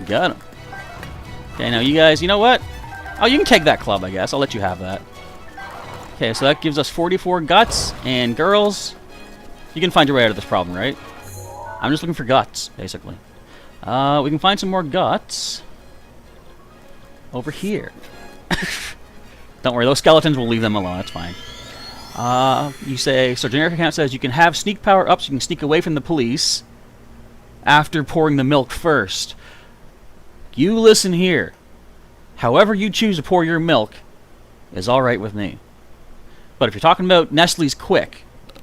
[SPEAKER 1] Got him. Okay, now you guys, you know what? Oh, you can take that club, I guess. I'll let you have that. Okay, so that gives us 44 guts. And girls, you can find your way out of this problem, right? I'm just looking for guts, basically. We can find some more guts over here. Don't worry, those skeletons, we'll leave them alone. That's fine. You say, so generic account says you can have sneak power ups. You can sneak away from the police after pouring the milk first. You listen here. However you choose to pour your milk is alright with me. But if you're talking about Nestle's Quick,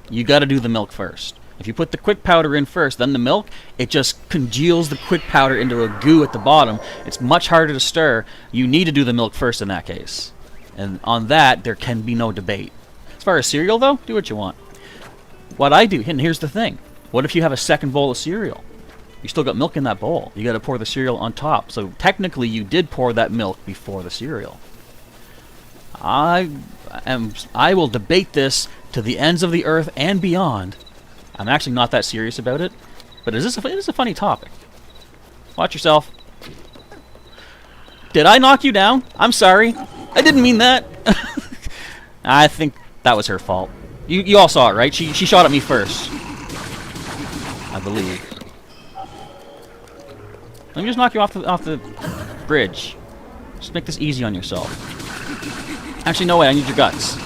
[SPEAKER 1] you gotta do the milk first. If you put the quick powder in first, then the milk, it just congeals the quick powder into a goo at the bottom. It's much harder to stir. You need to do the milk first in that case. And on that, there can be no debate. As far as cereal, though, do what you want. What I do, and here's the thing. What if you have a second bowl of cereal? You still got milk in that bowl. You got to pour the cereal on top. So technically, you did pour that milk before the cereal. I will debate this to the ends of the earth and beyond. I'm actually not that serious about it, but it is a funny topic. Watch yourself. Did I knock you down? I'm sorry. I didn't mean that. I think that was her fault. You all saw it, right? She shot at me first. I believe. Let me just knock you off the bridge. Just make this easy on yourself. Actually, no way. I need your guts.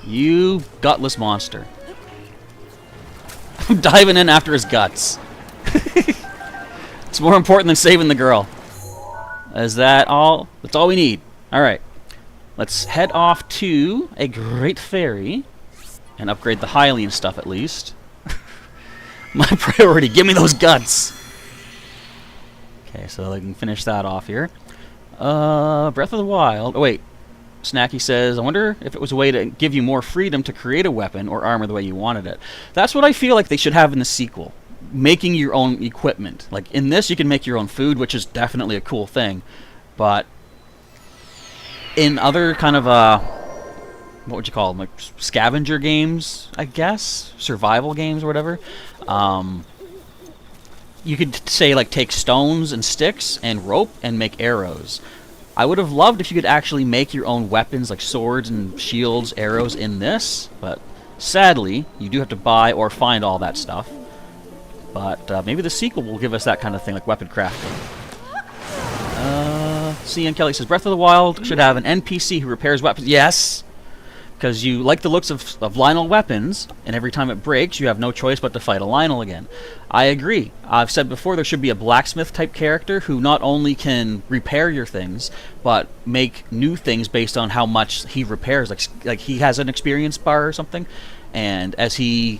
[SPEAKER 1] You gutless monster. I'm diving in after his guts. It's more important than saving the girl. Is that all? That's all we need. Alright. Let's head off to a Great Fairy and upgrade the Hylian stuff at least. My priority. Give me those guts. Okay, so I can finish that off here. Breath of the Wild. Oh, wait. Snacky says, I wonder if it was a way to give you more freedom to create a weapon or armor the way you wanted it. That's what I feel like they should have in the sequel. Making your own equipment. Like, in this, you can make your own food, which is definitely a cool thing. But in other kind of, what would you call them? Like, scavenger games, I guess? Survival games or whatever. You could say, like, take stones and sticks and rope and make arrows. I would have loved if you could actually make your own weapons, like swords and shields, arrows in this, but sadly, you do have to buy or find all that stuff. But maybe the sequel will give us that kind of thing, like weapon crafting. CN Kelly says, Breath of the Wild should have an NPC who repairs weapons. Yes! Because you like the looks of Lionel weapons, and every time it breaks, you have no choice but to fight a Lionel again. I agree. I've said before there should be a blacksmith-type character who not only can repair your things, but make new things based on how much he repairs. Like he has an experience bar or something, and as he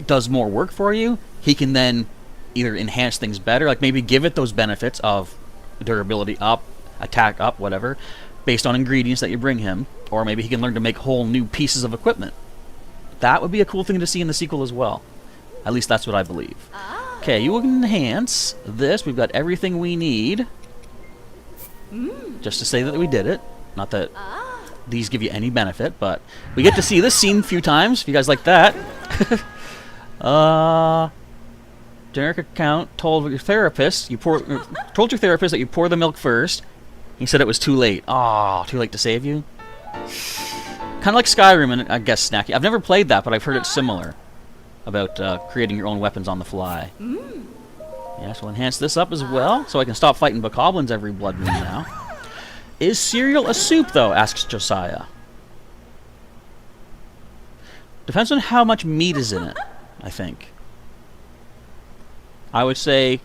[SPEAKER 1] does more work for you, he can then either enhance things better, like maybe give it those benefits of durability up, attack up, whatever, based on ingredients that you bring him, or maybe he can learn to make whole new pieces of equipment. That would be a cool thing to see in the sequel as well. At least that's what I believe. Okay, you enhance this. We've got everything we need. Just to say that we did it. Not that these give you any benefit, but we get to see this scene a few times, if you guys like that. Generic account told your therapist told your therapist that you pour the milk first. He said it was too late. Aw, too late to save you? Kind of like Skyrim, and I guess Snacky. I've never played that, but I've heard it's similar. About creating your own weapons on the fly. Yes, we'll enhance this up as well, so I can stop fighting bokoblins every blood moon now. Is cereal a soup, though? Asks Josiah. Depends on how much meat is in it, I think. I would say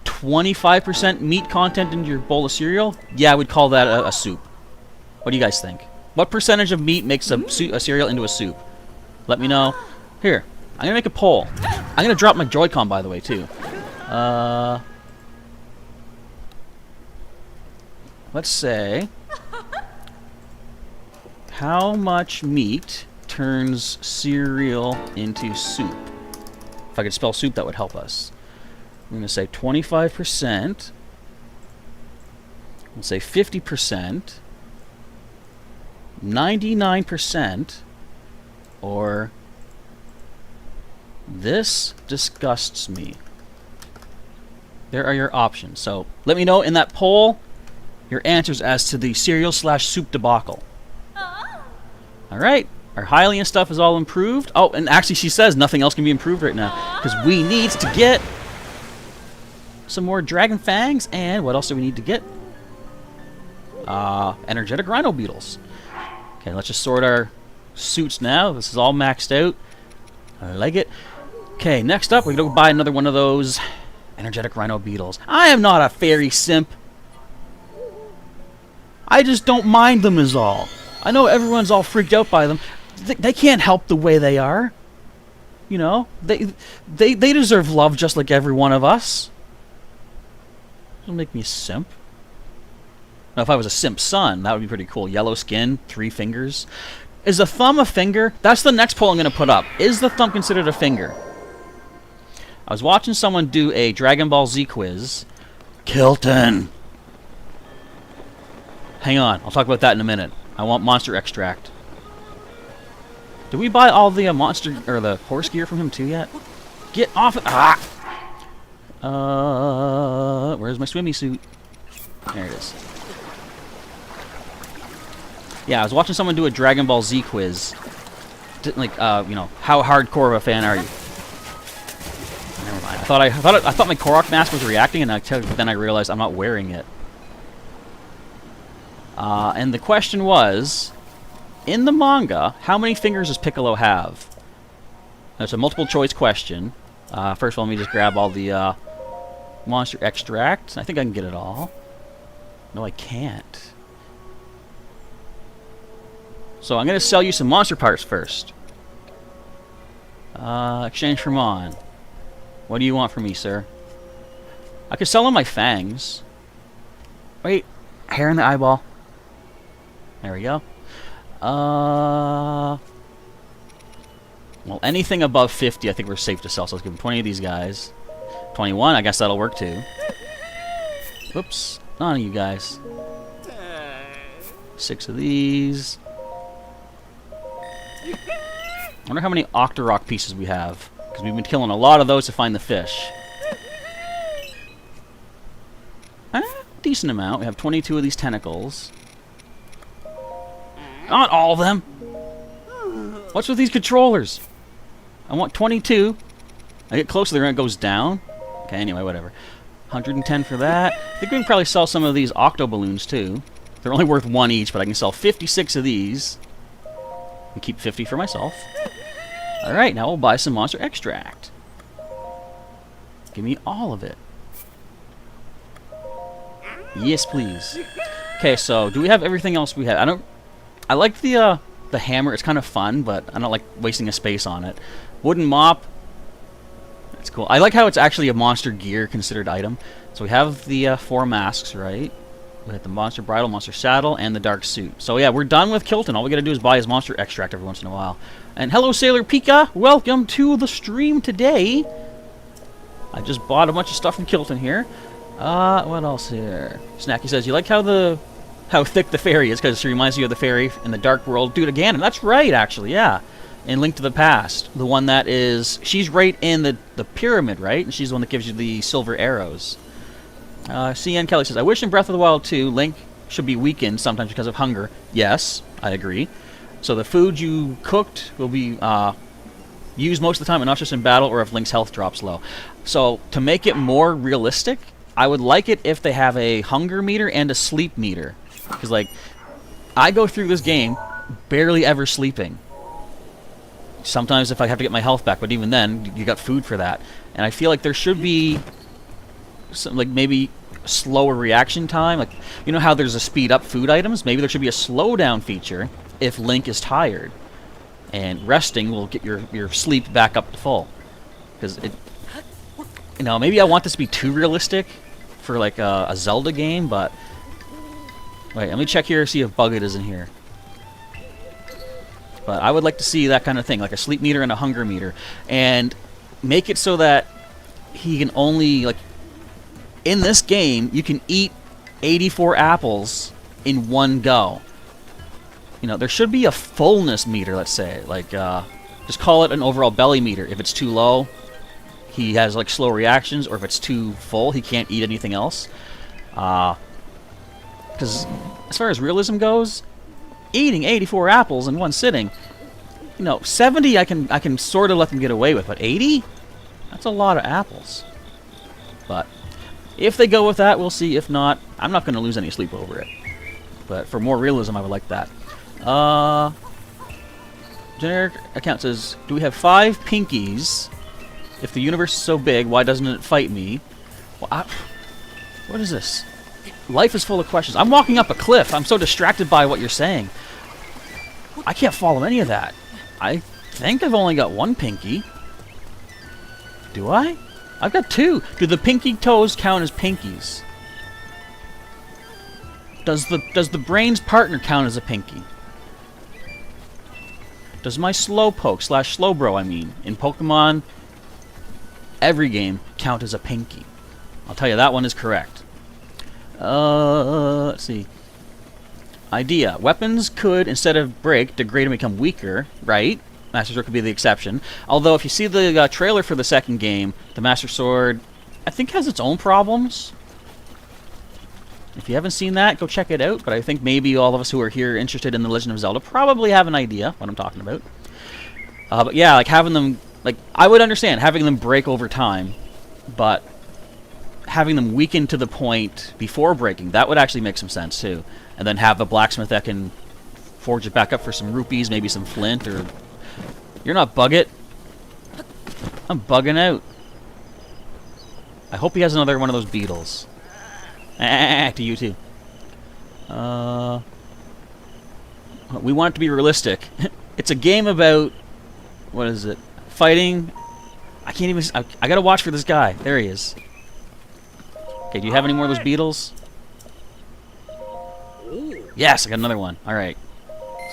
[SPEAKER 1] 25% meat content in your bowl of cereal, yeah, I would call that a soup. What do you guys think? What percentage of meat makes a cereal into a soup? Let me know. Here, I'm going to make a poll. I'm going to drop my Joy-Con, by the way, too. Let's say, how much meat turns cereal into soup? If I could spell soup, that would help us. I'm going to say 25%. Let's say 50%. 99%. Or this disgusts me. There are your options. So let me know in that poll your answers as to the cereal/soup debacle. Alright. Our Hylian stuff is all improved. Oh, and actually she says nothing else can be improved right now. Because we need to get some more Dragon Fangs. And what else do we need to get? Energetic Rhino Beetles. Okay, let's just sort our suits now. This is all maxed out. I like it. Okay, next up, we're going to go buy another one of those Energetic Rhino Beetles. I am not a fairy simp. I just don't mind them is all. I know everyone's all freaked out by them. They can't help the way they are. You know, they deserve love just like every one of us. Doesn't make me a simp. Now, if I was a simp son, that would be pretty cool. Yellow skin, 3 fingers. Is the thumb a finger? That's the next poll I'm going to put up. Is the thumb considered a finger? I was watching someone do a Dragon Ball Z quiz. Kilton. Hang on, I'll talk about that in a minute. I want monster extract. Did we buy all the monster or the horse gear from him too yet? Get off it! Where's my swimmy suit? There it is. Yeah, I was watching someone do a Dragon Ball Z quiz. Like, you know, how hardcore of a fan are you? Never mind. I thought my Korok mask was reacting, and then I realized I'm not wearing it. And the question was, in the manga, how many fingers does Piccolo have? It's a multiple choice question. First of all, let me just grab all the monster extract. I think I can get it all. No, I can't. So I'm going to sell you some monster parts first. Exchange for Mon. What do you want from me, sir? I could sell him my fangs. Wait, Hair in the eyeball. There we go. Well, anything above 50, I think we're safe to sell. So let's give him 20 of these guys. 21, I guess that'll work too. Whoops, none of you guys. 6 of these. I wonder how many Octorok pieces we have, because we've been killing a lot of those to find the fish. Decent amount. We have 22 of these tentacles. Not all of them. What's with these controllers? I want 22. I get close to the end, it goes down. Okay, anyway, whatever. 110 for that. I think we can probably sell some of these octo balloons too. They're only worth 1 each, but I can sell 56 of these. And keep 50 for myself. Alright, now we'll buy some monster extract. Give me all of it. Yes, please. Okay, so do we have everything else we have? I like the hammer. It's kind of fun, but I don't like wasting a space on it. Wooden mop. That's cool. I like how it's actually a monster gear considered item. So we have the 4 masks, right? We have the monster bridle, monster saddle, and the dark suit. So yeah, we're done with Kilton. All we gotta do is buy his monster extract every once in a while. And hello, Sailor Pika. Welcome to the stream today. I just bought a bunch of stuff from Kilton here. What else here? Snacky says, you like how thick the fairy is, because it reminds you of the fairy in the Dark World. Dude, again, and that's right, actually, yeah. In Link to the Past. The one that is... She's right in the pyramid, right? And she's the one that gives you the silver arrows. CN Kelly says, I wish in Breath of the Wild 2, Link should be weakened sometimes because of hunger. Yes, I agree. So the food you cooked will be used most of the time, and not just in battle or if Link's health drops low. So to make it more realistic, I would like it if they have a hunger meter and a sleep meter. Because, like, I go through this game barely ever sleeping. Sometimes if I have to get my health back, but even then, you got food for that. And I feel like there should be some, like, maybe slower reaction time. Like, you know how there's a speed up food items? Maybe there should be a slowdown feature if Link is tired. And resting will get your sleep back up to full. Because it... You know, maybe I want this to be too realistic for, like, a Zelda game, but... Wait, let me check here, see if Bugged is in here. But I would like to see that kind of thing, like a sleep meter and a hunger meter. And make it so that he can only, like... In this game, you can eat 84 apples in one go. You know, there should be a fullness meter, let's say. Like, just call it an overall belly meter. If it's too low, he has, like, slow reactions. Or if it's too full, he can't eat anything else. Because as far as realism goes, eating 84 apples in one sitting, you know, 70 I can sort of let them get away with, but 80? That's a lot of apples. But if they go with that, we'll see. If not, I'm not going to lose any sleep over it. But for more realism, I would like that. Generic account says, do we have 5 pinkies? If the universe is so big, why doesn't it fight me? Well, what is this? Life is full of questions. I'm walking up a cliff. I'm so distracted by what you're saying. I can't follow any of that. I think I've only got 1 pinky. Do I? I've got 2. Do the pinky toes count as pinkies? Does the brain's partner count as a pinky? Does my Slowpoke / Slowbro, I mean, in Pokemon, every game, count as a pinky? I'll tell you, that one is correct. Let's see. Idea. Weapons could, instead of break, degrade and become weaker, right? Master Sword could be the exception. Although, if you see the trailer for the second game, the Master Sword, I think, has its own problems. If you haven't seen that, go check it out. But I think maybe all of us who are here interested in The Legend of Zelda probably have an idea what I'm talking about. But yeah, like having them, like, I would understand having them break over time, but having them weaken to the point before breaking, that would actually make some sense too. And then have a blacksmith that can forge it back up for some rupees, maybe some flint, or... You're not Bugged. I'm bugging out. I hope he has another one of those beetles. To you too. We want it to be realistic. It's a game about... What is it? Fighting... I can't even... I gotta watch for this guy. There he is. Okay, do you have any more of those beetles? Yes, I got another one. All right.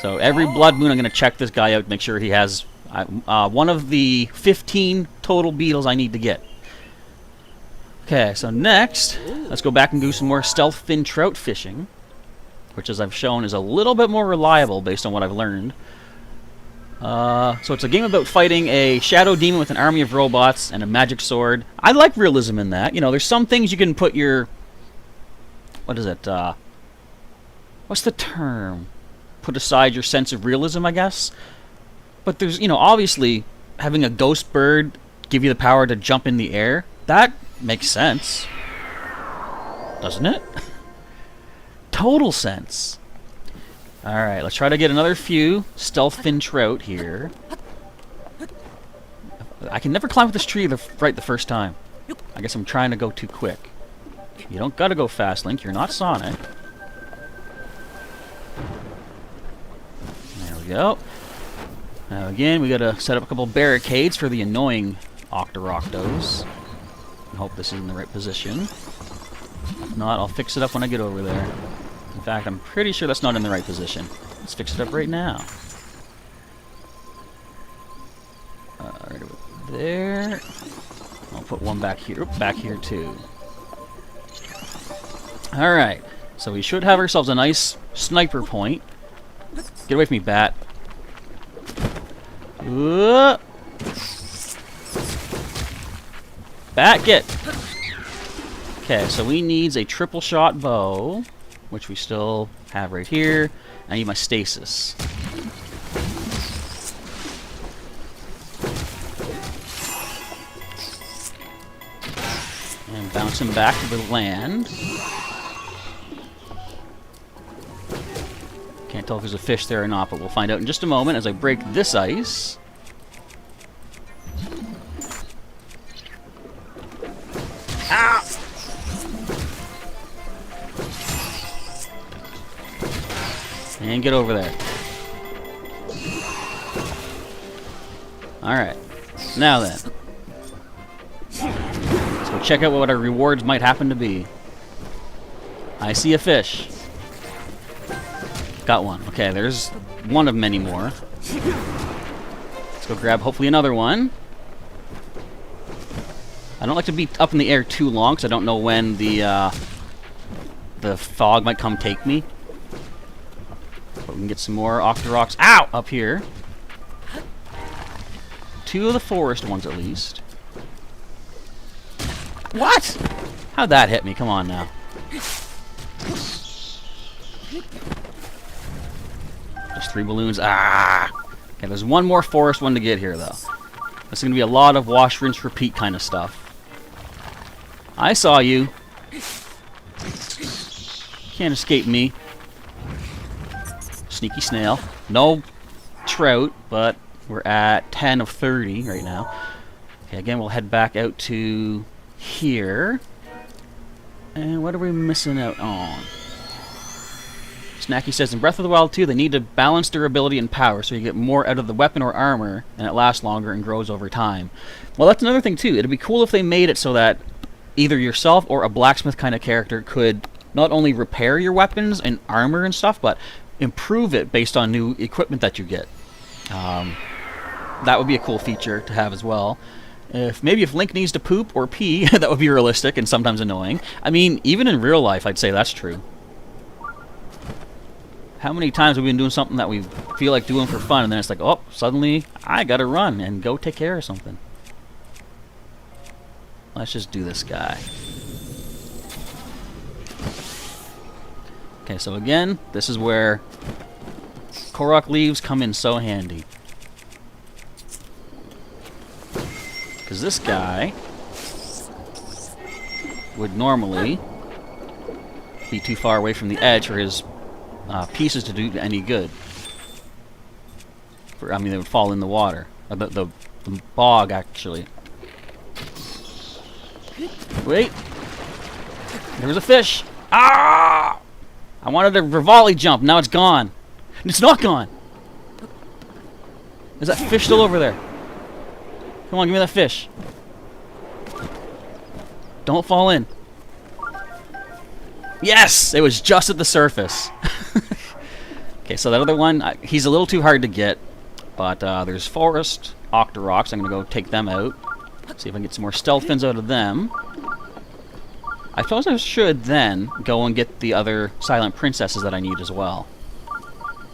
[SPEAKER 1] So every blood moon, I'm going to check this guy out, make sure he has one of the 15 total beetles I need to get. Okay, so next, let's go back and do some more stealth fin trout fishing, which, as I've shown, is a little bit more reliable based on what I've learned. So it's a game about fighting a shadow demon with an army of robots and a magic sword. I like realism in that. You know, there's some things you can put your... What is it? What's the term? Put aside your sense of realism, I guess. But there's, you know, obviously having a ghost bird give you the power to jump in the air. That makes sense. Doesn't it? Total sense. Alright, let's try to get another few stealth fin trout here. I can never climb up this tree right the first time. I guess I'm trying to go too quick. You don't gotta go fast, Link. You're not Sonic. There we go. Now again, we gotta set up a couple barricades for the annoying Octoroctos. I hope this is in the right position. If not, I'll fix it up when I get over there. In fact, I'm pretty sure that's not in the right position. Let's fix it up right now. Right over there. I'll put one back here. Oop, back here too. Alright, so we should have ourselves a nice sniper point. Get away from me, bat. Bat, get! Okay, so we need a triple shot bow, which we still have right here. I need my stasis. And bounce him back to the land. Can't tell if there's a fish there or not, but we'll find out in just a moment as I break this ice. Ah! And get over there. Alright. Now then. Let's go check out what our rewards might happen to be. I see a fish. Got one. Okay, there's one of many more. Let's go grab hopefully another one. I don't like to be up in the air too long because I don't know when the fog might come take me. But we can get some more Octoroks. Ow! Up here. Two of the forest ones at least. What? How'd that hit me? Come on now. Just 3 balloons. Ah! Okay, there's one more forest one to get here, though. This is going to be a lot of wash, rinse, repeat kind of stuff. I saw you. Can't escape me. Sneaky snail. No trout, but we're at 10 of 30 right now. Okay, again, we'll head back out to here. And what are we missing out on? Snacky says, in Breath of the Wild 2, they need to balance durability and power so you get more out of the weapon or armor, and it lasts longer and grows over time. Well, that's another thing, too. It'd be cool if they made it so that either yourself or a blacksmith kind of character could not only repair your weapons and armor and stuff, but improve it based on new equipment that you get. That would be a cool feature to have as well. Maybe if Link needs to poop or pee, that would be realistic and sometimes annoying. I mean, even in real life, I'd say that's true. How many times have we been doing something that we feel like doing for fun, and then it's like, oh, suddenly I gotta run and go take care of something. Let's just do this guy. Okay, so again, this is where Korok leaves come in so handy. Because this guy would normally be too far away from the edge for his pieces to do any good. I mean, they would fall in the water. The bog, actually. Wait! There was a fish! Ah! I wanted a Rivali jump, now it's gone. It's not gone! Is that fish still over there? Come on, give me that fish. Don't fall in. Yes! It was just at the surface. Okay, so that other one, he's a little too hard to get, but there's Forest Octoroks. I'm going to go take them out. See if I can get some more stealth fins out of them. I suppose I should then go and get the other Silent Princesses that I need as well.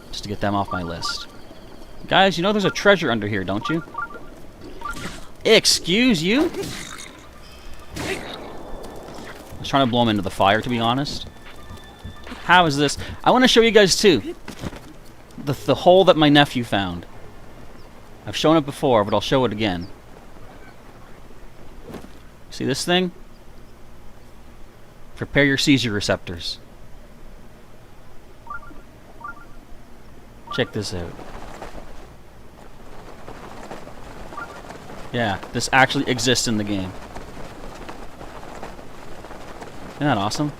[SPEAKER 1] Just to get them off my list. Guys, you know there's a treasure under here, don't you? Excuse you? I was trying to blow him into the fire, to be honest. How is this? I want to show you guys, too. The hole that my nephew found. I've shown it before, but I'll show it again. See this thing? Prepare your seizure receptors. Check this out. Yeah, this actually exists in the game. Isn't that awesome?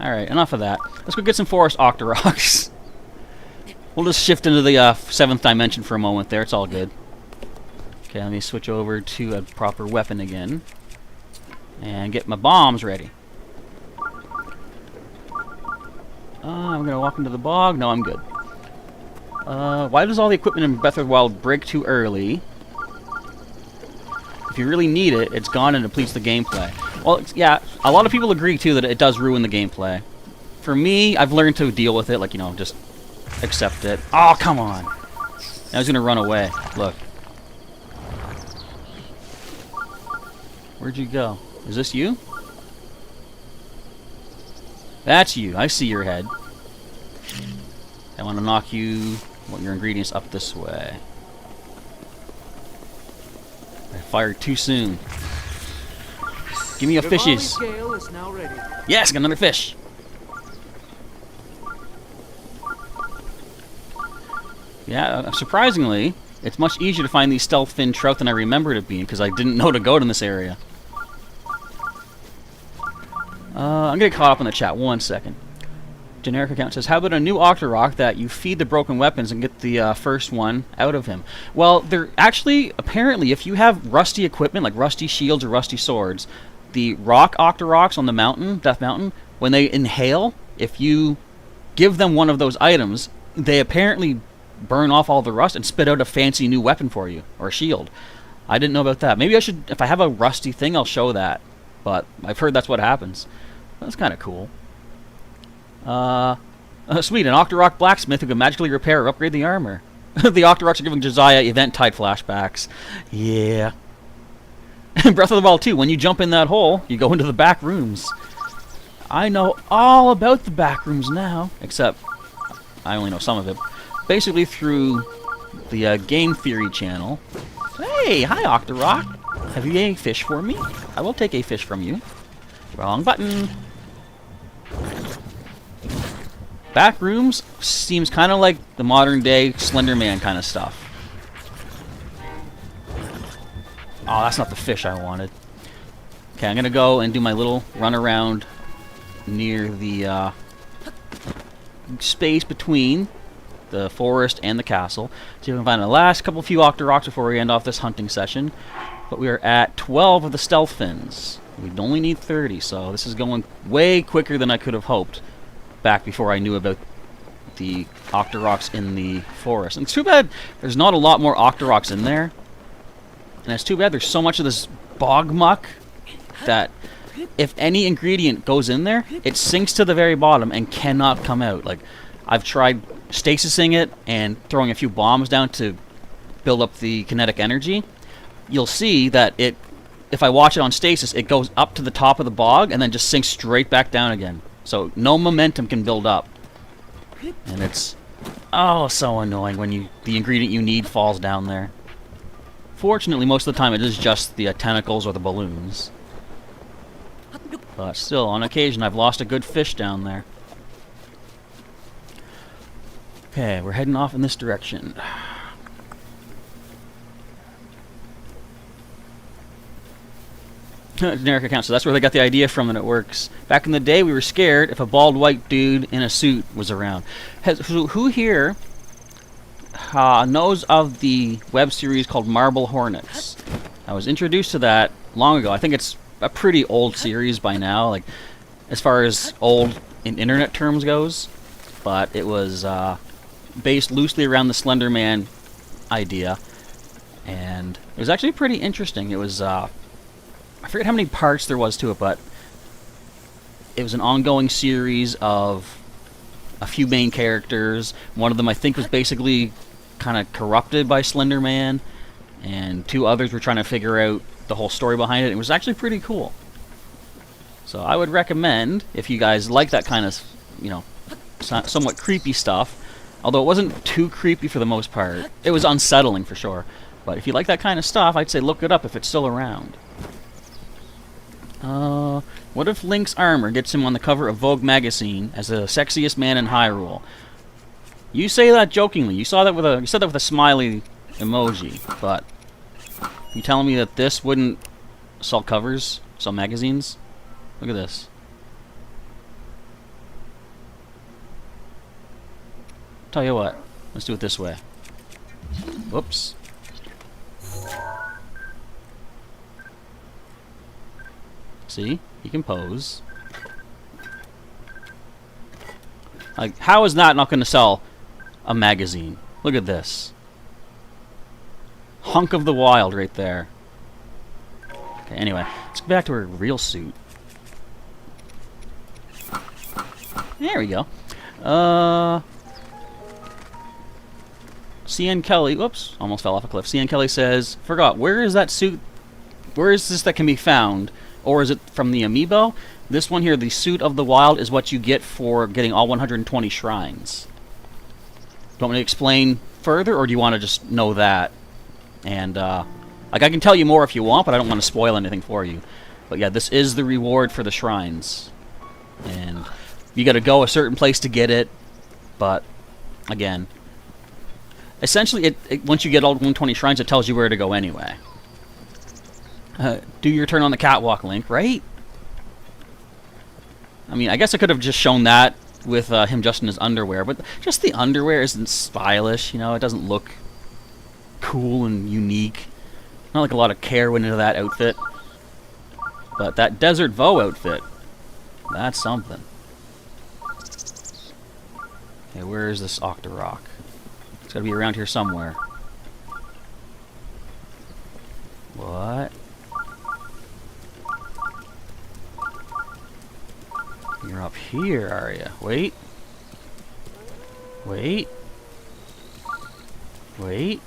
[SPEAKER 1] Alright, enough of that. Let's go get some Forest Octoroks. We'll just shift into the 7th dimension for a moment there. It's all good. Okay, let me switch over to a proper weapon again. And get my bombs ready. I'm going to walk into the bog. No, I'm good. Why does all the equipment in Breath of the Wild break too early? If you really need it, it's gone and depletes the gameplay. Well, yeah, a lot of people agree, too, that it does ruin the gameplay. For me, I've learned to deal with it, like, you know, just accept it. Oh, come on! I was going to run away. Look. Where'd you go? Is this you? That's you. I see your head. I want to knock you, well, your ingredients up this way. I fired too soon. Give me a fishes.
[SPEAKER 2] Is now ready.
[SPEAKER 1] Yes, got another fish. Yeah, surprisingly, it's much easier to find these stealth fin trout than I remembered it being, because I didn't know to go to this area. I'm going to get caught up in the chat. 1 second. Generic account says, how about a new Octorok that you feed the broken weapons and get the first one out of him? Well, they're actually, apparently, if you have rusty equipment, like rusty shields or rusty swords, the rock Octoroks on the mountain, Death Mountain, when they inhale, if you give them one of those items, they apparently burn off all the rust and spit out a fancy new weapon for you, or a shield. I didn't know about that. Maybe I should, if I have a rusty thing, I'll show that. But I've heard that's what happens. That's kind of cool. Sweet, an Octorok blacksmith who can magically repair or upgrade the armor. The Octoroks are giving Josiah event-tied flashbacks. Yeah. Breath of the Wild 2, when you jump in that hole, you go into the back rooms. I know all about the back rooms now, except I only know some of it. Basically through the Game Theory channel. Hey, hi Octorok. Have you a fish for me? I will take a fish from you. Wrong button. Back rooms seems kind of like the modern day Slender Man kind of stuff. Oh, that's not the fish I wanted. Okay, I'm gonna go and do my little run around near the space between the forest and the castle. See if we can find the last few Octoroks before we end off this hunting session. But we are at 12 of the stealth fins. We only need 30, so this is going way quicker than I could have hoped back before I knew about the Octoroks in the forest. And it's too bad there's not a lot more Octoroks in there. And it's too bad there's so much of this bog muck that if any ingredient goes in there, it sinks to the very bottom and cannot come out. Like, I've tried stasising it and throwing a few bombs down to build up the kinetic energy. You'll see that if I watch it on stasis, it goes up to the top of the bog and then just sinks straight back down again. So no momentum can build up. And it's, oh, so annoying when the ingredient you need falls down there. Fortunately, most of the time it is just the tentacles or the balloons. But still, on occasion, I've lost a good fish down there. Okay, we're heading off in this direction. Generic account, so that's where they got the idea from, and it works. Back in the day, we were scared if a bald white dude in a suit was around. Who here knows of the web series called Marble Hornets? I was introduced to that long ago. I think it's a pretty old series by now, like as far as old in internet terms goes. but it was based loosely around the Slender Man idea, and it was actually pretty interesting. It was, I forget how many parts there was to it, but it was an ongoing series of a few main characters. One of them, I think, was basically kind of corrupted by Slender Man, and 2 others were trying to figure out the whole story behind it. It was actually pretty cool. So I would recommend, if you guys like that kind of, you know, somewhat creepy stuff, although it wasn't too creepy for the most part. It was unsettling for sure. But if you like that kind of stuff, I'd say look it up if it's still around. What if Link's armor gets him on the cover of Vogue magazine as the sexiest man in Hyrule? You say that jokingly. You said that with a smiley emoji, but you telling me that this wouldn't sell covers, sell magazines? Look at this. Tell you what, let's do it this way. Whoops. See? He can pose. Like, how is that not going to sell a magazine? Look at this. Hunk of the Wild right there. Okay, anyway, let's go back to her real suit. There we go. CN Kelly, whoops, almost fell off a cliff. CN Kelly says, forgot, where is that suit? Where is this that can be found? Or is it from the amiibo? This one here, the Suit of the Wild, is what you get for getting all 120 shrines. Do you want me to explain further, or do you want to just know that? And, like, I can tell you more if you want, but I don't want to spoil anything for you. But yeah, this is the reward for the shrines. And you gotta go a certain place to get it, but, again, essentially, once you get all 120 shrines, it tells you where to go anyway. Do your turn on the catwalk, Link, right? I mean, I guess I could have just shown that with him just in his underwear, but just the underwear isn't stylish, you know? It doesn't look cool and unique. Not like a lot of care went into that outfit. But that Desert Voe outfit, that's something. Okay, where is this Octorok? It's gotta be around here somewhere. What? You're up here, are you? Wait. Wait. Wait.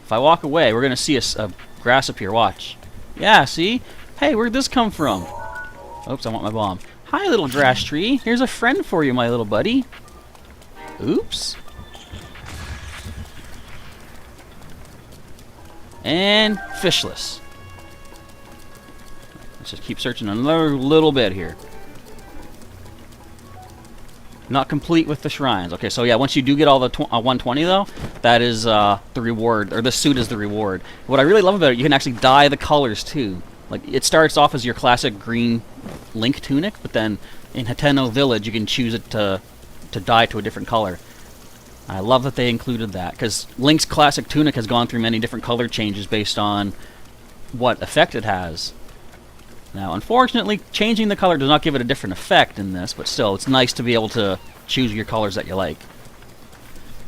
[SPEAKER 1] If I walk away, we're gonna see a grass appear. Watch. Yeah, see? Hey, where'd this come from? Oops, I want my bomb. Hi, little grass tree. Here's a friend for you, my little buddy. Oops. And fishless. Let's just keep searching another little bit here. Not complete with the shrines. Okay, so yeah, once you do get all the 120 though, that is the reward, or the suit is the reward. What I really love about it, you can actually dye the colors too. Like, it starts off as your classic green Link tunic, but then in Hateno Village you can choose it to dye to a different color. I love that they included that, because Link's classic tunic has gone through many different color changes based on what effect it has. Now, unfortunately, changing the color does not give it a different effect in this, but still, it's nice to be able to choose your colors that you like.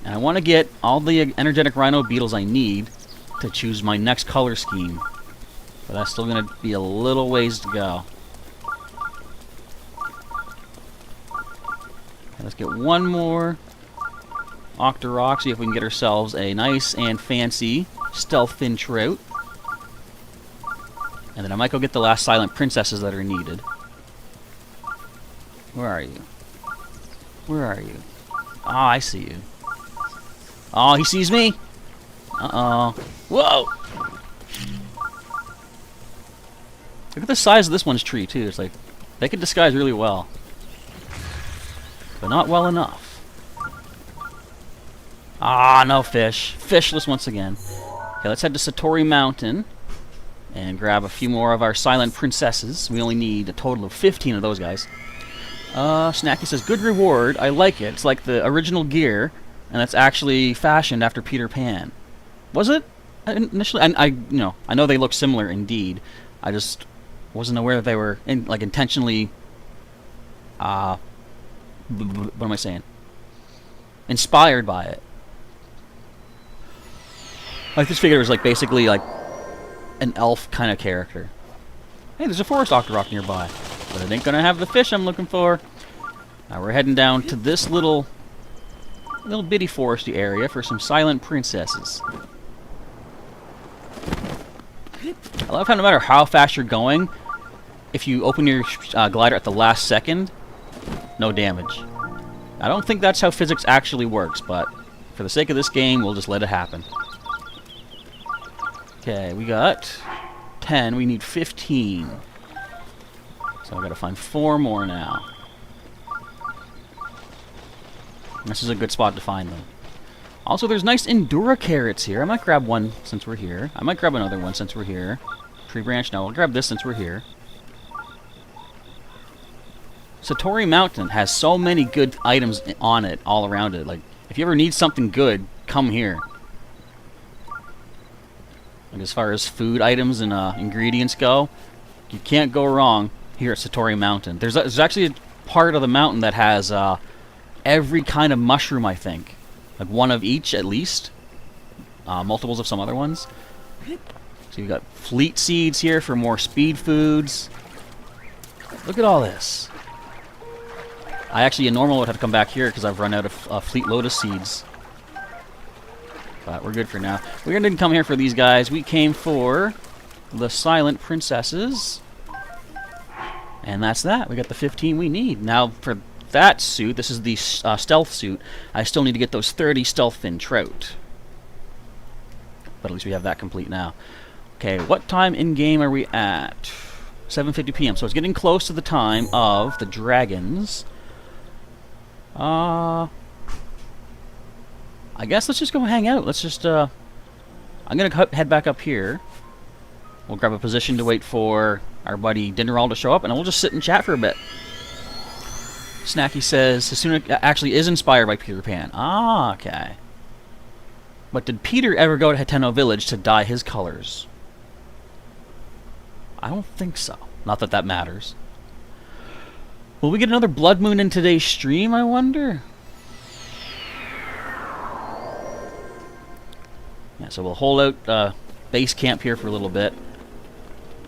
[SPEAKER 1] And I want to get all the energetic rhino beetles I need to choose my next color scheme. But that's still going to be a little ways to go. Okay, let's get one more Octorok, see if we can get ourselves a nice and fancy Stealth Fin Trout. And then I might go get the last silent princesses that are needed. Where are you? Where are you? Oh, I see you. Oh, he sees me? Uh-oh. Whoa! Look at the size of this one's tree, too. It's like, they can disguise really well. But not well enough. Ah, no fish. Fishless once again. Okay, let's head to Satori Mountain and grab a few more of our silent princesses. We only need a total of 15 of those guys. Snacky says, good reward. I like it. It's like the original gear, and it's actually fashioned after Peter Pan. Was it? Initially, I know they look similar indeed. I just wasn't aware that they were intentionally What am I saying? Inspired by it. I just figured it was like basically like an elf kind of character. Hey, there's a forest octorok nearby, but it ain't gonna have the fish I'm looking for. Now we're heading down to this little bitty foresty area for some silent princesses. I love how no matter how fast you're going, if you open your glider at the last second, no damage. I don't think that's how physics actually works, but for the sake of this game, we'll just let it happen. Okay, we got 10. We need 15. So I gotta find 4 more now. This is a good spot to find them. Also, there's nice Endura carrots here. I might grab one since we're here. I might grab another one since we're here. Tree branch? No, I'll grab this since we're here. Satori Mountain has so many good items on it, all around it. Like, if you ever need something good, come here. Like, as far as food items and ingredients go, you can't go wrong here at Satori Mountain. There's actually a part of the mountain that has every kind of mushroom, I think. Like one of each, at least. Multiples of some other ones. So you've got fleet seeds here for more speed foods. Look at all this. I actually, in normal, would have to come back here because I've run out of fleet lotus seeds. But we're good for now. We didn't come here for these guys. We came for the silent princesses. And that's that. We got the 15 we need. Now, for that suit, this is the stealth suit, I still need to get those 30 stealth fin trout. But at least we have that complete now. Okay, what time in game are we at? 7:50 p.m. So it's getting close to the time of the dragons. I guess let's just go hang out. Let's just, I'm gonna head back up here. We'll grab a position to wait for our buddy Dinnerall to show up, and we'll just sit and chat for a bit. Snacky says, Sasuna actually is inspired by Peter Pan. Ah, okay. But did Peter ever go to Hateno Village to dye his colors? I don't think so. Not that that matters. Will we get another blood moon in today's stream, I wonder? Yeah, so we'll hold out base camp here for a little bit.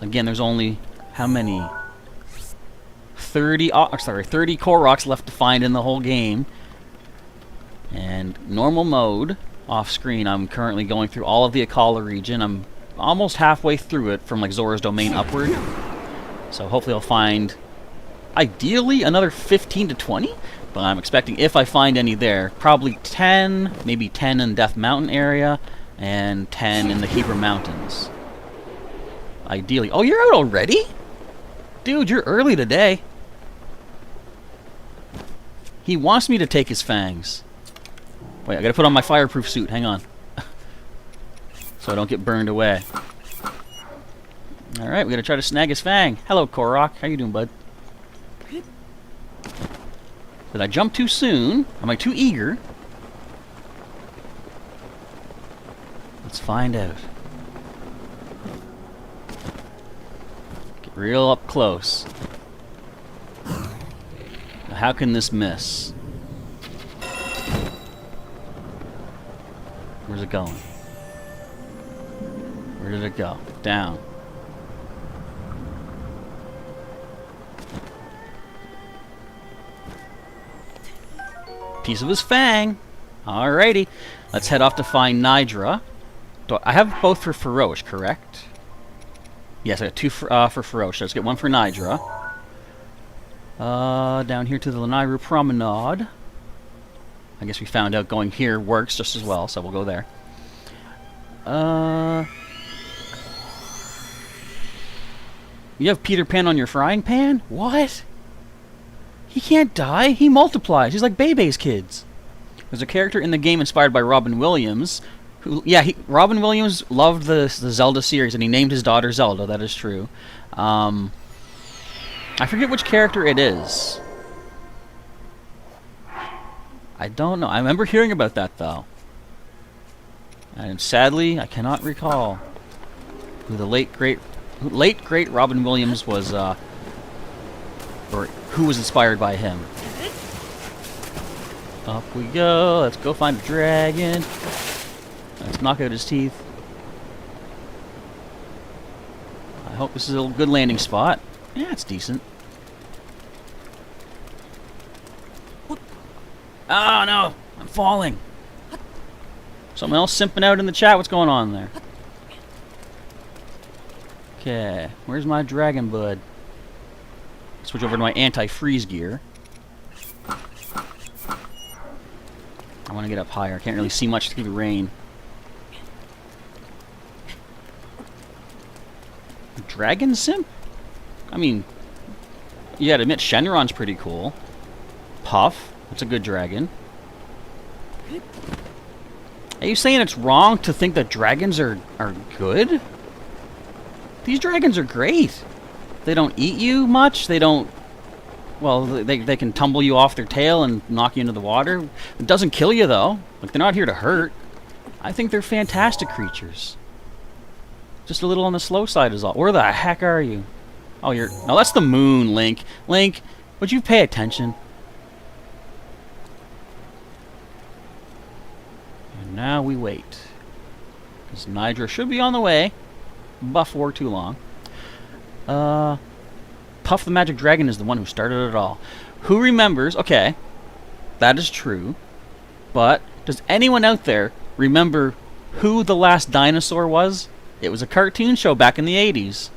[SPEAKER 1] Again, there's only how many? 30 Koroks left to find in the whole game. And normal mode, off screen, I'm currently going through all of the Akala region. I'm almost halfway through it from like Zora's Domain upward. So hopefully I'll find, ideally, another 15 to 20. But I'm expecting, if I find any there, probably 10, maybe 10 in Death Mountain area, and 10 in the Hebra Mountains. Ideally. Oh, you're out already? Dude, you're early today. He wants me to take his fangs. Wait, I gotta put on my fireproof suit. Hang on. So I don't get burned away. Alright, we gotta try to snag his fang. Hello, Korok. How you doing, bud? Did I jump too soon? Am I too eager? Let's find out. Get real up close. Now, how can this miss? Where's it going? Where did it go? Down. Piece of his fang. Alrighty. Let's head off to find Nidra. I have both for Feroce, correct? Yes, I got 2 for Feroce. Let's get one for Nidra. Down here to the Lanayru Promenade. I guess we found out going here works just as well, so we'll go there. You have Peter Pan on your frying pan? What? He can't die. He multiplies. He's like Bebe's kids. There's a character in the game inspired by Robin Williams. Who, yeah, Robin Williams loved the Zelda series, and he named his daughter Zelda. That is true. I forget which character it is. I don't know. I remember hearing about that, though. And sadly, I cannot recall who the late great Robin Williams was, or who was inspired by him. Up we go. Let's go find a dragon. Let's knock out his teeth. I hope this is a good landing spot. Yeah, it's decent. Oh no! I'm falling! Someone else simping out in the chat. What's going on there? Okay, where's my dragon bud? Switch over to my anti-freeze gear. I want to get up higher. I can't really see much through the rain. Dragon simp? I mean, you gotta admit, Shenron's pretty cool. Puff, that's a good dragon. Are you saying it's wrong to think that dragons are good? These dragons are great. They don't eat you much. They don't... Well, they can tumble you off their tail and knock you into the water. It doesn't kill you, though. Like, they're not here to hurt. I think they're fantastic creatures. Just a little on the slow side is all. Where the heck are you? Oh, you're... No, that's the moon, Link. Link, would you pay attention? And now we wait. Because Nidra should be on the way. Before too long. Puff the Magic Dragon is the one who started it all. Who remembers... Okay, that is true. But does anyone out there remember who the last dinosaur was? It was a cartoon show back in the 80s.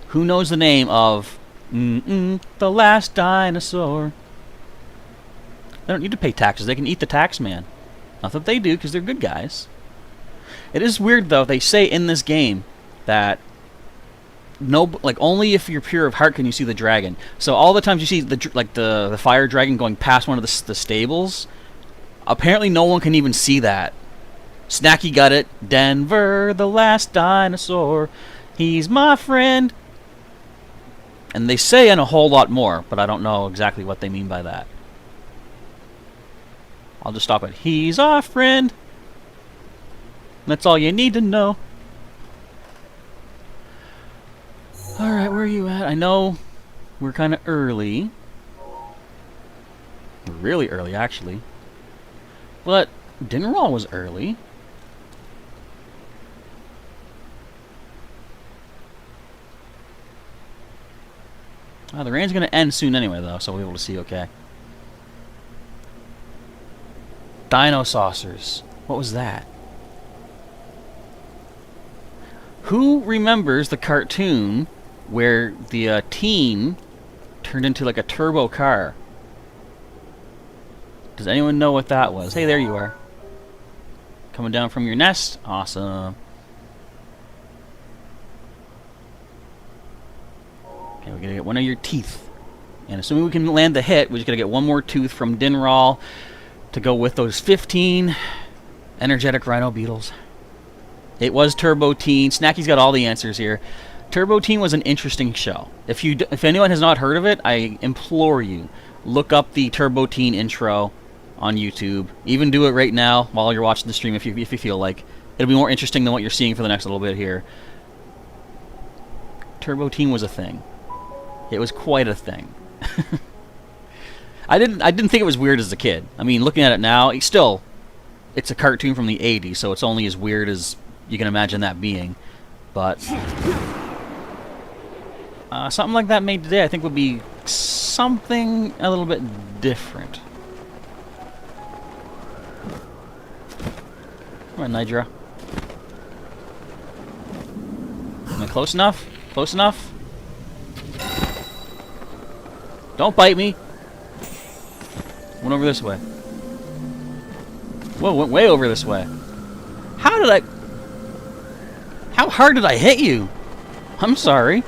[SPEAKER 1] Who knows the name of... the last dinosaur? They don't need to pay taxes. They can eat the tax man. Not that they do, because they're good guys. It is weird, though. They say in this game that... only if you're pure of heart can you see the dragon. So all the times you see the fire dragon going past one of the stables, apparently no one can even see that. Snacky got it. Denver, the last dinosaur, he's my friend. And they say and a whole lot more, but I don't know exactly what they mean by that. I'll just stop at he's our friend. That's all you need to know. Alright, where are you at? I know we're kind of early. We're really early, actually. But Dinnerall was early. The rain's going to end soon anyway, though, so we'll be able to see okay. Dino saucers. What was that? Who remembers the cartoon where the teen turned into like a turbo car? Does anyone know what that was? Hey, there you are. Coming down from your nest? Awesome. Okay, we're gonna get one of your teeth. And assuming we can land the hit, we're just gonna get one more tooth from Dinral to go with those 15 energetic rhino beetles. It was Turbo Teen. Snacky's got all the answers here. Turbo Teen was an interesting show. If anyone has not heard of it, I implore you, look up the Turbo Teen intro on YouTube. Even do it right now while you're watching the stream if you feel like. It'll be more interesting than what you're seeing for the next little bit here. Turbo Teen was a thing. It was quite a thing. I didn't think it was weird as a kid. I mean, looking at it now, it's a cartoon from the 80s, so it's only as weird as you can imagine that being. But something like that made today, I think, would be something a little bit different. Come on, Nidra. Am I close enough? Close enough? Don't bite me. Went over this way. Whoa, went way over this way. How hard did I hit you? I'm sorry.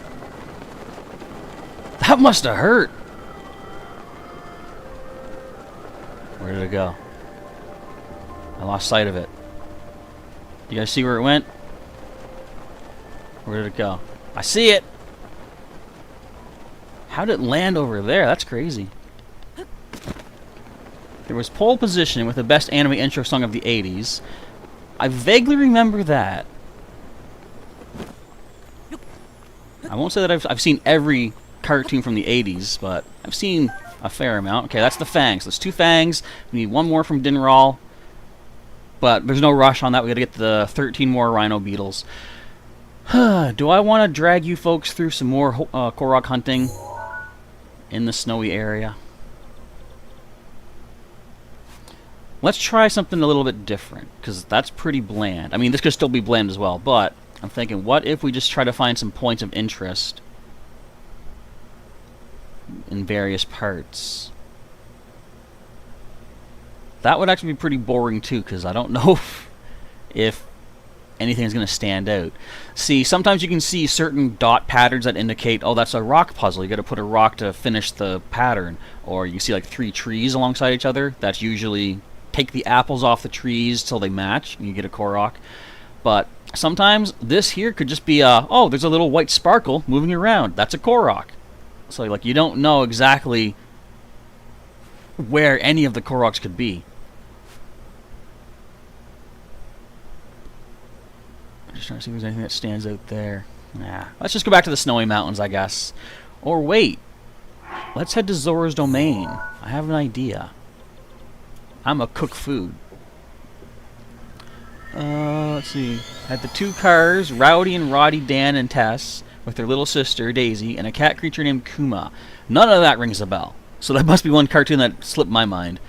[SPEAKER 1] That must have hurt. Where did it go? I lost sight of it. You guys see where it went? Where did it go? I see it! How did it land over there? That's crazy. There was pole position with the best anime intro song of the 80s. I vaguely remember that. I won't say that I've seen every cartoon from the 80s, but I've seen a fair amount. Okay, that's the fangs. That's 2 fangs. We need 1 more from Dinral. But there's no rush on that. We gotta get the 13 more rhino beetles. Do I want to drag you folks through some more Korok hunting in the snowy area? Let's try something a little bit different, because that's pretty bland. I mean, this could still be bland as well, but I'm thinking, what if we just try to find some points of interest in various parts? That would actually be pretty boring too, because I don't know if anything's going to stand out. See, sometimes you can see certain dot patterns that indicate, oh, that's a rock puzzle. You got to put a rock to finish the pattern. Or you see like 3 trees alongside each other. That's usually take the apples off the trees till they match, and you get a Korok. But sometimes this here could just be oh, there's a little white sparkle moving around. That's a Korok. So like you don't know exactly where any of the Koroks could be. I'm just trying to see if there's anything that stands out there. Nah. Let's just go back to the snowy mountains, I guess. Or wait. Let's head to Zora's Domain. I have an idea. I'm a cook food. Let's see. Had the 2 cars, Rowdy and Roddy, Dan and Tess, with their little sister, Daisy, and a cat creature named Kuma. None of that rings a bell. So that must be one cartoon that slipped my mind.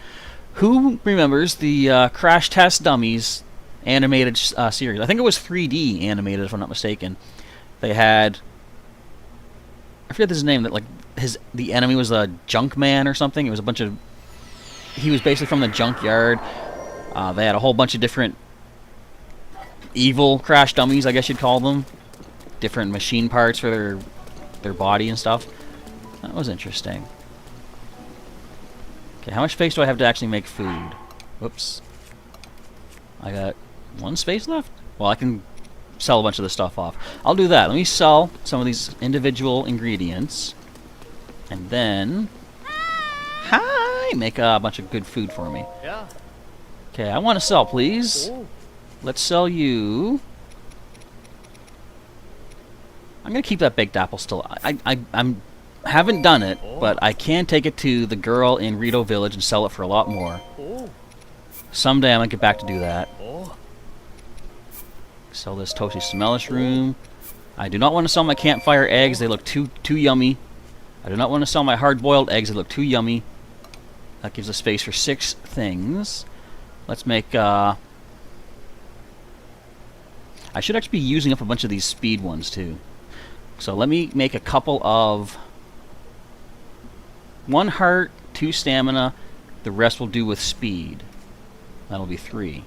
[SPEAKER 1] Who remembers the Crash Test Dummies animated series? I think it was 3D animated, if I'm not mistaken. They had... I forget his name. That like the enemy was a junk man or something. It was a bunch of... He was basically from the junkyard. They had a whole bunch of different evil Crash Dummies, I guess you'd call them. Different machine parts for their body and stuff. That was interesting. Okay, how much space do I have to actually make food? Whoops. I got 1 space left? Well, I can sell a bunch of this stuff off. I'll do that. Let me sell some of these individual ingredients. And then... Hi! Make a bunch of good food for me.
[SPEAKER 2] Yeah.
[SPEAKER 1] Okay, I want to sell, please.
[SPEAKER 2] Oh.
[SPEAKER 1] Let's sell you... I'm going to keep that baked apple still. I'm haven't done it, but I can take it to the girl in Rito Village and sell it for a lot more.
[SPEAKER 2] Oh.
[SPEAKER 1] Someday I might get back to do that.
[SPEAKER 2] Oh.
[SPEAKER 1] Sell this toasty smellish room. I do not want to sell my campfire eggs. They look too yummy. I do not want to sell my hard-boiled eggs. They look too yummy. That gives us space for 6 things. Let's make... I should actually be using up a bunch of these speed ones, too. So let me make a couple of... 1 heart, 2 stamina. The rest will do with speed. That'll be 3.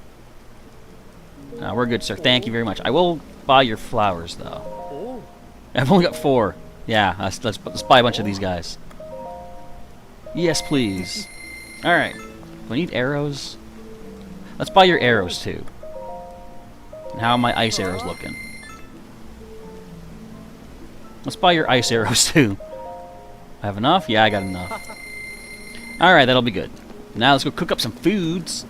[SPEAKER 1] Now we're good, sir. Thank you very much. I will buy your flowers, though.
[SPEAKER 2] Oh.
[SPEAKER 1] I've only got 4. Yeah, let's buy a bunch of these guys. Yes, please. Alright. Do I need arrows? Let's buy your arrows, too. And how are my ice arrows looking? Let's buy your ice arrows, too. I have enough? Yeah, I got enough. Alright, that'll be good. Now let's go cook up some foods.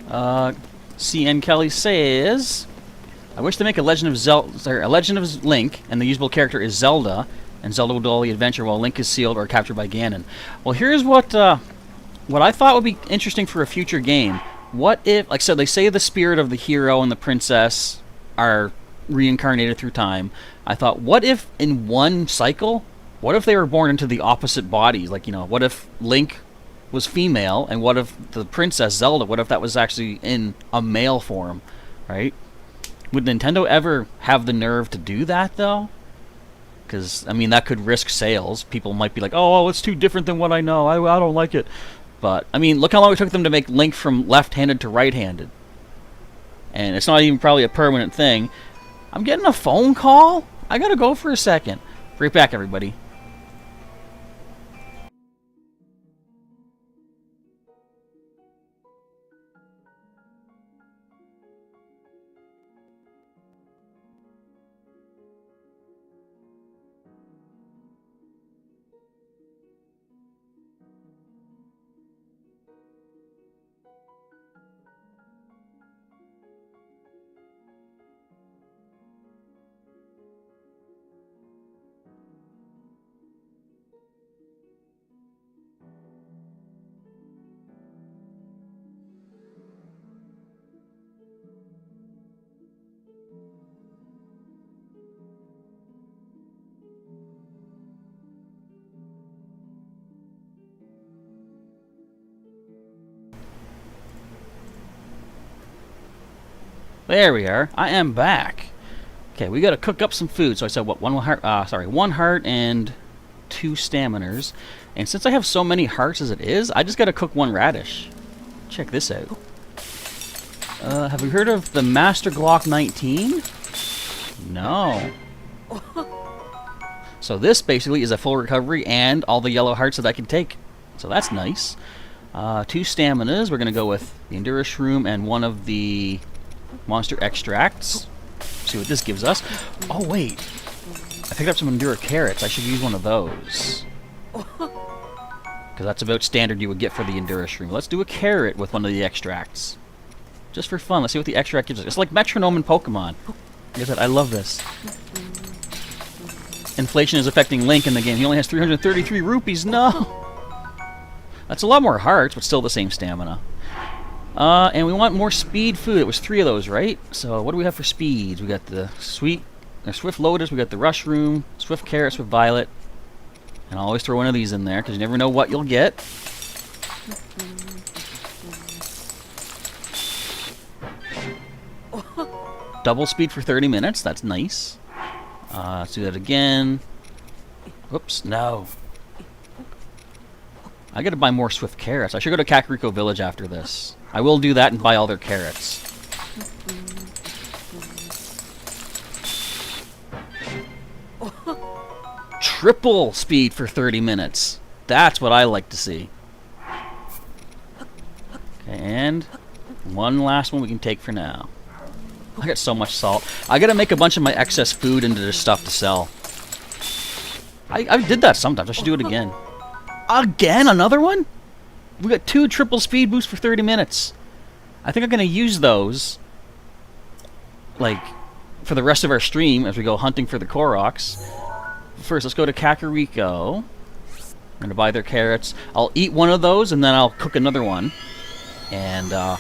[SPEAKER 1] CN Kelly says... I wish to make a Legend of Zelda, a Legend of Link, and the usable character is Zelda, and Zelda will do all the adventure while Link is sealed or captured by Ganon. Well, here's what I thought would be interesting for a future game. What if, like I said, they say the spirit of the hero and the princess are reincarnated through time. I thought, what if in one cycle, what if they were born into the opposite bodies? Like, you know, what if Link was female, and what if the princess Zelda, what if that was actually in a male form, right? Would Nintendo ever have the nerve to do that, though? Because, I mean, that could risk sales. People might be like, oh, it's too different than what I know. I don't like it. But, I mean, look how long it took them to make Link from left-handed to right-handed. And it's not even probably a permanent thing. I'm getting a phone call? I gotta go for a second. Right back, everybody. There we are. I am back. Okay, we gotta cook up some food. So I said, what, one heart, one heart and 2 staminers. And since I have so many hearts as it is, I just gotta cook 1 radish. Check this out. Have you heard of the Master Glock 19? No. So this basically is a full recovery and all the yellow hearts that I can take. So that's nice. 2 staminas. We're gonna go with the Endura Shroom and 1 of the monster extracts. See what this gives us. Oh wait, I picked up some Endura carrots. I should use 1 of those. Because that's about standard you would get for the Endura Shroom. Let's do a carrot with 1 of the extracts. Just for fun. Let's see what the extract gives us. It's like metronome in Pokemon. Like I said, I love this. Inflation is affecting Link in the game. He only has 333 rupees. No! That's a lot more hearts, but still the same stamina. And we want more speed food. It was 3 of those, right? So what do we have for speeds? We got the Swift Lotus, we got the Rush Room, Swift Carrot, Swift Violet. And I'll always throw 1 of these in there, because you never know what you'll get. Double speed for 30 minutes. That's nice. Let's do that again. Whoops, no. I gotta buy more Swift Carrots. I should go to Kakariko Village after this. I will do that and buy all their carrots. Triple speed for 30 minutes. That's what I like to see. Okay, and 1 last one we can take for now. I got so much salt. I gotta make a bunch of my excess food into this stuff to sell. I did that sometimes. I should do it again. Again? Another one? We got 2 triple speed boosts for 30 minutes. I think I'm gonna use those, like, for the rest of our stream as we go hunting for the Koroks. First, let's go to Kakariko. I'm gonna buy their carrots. I'll eat 1 of those and then I'll cook another one. And,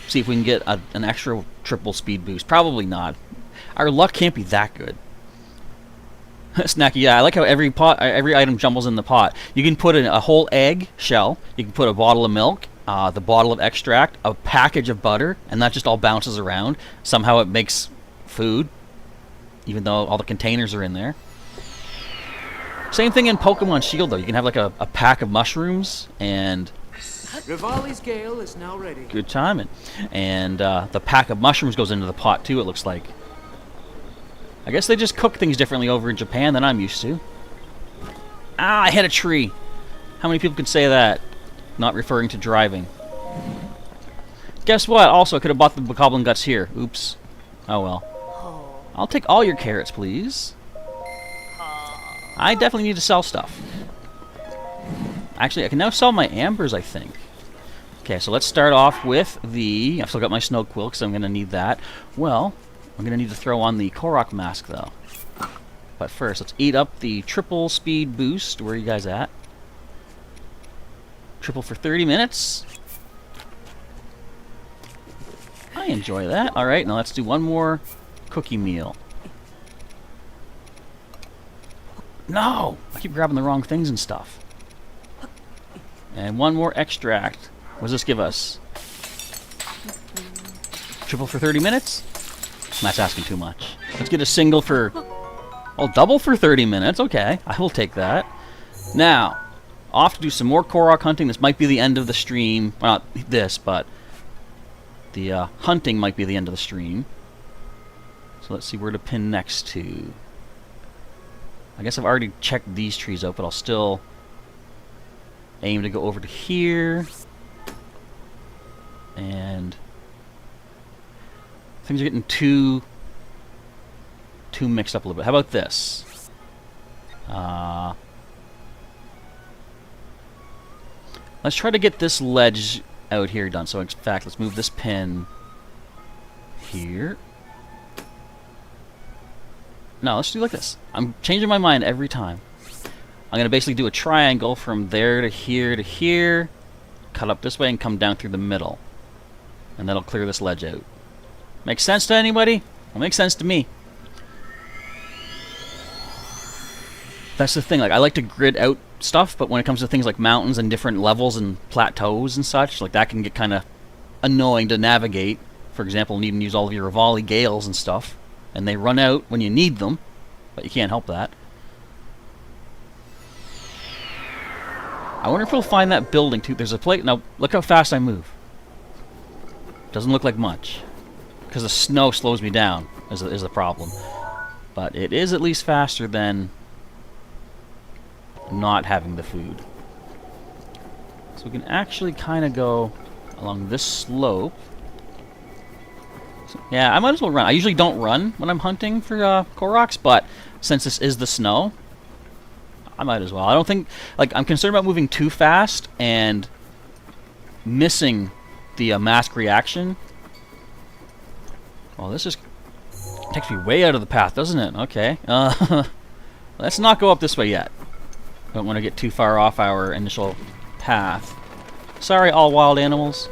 [SPEAKER 1] see if we can get an extra triple speed boost. Probably not. Our luck can't be that good. Snacky, yeah, I like how every item jumbles in the pot. You can put in a whole egg shell, you can put a bottle of milk, the bottle of extract, a package of butter, and that just all bounces around. Somehow it makes food, even though all the containers are in there. Same thing in Pokemon Shield, though. You can have like a pack of mushrooms, and
[SPEAKER 2] Rivali's Gale is now ready.
[SPEAKER 1] good timing. And the pack of mushrooms goes into the pot, too, it looks like. I guess they just cook things differently over in Japan than I'm used to. Ah, I hit a tree. How many people can say that? Not referring to driving. Guess what? Also, I could have bought the Bokoblin Guts here. Oops. Oh well. I'll take all your carrots, please. I definitely need to sell stuff. Actually, I can now sell my ambers, I think. Okay, so let's start off with the... I've still got my snow quill, because I'm going to need that. Well, I'm going to need to throw on the Korok mask, though. But first, let's eat up the triple speed boost. Where are you guys at? Triple for 30 minutes. I enjoy that. Alright, now let's do 1 more cookie meal. No! I keep grabbing the wrong things and stuff. And 1 more extract. What does this give us? Triple for 30 minutes? That's asking too much. Let's get a single for... Oh, double for 30 minutes. Okay, I will take that. Now, off to do some more Korok hunting. This might be the end of the stream. Well, not this, but... the hunting might be the end of the stream. So let's see where to pin next to. I guess I've already checked these trees out, but I'll still aim to go over to here. And things are getting too mixed up a little bit. How about this? Let's try to get this ledge out here done. So in fact, let's move this pin here. No, let's do like this. I'm changing my mind every time. I'm going to basically do a triangle from there to here, cut up this way and come down through the middle. And that'll clear this ledge out. Make sense to anybody? Well, makes sense to me. That's the thing, like, I like to grid out stuff, but when it comes to things like mountains and different levels and plateaus and such, like, that can get kind of annoying to navigate. for example, needing to use all of your Rivali Gales and stuff, and they run out when you need them, but you can't help that. I wonder if we'll find that building too. There's a plate. Now, look how fast I move. Doesn't look like much, because the snow slows me down, is the problem. But it is at least faster than not having the food. So we can actually kind of go along this slope. So, yeah, I might as well run. I usually don't run when I'm hunting for Koroks, but since this is the snow, I might as well. I don't think, like, I'm concerned about moving too fast and missing the mask reaction. Well, this just takes me way out of the path, doesn't it? Okay. Let's not go up this way yet. Don't want to get too far off our initial path. Sorry, all wild animals.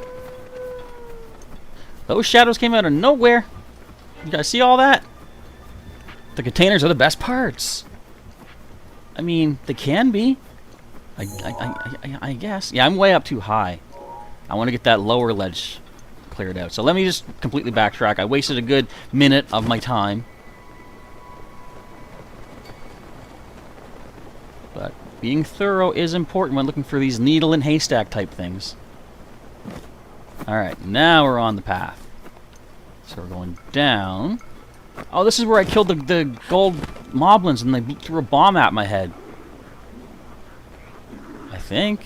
[SPEAKER 1] Those shadows came out of nowhere. You guys see all that? The containers are the best parts. I mean, they can be. I guess. Yeah, I'm way up too high. I want to get that lower ledge cleared out. So let me just completely backtrack. I wasted a good minute of my time. But being thorough is important when looking for these needle and haystack type things. Alright, now we're on the path. So we're going down. Oh, this is where I killed the gold moblins and they threw a bomb at my head. I think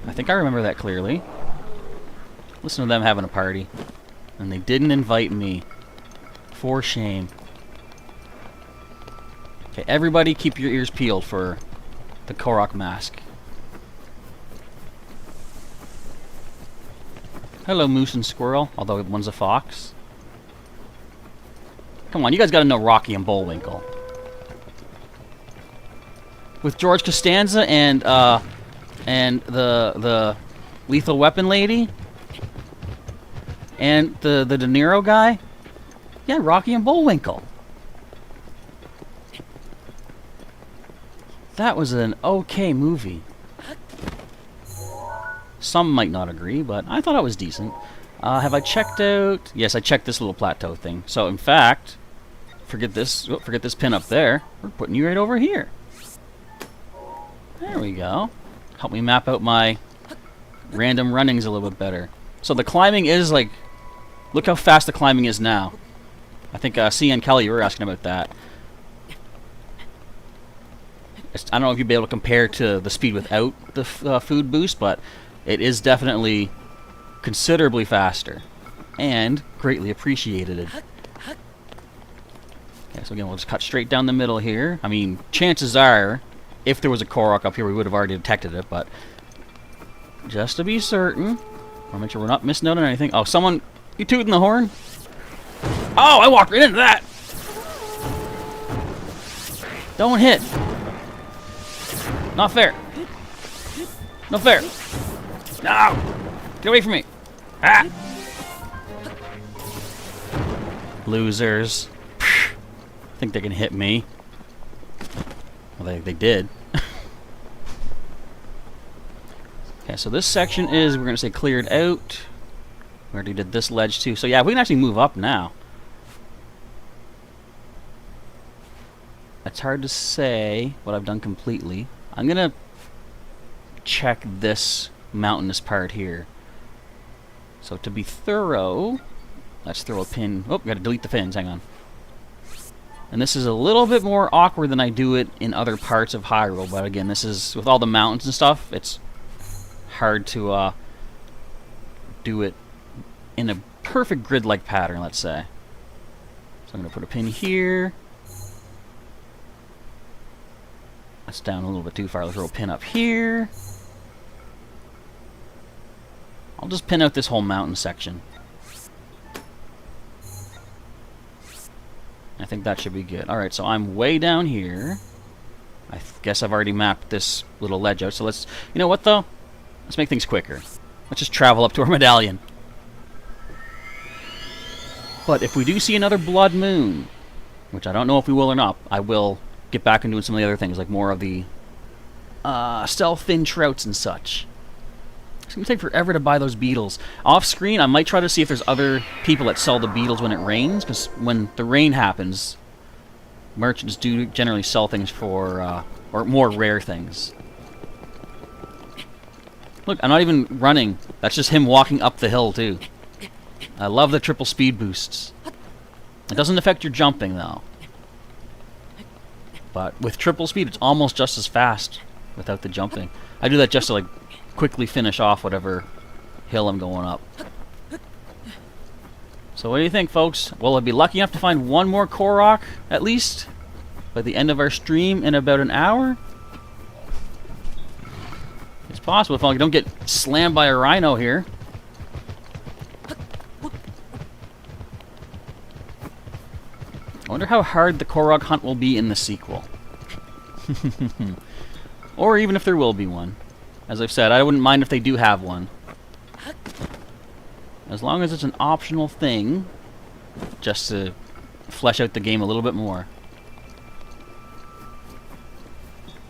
[SPEAKER 1] I remember that clearly. Listen to them having a party. And they didn't invite me. For shame. Okay, everybody keep your ears peeled for the Korok mask. Hello, moose and squirrel, although one's a fox. Come on, you guys gotta know Rocky and Bullwinkle. With George Costanza and the Lethal Weapon lady and the De Niro guy. Yeah, Rocky and Bullwinkle. That was an okay movie. Some might not agree, but I thought it was decent. Have I checked out? Yes, I checked this little plateau thing. So, in fact, forget this pin up there. We're putting you right over here. There we go. Help me map out my random runnings a little bit better. So the climbing is like, look how fast the climbing is now. I think C.N. Kelly, you were asking about that. I don't know if you'd be able to compare to the speed without the food boost, but it is definitely considerably faster and greatly appreciated. Okay, so again, we'll just cut straight down the middle here. I mean, chances are, if there was a Korok up here, we would have already detected it, but just to be certain, we'll make sure we're not missing out on anything. Oh, someone, you tooting the horn? Oh, I walked right into that! Don't hit. Not fair. No fair. No! Get away from me. Ah! Losers. Think they can hit me. Well, they did. Okay, so this section is, we're going to say, cleared out. We already did this ledge, too. So, yeah, we can actually move up now. It's hard to say what I've done completely. I'm going to check this mountainous part here. So, to be thorough, let's throw a pin. Oh, got to delete the pins. Hang on. And this is a little bit more awkward than I do it in other parts of Hyrule. But again, this is, with all the mountains and stuff, it's hard to do it in a perfect grid-like pattern, let's say. So I'm going to put a pin here. That's down a little bit too far. Let's throw a pin up here. I'll just pin out this whole mountain section. I think that should be good. Alright, so I'm way down here. I guess I've already mapped this little ledge out. So let's... You know what, though? Let's make things quicker. Let's just travel up to our medallion. But if we do see another blood moon, which I don't know if we will or not, I will get back and doing some of the other things, like more of the stealth fin trouts and such. It's going to take forever to buy those beetles. Off screen, I might try to see if there's other people that sell the beetles when it rains, because when the rain happens, merchants do generally sell things for, or more rare things. Look, I'm not even running. That's just him walking up the hill, too. I love the triple speed boosts. It doesn't affect your jumping, though. But with triple speed, it's almost just as fast without the jumping. I do that just to, like, quickly finish off whatever hill I'm going up. So what do you think, folks? Will I be lucky enough to find one more Korok, at least, by the end of our stream in about an hour? It's possible if I don't get slammed by a rhino here. I wonder how hard the Korok hunt will be in the sequel. Or even if there will be one. As I've said, I wouldn't mind if they do have one. As long as it's an optional thing, just to flesh out the game a little bit more.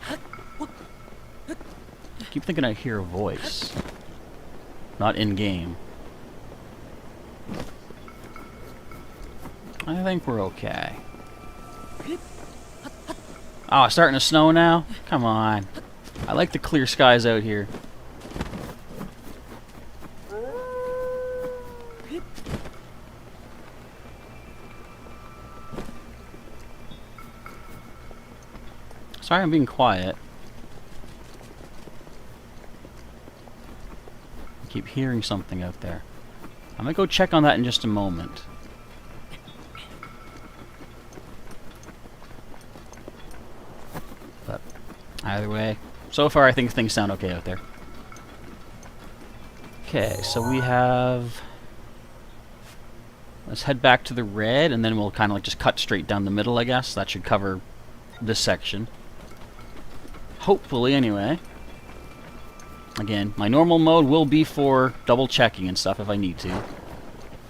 [SPEAKER 1] I keep thinking I hear a voice. Not in-game. I think we're okay. Oh, it's starting to snow now? Come on. I like the clear skies out here. Sorry I'm being quiet. I keep hearing something out there. I'm gonna go check on that in just a moment. But either way, so far I think things sound okay out there. Okay, so we have... Let's head back to the red, and then we'll kind of like just cut straight down the middle, I guess. That should cover this section. Hopefully, anyway. Again, my normal mode will be for double checking and stuff if I need to.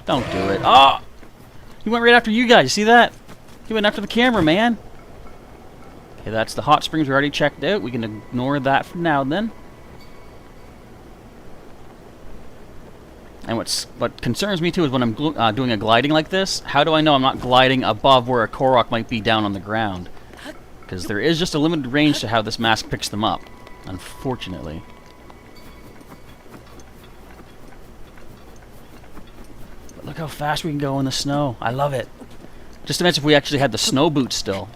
[SPEAKER 1] Don't do it. Oh! He went right after you guys. See that? He went after the camera, man. Okay, that's the hot springs we already checked out. We can ignore that for now, then. And what concerns me, too, is when I'm doing a gliding like this, how do I know I'm not gliding above where a Korok might be down on the ground? Because there is just a limited range to how this mask picks them up, unfortunately. But look how fast we can go in the snow. I love it. Just imagine if we actually had the snow boots still.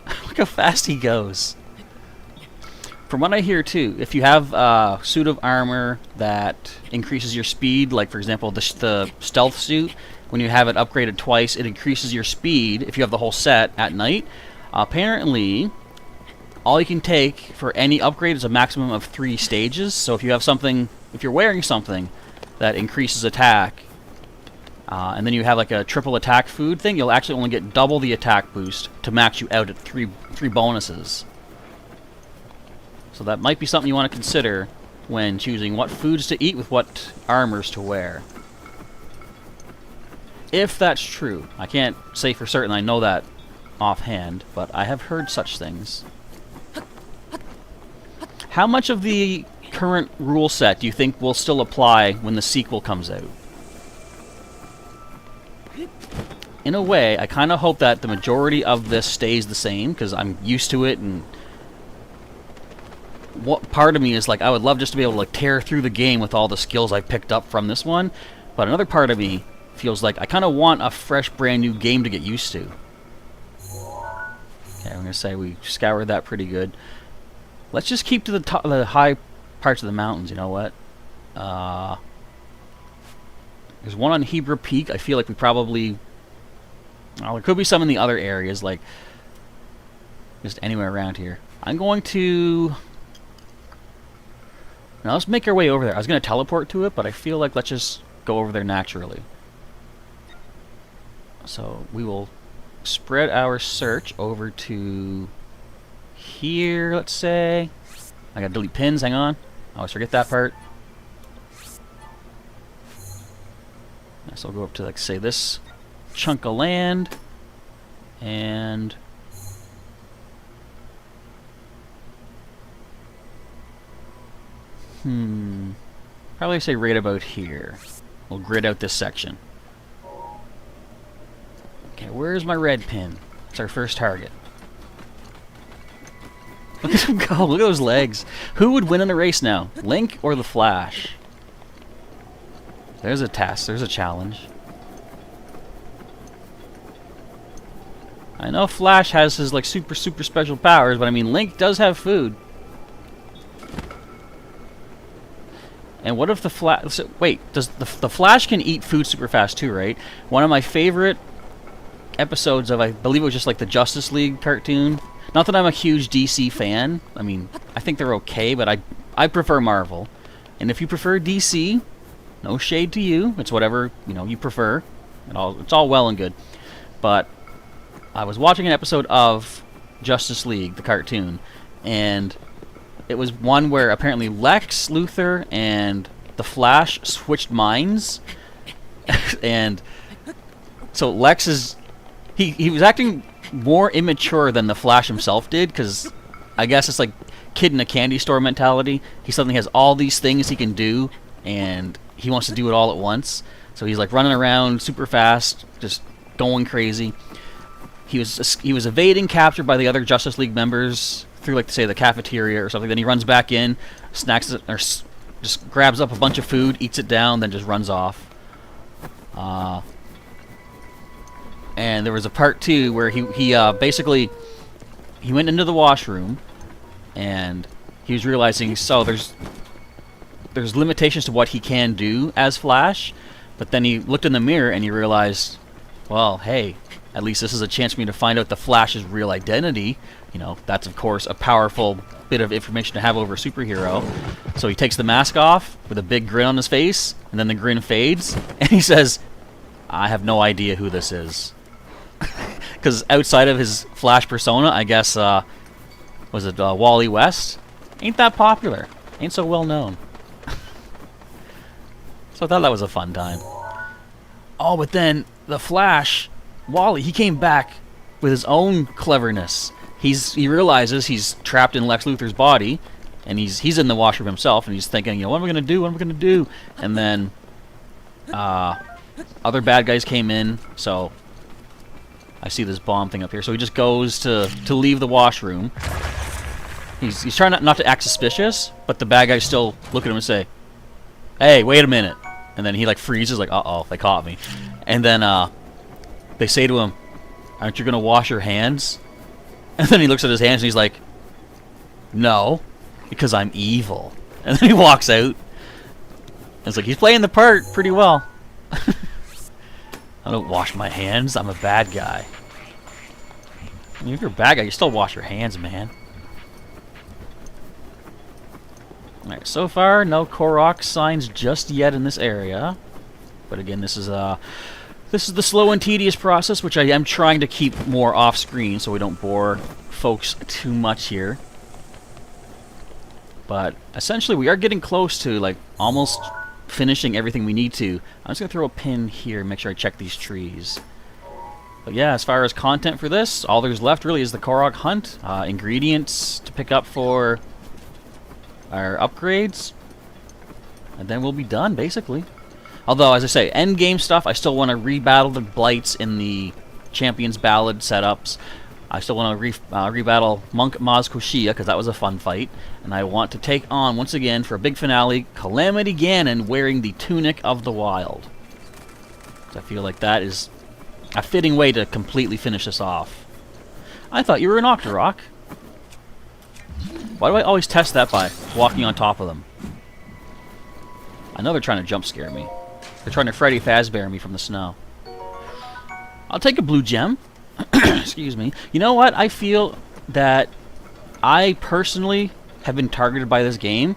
[SPEAKER 1] Look how fast he goes. From what I hear, too, if you have a suit of armor that increases your speed, like, for example, the stealth suit, when you have it upgraded twice, it increases your speed, if you have the whole set, at night. Apparently, all you can take for any upgrade is a maximum of 3 stages, so if you have something, if you're wearing something that increases attack, and then you have like a triple attack food thing, you'll actually only get double the attack boost to max you out at 3 bonuses. So that might be something you want to consider when choosing what foods to eat with what armors to wear. If that's true. I can't say for certain I know that offhand, but I have heard such things. How much of the current rule set do you think will still apply when the sequel comes out? In a way, I kind of hope that the majority of this stays the same, because I'm used to it, and what part of me is like, I would love just to be able to like tear through the game with all the skills I picked up from this one, but another part of me feels like I kind of want a fresh, brand new game to get used to. Okay, I'm going to say we scoured that pretty good. Let's just keep to the top, the high parts of the mountains, you know what? There's one on Hebra Peak. I feel like we probably... Well, there could be some in the other areas, like just anywhere around here. I'm going to... Now let's make our way over there. I was going to teleport to it, but I feel like let's just go over there naturally. So we will spread our search over to here, let's say. I gotta delete pins, hang on. I always forget that part. So I'll go up to, like, say, this chunk of land. And Probably say right about here. We'll grid out this section. Okay, where's my red pin? It's our first target. Look at him go. Look at those legs. Who would win in a race now? Link or the Flash? There's a task. There's a challenge. I know Flash has his like super special powers, but I mean Link does have food. And what if the Flash... So, wait, does the Flash can eat food super fast too, right? One of my favorite episodes of, I believe it was just like the Justice League cartoon. Not that I'm a huge DC fan. I mean, I think they're okay, but I prefer Marvel. And if you prefer DC, no shade to you. It's whatever, you know, you prefer. It's all well and good. But I was watching an episode of Justice League, the cartoon, and it was one where apparently Lex Luthor and the Flash switched minds. And so Lex is... He was acting more immature than the Flash himself did, because I guess it's like kid in a candy store mentality. He suddenly has all these things he can do, and he wants to do it all at once. So he's like running around super fast, just going crazy. He was evading capture by the other Justice League members through, like, say, the cafeteria or something. Then he runs back in, snacks it, or just grabs up a bunch of food, eats it down, then just runs off. And there was a part 2 where he basically he went into the washroom, and he was realizing, so there's limitations to what he can do as Flash. But then he looked in the mirror and he realized, well, hey, at least this is a chance for me to find out the Flash's real identity. You know, that's of course a powerful bit of information to have over a superhero. So he takes the mask off with a big grin on his face, and then the grin fades, and he says, I have no idea who this is. Because outside of his Flash persona, I guess, was it Wally West? Ain't that popular. Ain't so well known. So I thought that was a fun time. Oh, but then the Flash, Wally, he came back with his own cleverness. He realizes he's trapped in Lex Luthor's body, and he's in the washroom himself, and he's thinking, you know, what am I gonna do? What am I gonna do? And then other bad guys came in, so I see this bomb thing up here. So he just goes to leave the washroom. He's trying not to act suspicious, but the bad guys still look at him and say, hey, wait a minute. And then he like freezes, like, uh-oh, they caught me. And then they say to him, aren't you gonna wash your hands? And then he looks at his hands and he's like, no, because I'm evil. And then he walks out. And it's like, he's playing the part pretty well. I don't wash my hands, I'm a bad guy. I mean, if you're a bad guy, you still wash your hands, man. Alright, so far, no Korok signs just yet in this area. But again, this is the slow and tedious process, which I am trying to keep more off-screen so we don't bore folks too much here. But essentially, we are getting close to, like, almost finishing everything we need to. I'm just going to throw a pin here and make sure I check these trees. But yeah, as far as content for this, all there's left really is the Korok hunt, ingredients to pick up for our upgrades, and then we'll be done, basically. Although, as I say, end game stuff, I still want to rebattle the Blights in the Champions Ballad setups. I still want to rebattle Monk Maz Koshia, because that was a fun fight. And I want to take on, once again, for a big finale, Calamity Ganon wearing the Tunic of the Wild. I feel like that is a fitting way to completely finish this off. I thought you were an Octorok. Why do I always test that by walking on top of them? I know they're trying to jump scare me. They're trying to Freddy Fazbear me from the snow. I'll take a blue gem. Excuse me. You know what? I feel that I personally have been targeted by this game.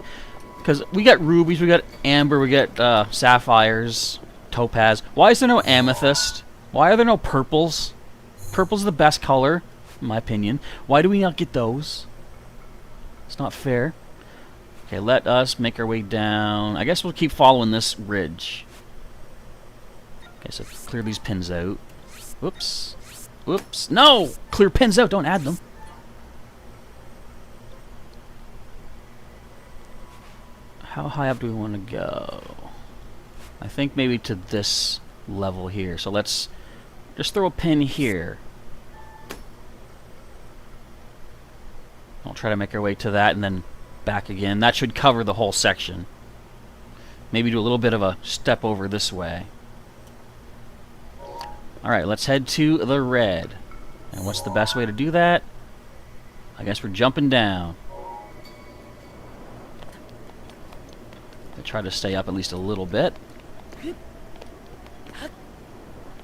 [SPEAKER 1] Because we got rubies, we got amber, we got sapphires, topaz. Why is there no amethyst? Why are there no purples? Purple's the best color, in my opinion. Why do we not get those? It's not fair. Okay, let us make our way down. I guess we'll keep following this ridge. Okay, so clear these pins out. Whoops. Whoops. No! Clear pins out, don't add them. How high up do we want to go? I think maybe to this level here. So let's just throw a pin here. I'll try to make our way to that and then back again. That should cover the whole section. Maybe do a little bit of a step over this way. Alright, let's head to the red. And what's the best way to do that? I guess we're jumping down. I try to stay up at least a little bit.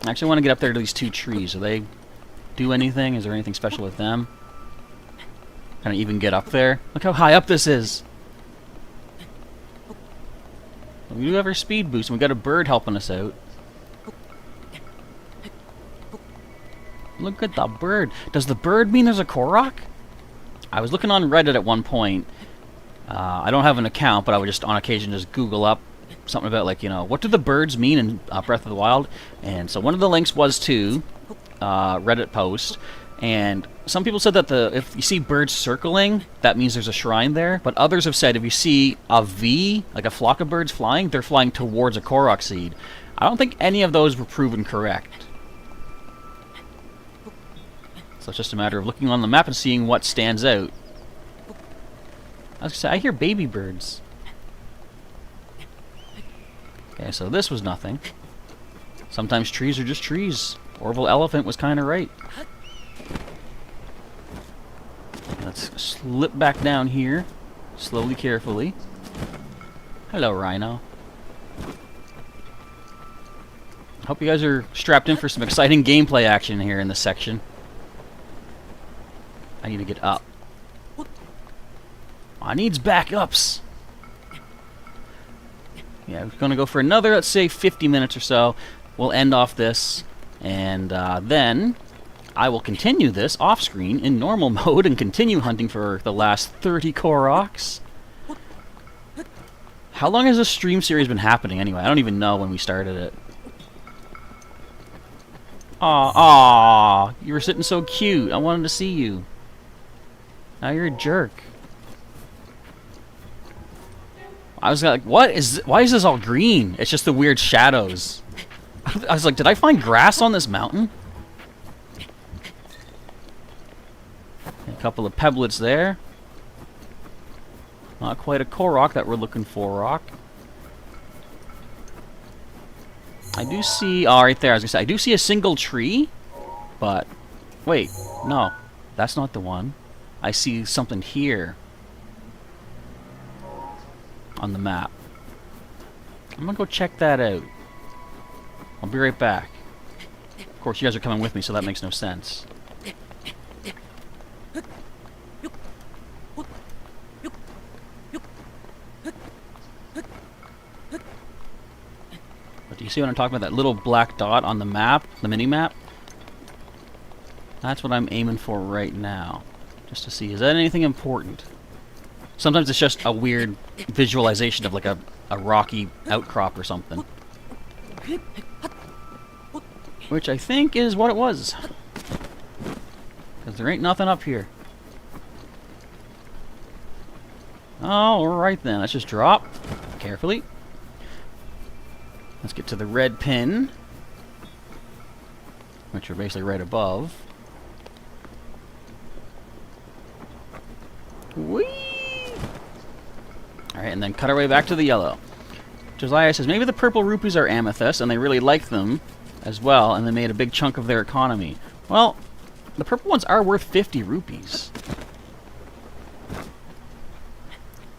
[SPEAKER 1] I actually want to get up there to these two trees. Do they do anything? Is there anything special with them? Can I even get up there? Look how high up this is. We do have our speed boost, and we got a bird helping us out. Look at the bird. Does the bird mean there's a Korok? I was looking on Reddit at one point. I don't have an account, but I would just on occasion just Google up something about, like, you know, what do the birds mean in Breath of the Wild? And so one of the links was to Reddit post, and some people said that if you see birds circling, that means there's a shrine there. But others have said if you see a V, like a flock of birds flying, they're flying towards a Korok seed. I don't think any of those were proven correct. So it's just a matter of looking on the map and seeing what stands out. I was gonna say, I hear baby birds. Okay, so this was nothing. Sometimes trees are just trees. Orville Elephant was kind of right. Let's slip back down here, slowly, carefully. Hello, Rhino. Hope you guys are strapped in for some exciting gameplay action here in this section. I need to get up. I needs backups. Yeah, we're gonna go for another, let's say, 50 minutes or so. We'll end off this, and then I will continue this off-screen in normal mode and continue hunting for the last 30 Koroks. How long has this stream series been happening anyway? I don't even know when we started it. Aw, you were sitting so cute. I wanted to see you. Now you're a jerk. I was like, why is this all green? It's just the weird shadows. I was like, did I find grass on this mountain? A couple of pebblets there. Not quite a Korok that we're looking for, Rock. I do see... Oh, right there, I was going to say, I do see a single tree, but... Wait, no. That's not the one. I see something here. On the map. I'm going to go check that out. I'll be right back. Of course, you guys are coming with me, so that makes no sense. But do you see what I'm talking about? That little black dot on the map, the mini-map? That's what I'm aiming for right now. Just to see, is that anything important? Sometimes it's just a weird visualization of like a rocky outcrop or something. Which I think is what it was. Because there ain't nothing up here. Alright then, let's just drop carefully. Let's get to the red pin, which are basically right above. Whee! Alright, and then cut our way back to the yellow. Josiah says, maybe the purple rupees are amethyst, and they really like them as well, and they made a big chunk of their economy. Well, the purple ones are worth 50 rupees.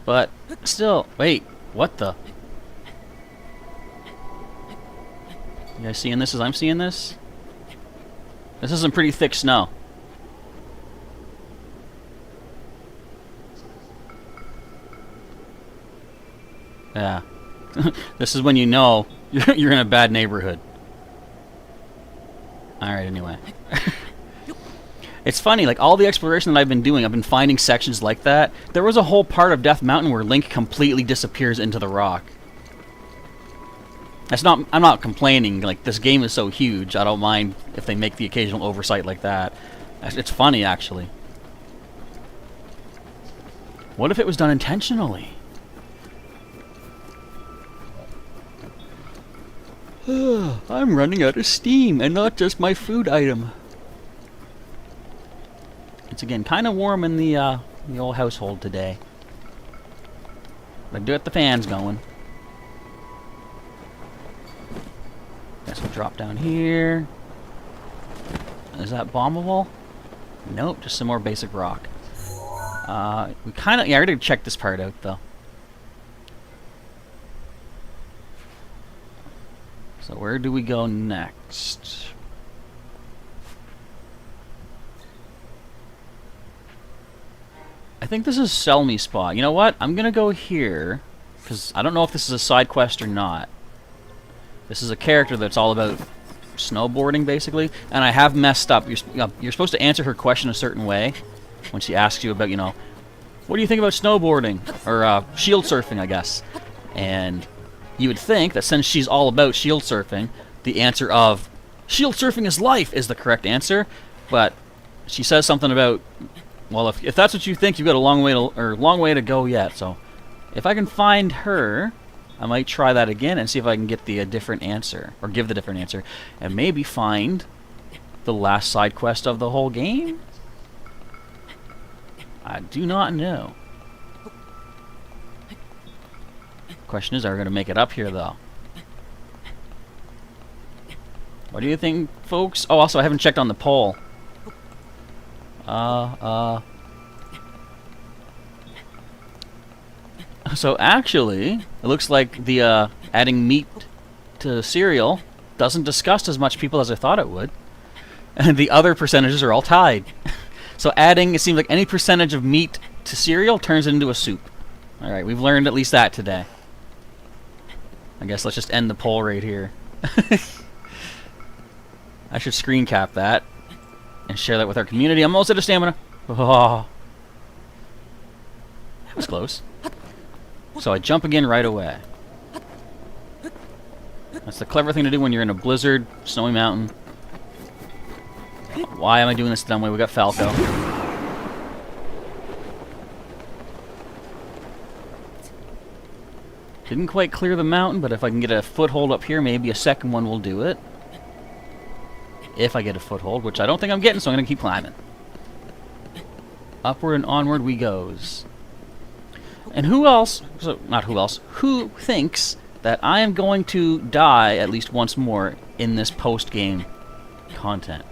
[SPEAKER 1] But, still, wait, what the? You guys seeing this as I'm seeing this? This is some pretty thick snow. Yeah. This is when you know you're in a bad neighborhood. Alright, anyway. It's funny, like, all the exploration that I've been doing, I've been finding sections like that. There was a whole part of Death Mountain where Link completely disappears into the rock. That's not... I'm not complaining. Like, this game is so huge, I don't mind if they make the occasional oversight like that. It's funny, actually. What if it was done intentionally? I'm running out of steam, and not just my food item. It's again kind of warm in the old household today. But I do get the fans going. Guess we'll drop down here. Is that bombable? Nope, just some more basic rock. We kind of... Yeah, I already checked this part out, though. So where do we go next? I think this is Sell Me spot. You know what? I'm going to go here, because I don't know if this is a side quest or not. This is a character that's all about snowboarding, basically, and I have messed up. You're supposed to answer her question a certain way when she asks you about, you know, what do you think about snowboarding? Or shield surfing, I guess. And you would think that since she's all about shield surfing, the answer of shield surfing is life is the correct answer, but she says something about, well, if that's what you think, you've got a long way to go yet. So if I can find her, I might try that again and see if I can get the different answer, or give the different answer, and maybe find the last side quest of the whole game? I do not know. Question is, are we going to make it up here, though? What do you think, folks? Oh, also, I haven't checked on the poll. So actually, it looks like the adding meat to cereal doesn't disgust as much people as I thought it would. And the other percentages are all tied. So adding, it seems like any percentage of meat to cereal turns it into a soup. Alright, we've learned at least that today. I guess let's just end the poll right here. I should screen cap that and share that with our community. I'm almost out of stamina. Oh. That was close. So I jump again right away. That's the clever thing to do when you're in a blizzard, snowy mountain. Why am I doing this the dumb way? We got Falco. Didn't quite clear the mountain, but if I can get a foothold up here, maybe a second one will do it. If I get a foothold, which I don't think I'm getting, so I'm going to keep climbing. Upward and onward we goes. And who else, so not who else, who thinks that I am going to die at least once more in this post-game content?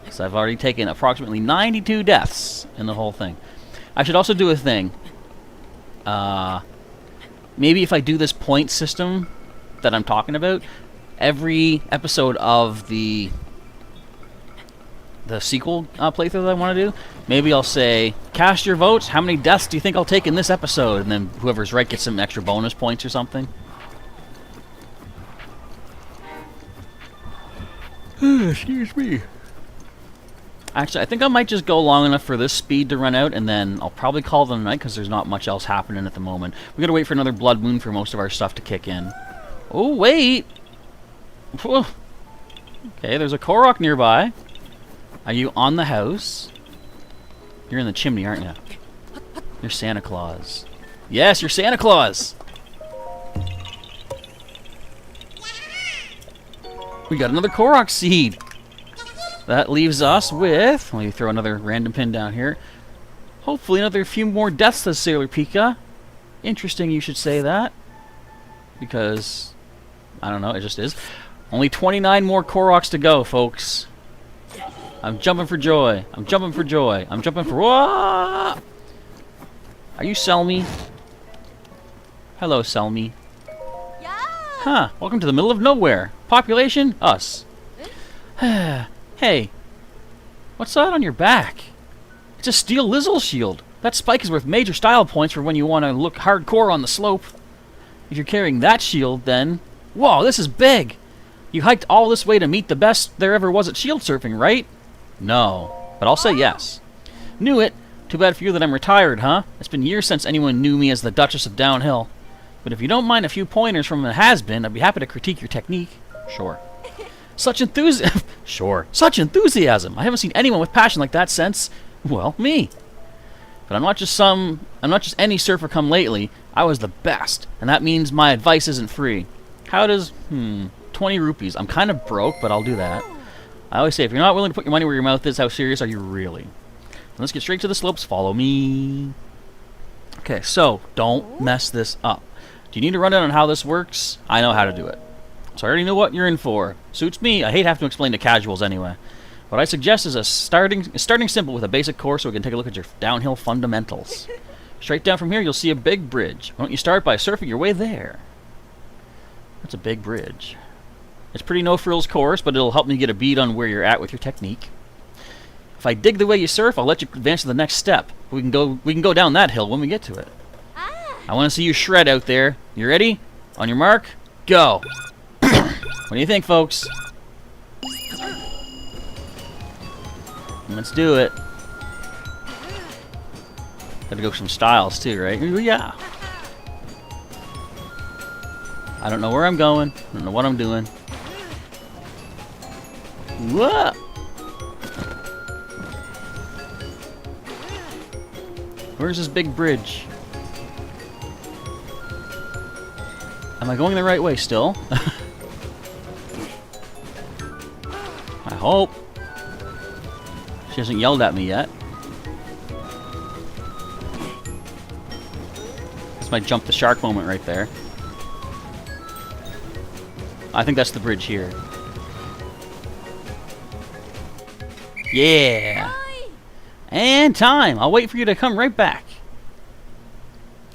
[SPEAKER 1] Because I've already taken approximately 92 deaths in the whole thing. I should also do a thing. Maybe if I do this point system that I'm talking about, every episode of the sequel playthrough that I want to do, maybe I'll say, cast your votes, how many deaths do you think I'll take in this episode? And then whoever's right gets some extra bonus points or something. Excuse me. Actually, I think I might just go long enough for this speed to run out, and then I'll probably call it a night because there's not much else happening at the moment. We gotta wait for another blood moon for most of our stuff to kick in. Oh, wait! Okay, there's a Korok nearby. Are you on the house? You're in the chimney, aren't you? You're Santa Claus. Yes, you're Santa Claus! We got another Korok seed! That leaves us with... Let me throw another random pin down here. Hopefully another few more deaths to Sailor Pika. Interesting you should say that. Because... I don't know, it just is. Only 29 more Koroks to go, folks. I'm jumping for joy. I'm jumping for joy. I'm jumping for... Whoa! Are you Selmy? Hello, Selmy.
[SPEAKER 4] Yeah.
[SPEAKER 1] Huh. Welcome to the middle of nowhere. Population? Us. Hey. What's that on your back? It's a steel Lizzle shield. That spike is worth major style points for when you want to look hardcore on the slope. If you're carrying that shield, then... Whoa, this is big! You hiked all this way to meet the best there ever was at shield surfing, right? No. But I'll say yes. Knew it. Too bad for you that I'm retired, huh? It's been years since anyone knew me as the Duchess of Downhill. But if you don't mind a few pointers from a has-been, I'd be happy to critique your technique. Sure. Such enthusiasm. Sure. Such enthusiasm. I haven't seen anyone with passion like that since, well, me. But I'm not just any surfer come lately. I was the best, and that means my advice isn't free. How does 20 rupees. I'm kind of broke, but I'll do that. I always say, if you're not willing to put your money where your mouth is, how serious are you really? Let's get straight to the slopes. Follow me. Okay, so don't mess this up. Do you need a rundown on how this works? I know how to do it. So I already know what you're in for. Suits me. I hate having to explain to casuals anyway. What I suggest is starting simple with a basic course so we can take a look at your downhill fundamentals. Straight down from here, you'll see a big bridge. Why don't you start by surfing your way there? That's a big bridge. It's pretty no-frills course, but it'll help me get a beat on where you're at with your technique. If I dig the way you surf, I'll let you advance to the next step. We can go down that hill when we get to it. I want to see you shred out there. You ready? On your mark, go. What do you think, folks? Let's do it. Gotta go some styles too, right? Ooh, yeah. I don't know where I'm going. I don't know what I'm doing. Whoa! Where's this big bridge? Am I going the right way still? I hope. She hasn't yelled at me yet. That's my jump the shark moment right there. I think that's the bridge here. Yeah! And time! I'll wait for you to come right back.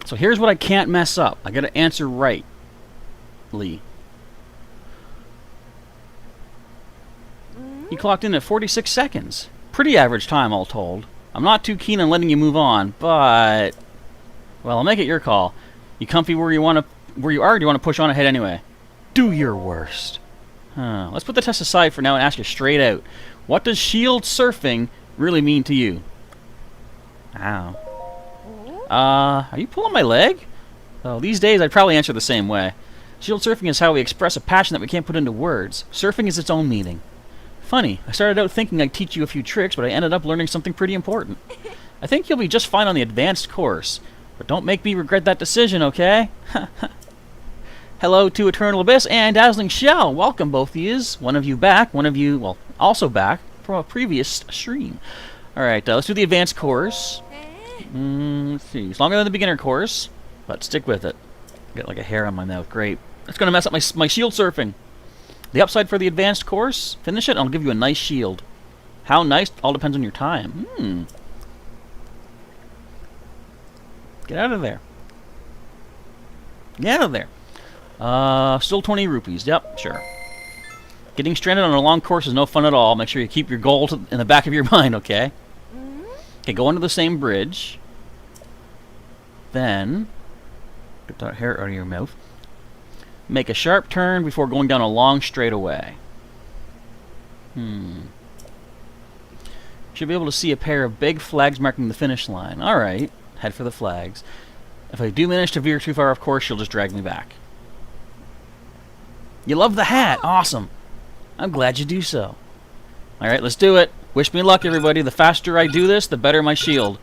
[SPEAKER 1] So here's what I can't mess up. I gotta answer right. Lee. You clocked in at 46 seconds. Pretty average time, all told. I'm not too keen on letting you move on, but... well, I'll make it your call. You comfy where you are, or do you want to push on ahead anyway? Do your worst. Let's put the test aside for now and ask you straight out. What does shield surfing really mean to you? Ow. Are you pulling my leg? Oh, these days I'd probably answer the same way. Shield surfing is how we express a passion that we can't put into words. Surfing is its own meaning. Funny, I started out thinking I'd teach you a few tricks, but I ended up learning something pretty important. I think you'll be just fine on the advanced course, but don't make me regret that decision, okay? Hello to Eternal Abyss and Dazzling Shell. Welcome, both of yous. One of you back, one of you, well, also back from a previous stream. Alright, let's do the advanced course. Let's see. It's longer than the beginner course, but stick with it. Got like a hair on my mouth. Great. It's going to mess up my shield surfing. The upside for the advanced course, finish it, and I'll give you a nice shield. How nice? All depends on your time. Get out of there. Get out of there. Still 20 rupees. Yep, sure. Getting stranded on a long course is no fun at all. Make sure you keep your goal in the back of your mind, okay? Okay, go under the same bridge. Then, get that hair out of your mouth. Make a sharp turn before going down a long straightaway. Should be able to see a pair of big flags marking the finish line. Alright, head for the flags. If I do manage to veer too far off course, she'll just drag me back. You love the hat! Awesome! I'm glad you do so. Alright, let's do it. Wish me luck, everybody. The faster I do this, the better my shield.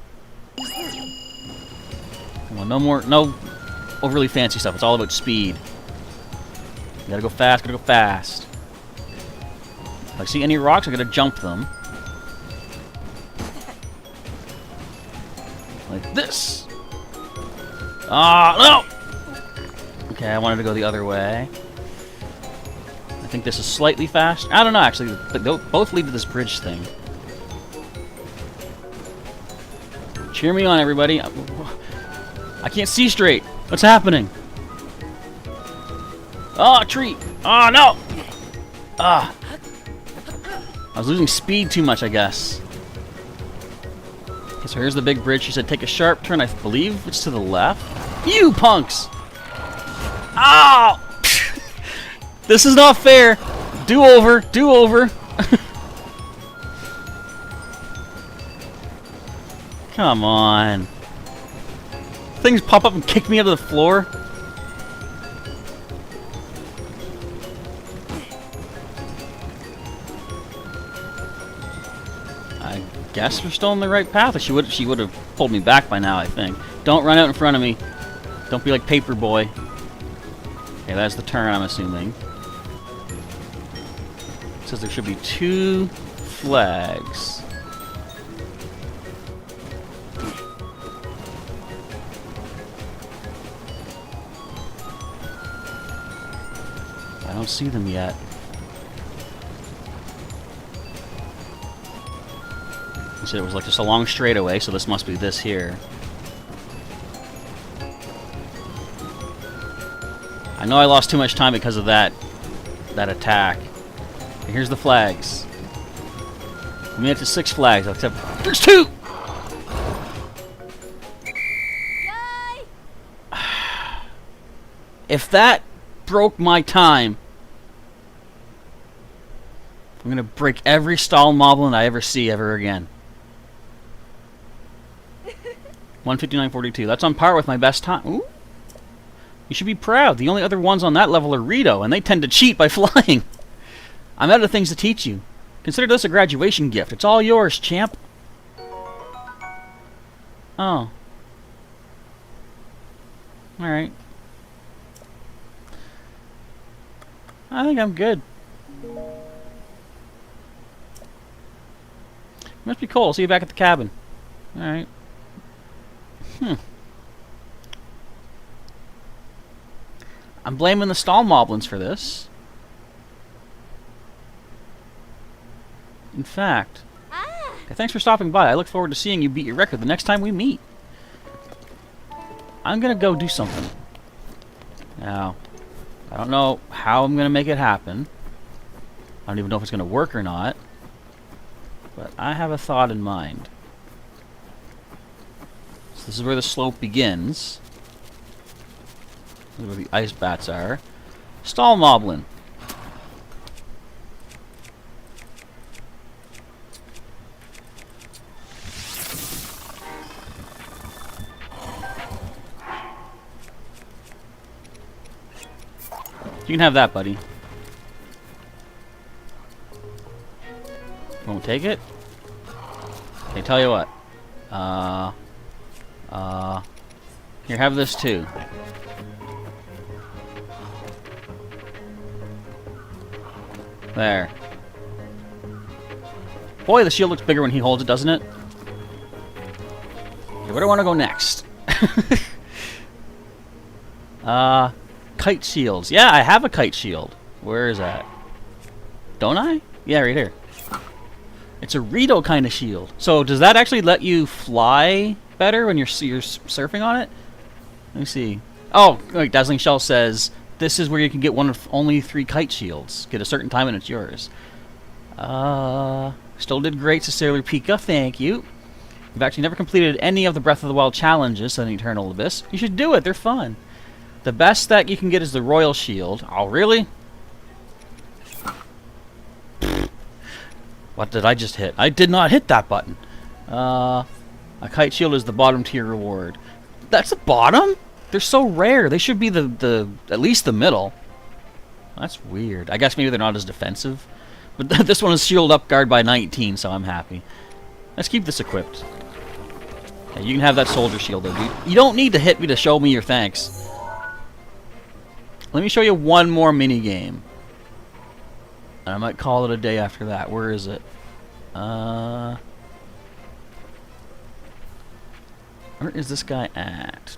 [SPEAKER 1] Come on, no overly fancy stuff. It's all about speed. You gotta go fast, gotta go fast. If I see any rocks, I gotta jump them. Like this. No! Okay, I wanted to go the other way. I think this is slightly fast. I don't know, actually. They both lead to this bridge thing. Cheer me on, everybody. I can't see straight. What's happening? Oh, a tree! Oh, no! Ah! I was losing speed too much, I guess. Okay, so here's the big bridge. She said take a sharp turn. I believe it's to the left. You punks! Ow! This is not fair! Do over! Do over! Come on. Things pop up and kick me out of the floor. I guess we're still on the right path. She would have pulled me back by now, I think. Don't run out in front of me. Don't be like Paperboy. Okay, that's the turn, I'm assuming. It says there should be 2 flags. I don't see them yet. You said it was like just a long straightaway, so this must be this here. I know I lost too much time because of that attack. And here's the flags. We made it to 6 flags, except there's 2! If that broke my time, I'm gonna break every stall moblin I ever see ever again. 159.42. That's on par with my best time. Ooh. You should be proud. The only other ones on that level are Rito, and they tend to cheat by flying. I'm out of things to teach you. Consider this a graduation gift. It's all yours, champ. Oh. Alright. I think I'm good. Must be cold. See you back at the cabin. Alright. I'm blaming the stall moblins for this. In fact, hey, thanks for stopping by. I look forward to seeing you beat your record the next time we meet. I'm gonna go do something. Now, I don't know how I'm gonna make it happen. I don't even know if it's gonna work or not. But I have a thought in mind. So this is where the slope begins. This is where the ice bats are. Stall moblin. You can have that, buddy. Won't take it? Okay, tell you what. Here, have this too. There. Boy, the shield looks bigger when he holds it, doesn't it? Okay, where do I want to go next? Kite shields. Yeah, I have a kite shield. Where is that? Don't I? Yeah, right here. It's a Rito kind of shield. So does that actually let you fly better when you're surfing on it? Let me see. Oh, like Dazzling Shell says, this is where you can get one of only 3 kite shields. Get a certain time and it's yours. Still did great, Sailor Pika. Thank you. You've actually never completed any of the Breath of the Wild challenges on Eternal Abyss. You should do it. They're fun. The best that you can get is the Royal Shield. Oh, really? What did I just hit? I did not hit that button. A kite shield is the bottom tier reward. That's the bottom? They're so rare. They should be the at least the middle. That's weird. I guess maybe they're not as defensive. But this one is shield up guard by 19, so I'm happy. Let's keep this equipped. Okay, you can have that soldier shield though, dude. You don't need to hit me to show me your thanks. Let me show you one more mini game. And I might call it a day after that. Where is it? Where is this guy at?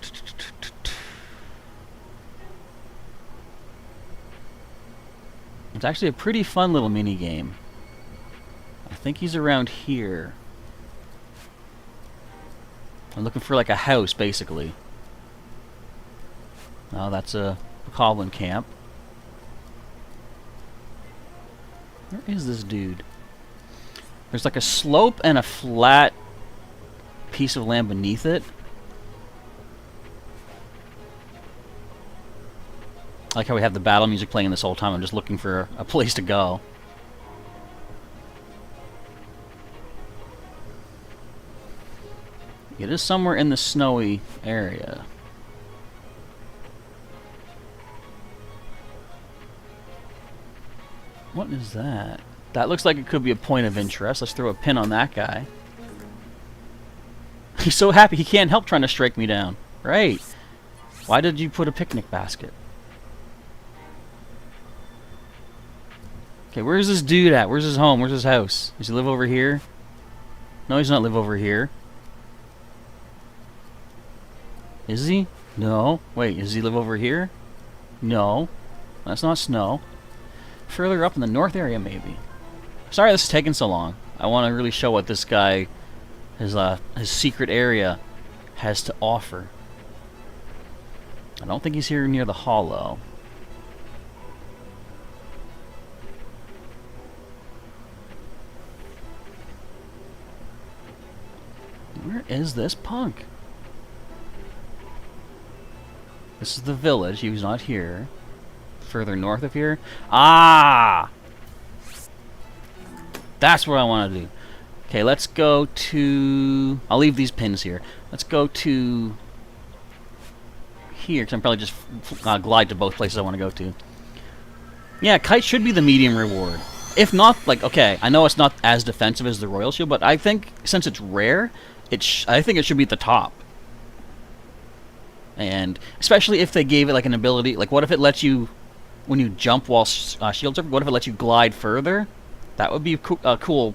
[SPEAKER 1] It's actually a pretty fun little mini game. I think he's around here. I'm looking for like a house, basically. Oh, that's a Goblin camp. Where is this dude? There's like a slope and a flat piece of land beneath it. I like how we have the battle music playing this whole time. I'm just looking for a place to go. It is somewhere in the snowy area. What is that? That looks like it could be a point of interest. Let's throw a pin on that guy. He's so happy he can't help trying to strike me down. Right. Why did you put a picnic basket? Okay, where's this dude at? Where's his home? Where's his house? Does he live over here? No, he's not live over here. Is he? No. Wait, does he live over here? No. That's not snow. Further up in the north area, maybe. Sorry this is taking so long. I want to really show what this guy, his secret area, has to offer. I don't think he's here near the hollow. Where is this punk? This is the village. He was not here. Further north of here. Ah! That's what I want to do. Okay, let's go to... I'll leave these pins here. Let's go to... here, because I'm probably just glide to both places I want to go to. Yeah, kite should be the medium reward. If not, like, okay, I know it's not as defensive as the Royal Shield, but I think since it's rare, I think it should be at the top. And especially if they gave it like an ability, like what if it lets you, when you jump while shields are, what if it lets you glide further? That would be a cool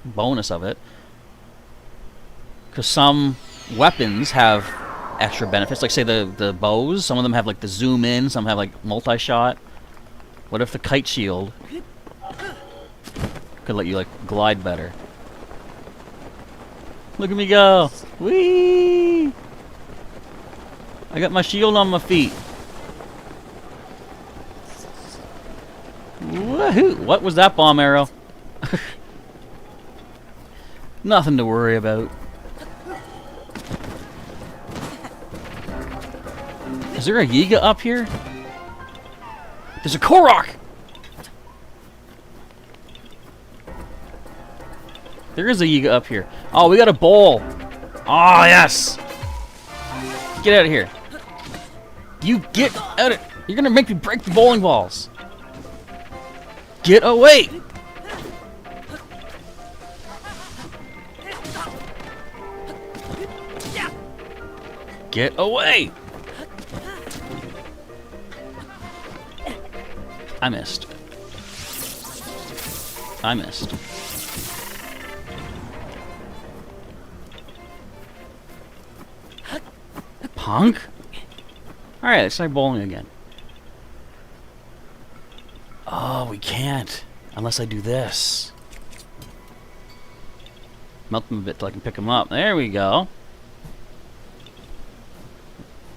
[SPEAKER 1] bonus of it. Because some weapons have extra benefits, like say the bows, some of them have like the zoom in, some have like multi-shot. What if the kite shield could let you like glide better? Look at me go! Whee! I got my shield on my feet. Woohoo! What was that bomb arrow? Nothing to worry about. Is there a Yiga up here? There's a Korok! There is a Yiga up here. Oh, we got a bowl. Oh, yes! Get out of here. You get out of... You're gonna make me break the bowling balls. Get away! Get away! I missed. I missed. Punk? Alright, let's try bowling again. Oh, we can't. Unless I do this. Melt them a bit till I can pick them up. There we go.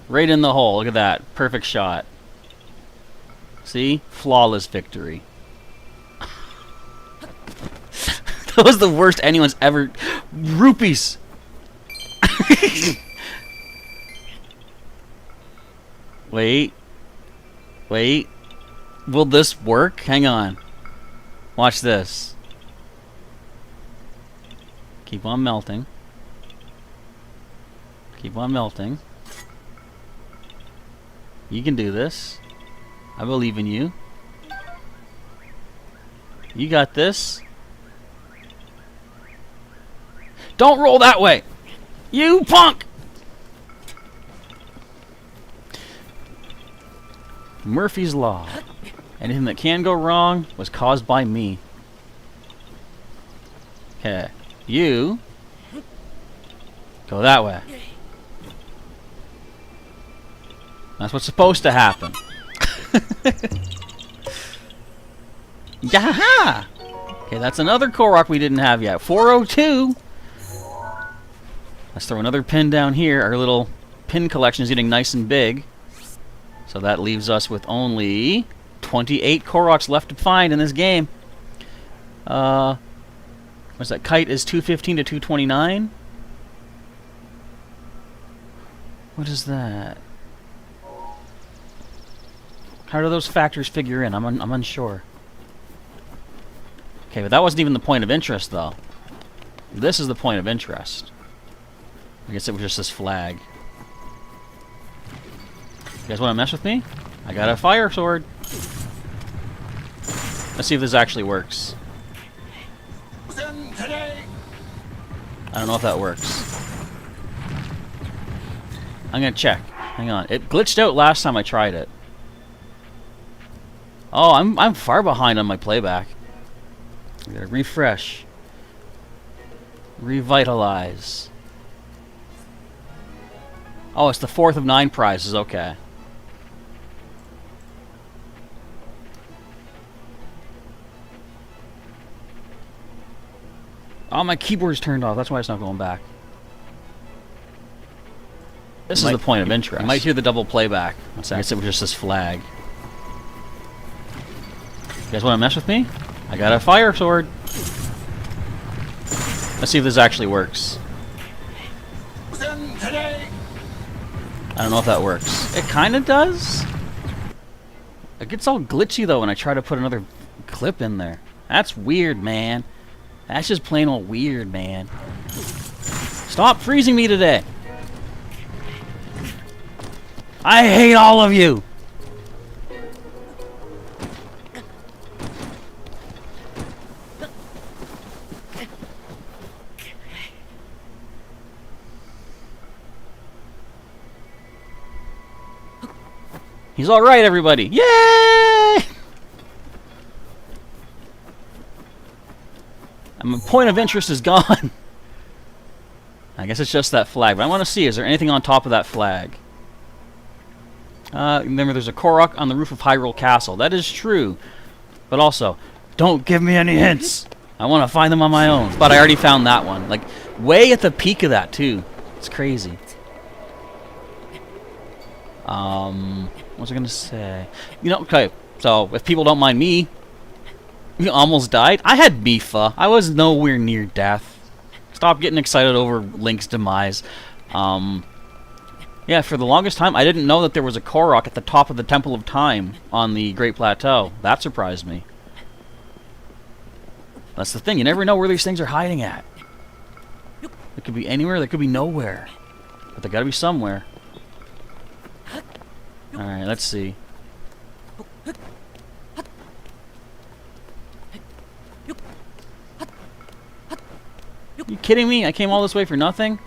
[SPEAKER 1] Right in the hole. Look at that. Perfect shot. See? Flawless victory. That was the worst anyone's ever... Rupees! Wait. Wait. Will this work? Hang on. Watch this. Keep on melting. Keep on melting. You can do this. I believe in you. You got this. Don't roll that way! You punk! Murphy's Law. Anything that can go wrong was caused by me. Okay. You go that way. That's what's supposed to happen. Yaha! Okay, that's another Korok we didn't have yet. 402! Let's throw another pin down here. Our little pin collection is getting nice and big. So that leaves us with only 28 Koroks left to find in this game. What's that? Kite is 215 to 229? What is that? How do those factors figure in? I'm unsure. Okay, but that wasn't even the point of interest, though. This is the point of interest. I guess it was just this flag. You guys want to mess with me? I got a fire sword. Let's see if this actually works. I don't know if that works. I'm gonna check. Hang on. It glitched out last time I tried it. Oh, I'm far behind on my playback. We gotta refresh. Revitalize. Oh, it's the 4th of 9 prizes. Okay. Oh, my keyboard's turned off. That's why it's not going back. This is the point of interest. You might hear the double playback. I guess it was just this flag. You guys want to mess with me? I got a fire sword. Let's see if this actually works. I don't know if that works. It kind of does. It gets all glitchy though when I try to put another clip in there. That's weird, man. That's just plain old weird, man. Stop freezing me today. I hate all of you. He's all right, everybody. Yay! My point of interest is gone. I guess it's just that flag. But I want to see, is there anything on top of that flag? Remember, there's a Korok on the roof of Hyrule Castle. That is true. But also, don't give me any hints. I want to find them on my own. But I already found that one. Like, way at the peak of that, too. It's crazy. What was I going to say? You know, okay, so if people don't mind me, you almost died. I had Mifa. I was nowhere near death. Stop getting excited over Link's demise. Yeah, for the longest time, I didn't know that there was a Korok at the top of the Temple of Time on the Great Plateau. That surprised me. That's the thing. You never know where these things are hiding at. They could be anywhere. They could be nowhere. But they gotta be somewhere. Alright, let's see. You kidding me? I came all this way for nothing?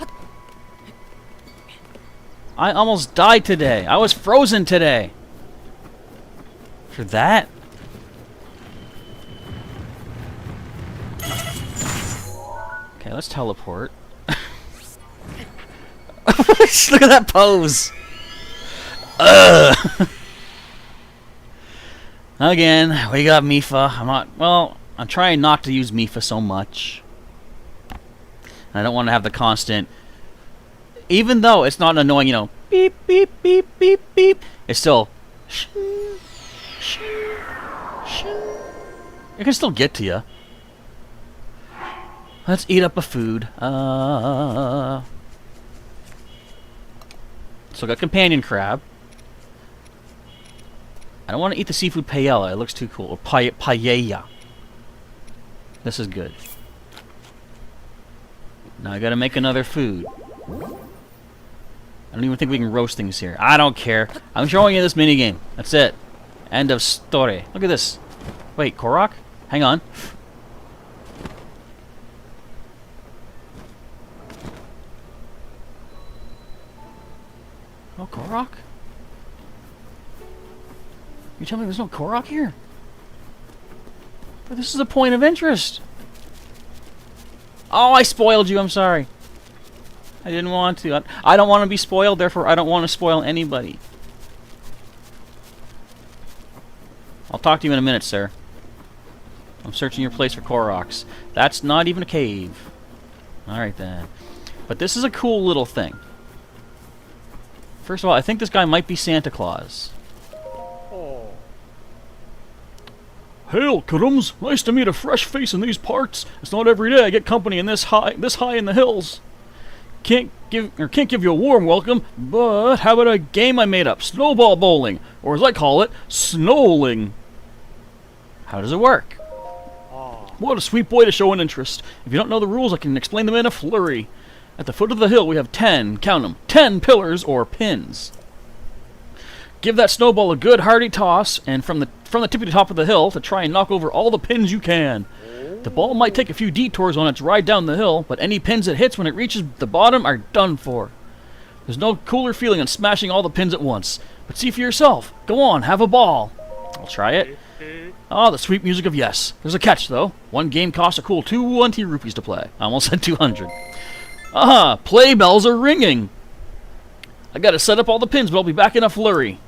[SPEAKER 1] I almost died today. I was frozen today. For that? Okay, let's teleport. Look at that pose! Ugh. Again, we got Mifa. I'm trying not to use Mifa so much. And I don't want to have the constant, even though it's not annoying, you know, beep, beep, beep, beep, beep. It's still, it can still get to you. Let's eat up a food. So I got companion crab. I don't want to eat the seafood paella. It looks too cool. Or paella. This is good. Now I gotta make another food. I don't even think we can roast things here. I don't care. I'm showing you this minigame. That's it. End of story. Look at this. Wait, Korok? Hang on. Oh, Korok? You tell me there's no Korok here? But this is a point of interest. Oh, I spoiled you. I'm sorry. I didn't want to. I don't want to be spoiled, therefore I don't want to spoil anybody. I'll talk to you in a minute, sir. I'm searching your place for Koroks. That's not even a cave. Alright then. But this is a cool little thing. First of all, I think this guy might be Santa Claus.
[SPEAKER 4] Hail, Kudums! Nice to meet a fresh face in these parts. It's not every day I get company in this high in the hills. Can't give you a warm welcome, but how about a game I made up? Snowball bowling, or as I call it, snowling.
[SPEAKER 1] How does it work?
[SPEAKER 4] What a sweet boy to show an interest. If you don't know the rules, I can explain them in a flurry. At the foot of the hill, we have 10, count them, 10 pillars or pins. Give that snowball a good hearty toss, and from the tippy top of the hill to try and knock over all the pins you can. The ball might take a few detours on its ride down the hill, but any pins it hits when it reaches the bottom are done for. There's no cooler feeling than smashing all the pins at once. But see for yourself. Go on, have a ball.
[SPEAKER 1] I'll try it.
[SPEAKER 4] Oh, the sweet music of yes. There's a catch, though. One game costs a cool 20 rupees to play. I almost said 200. Aha! Play bells are ringing! I gotta set up all the pins, but I'll be back in a flurry.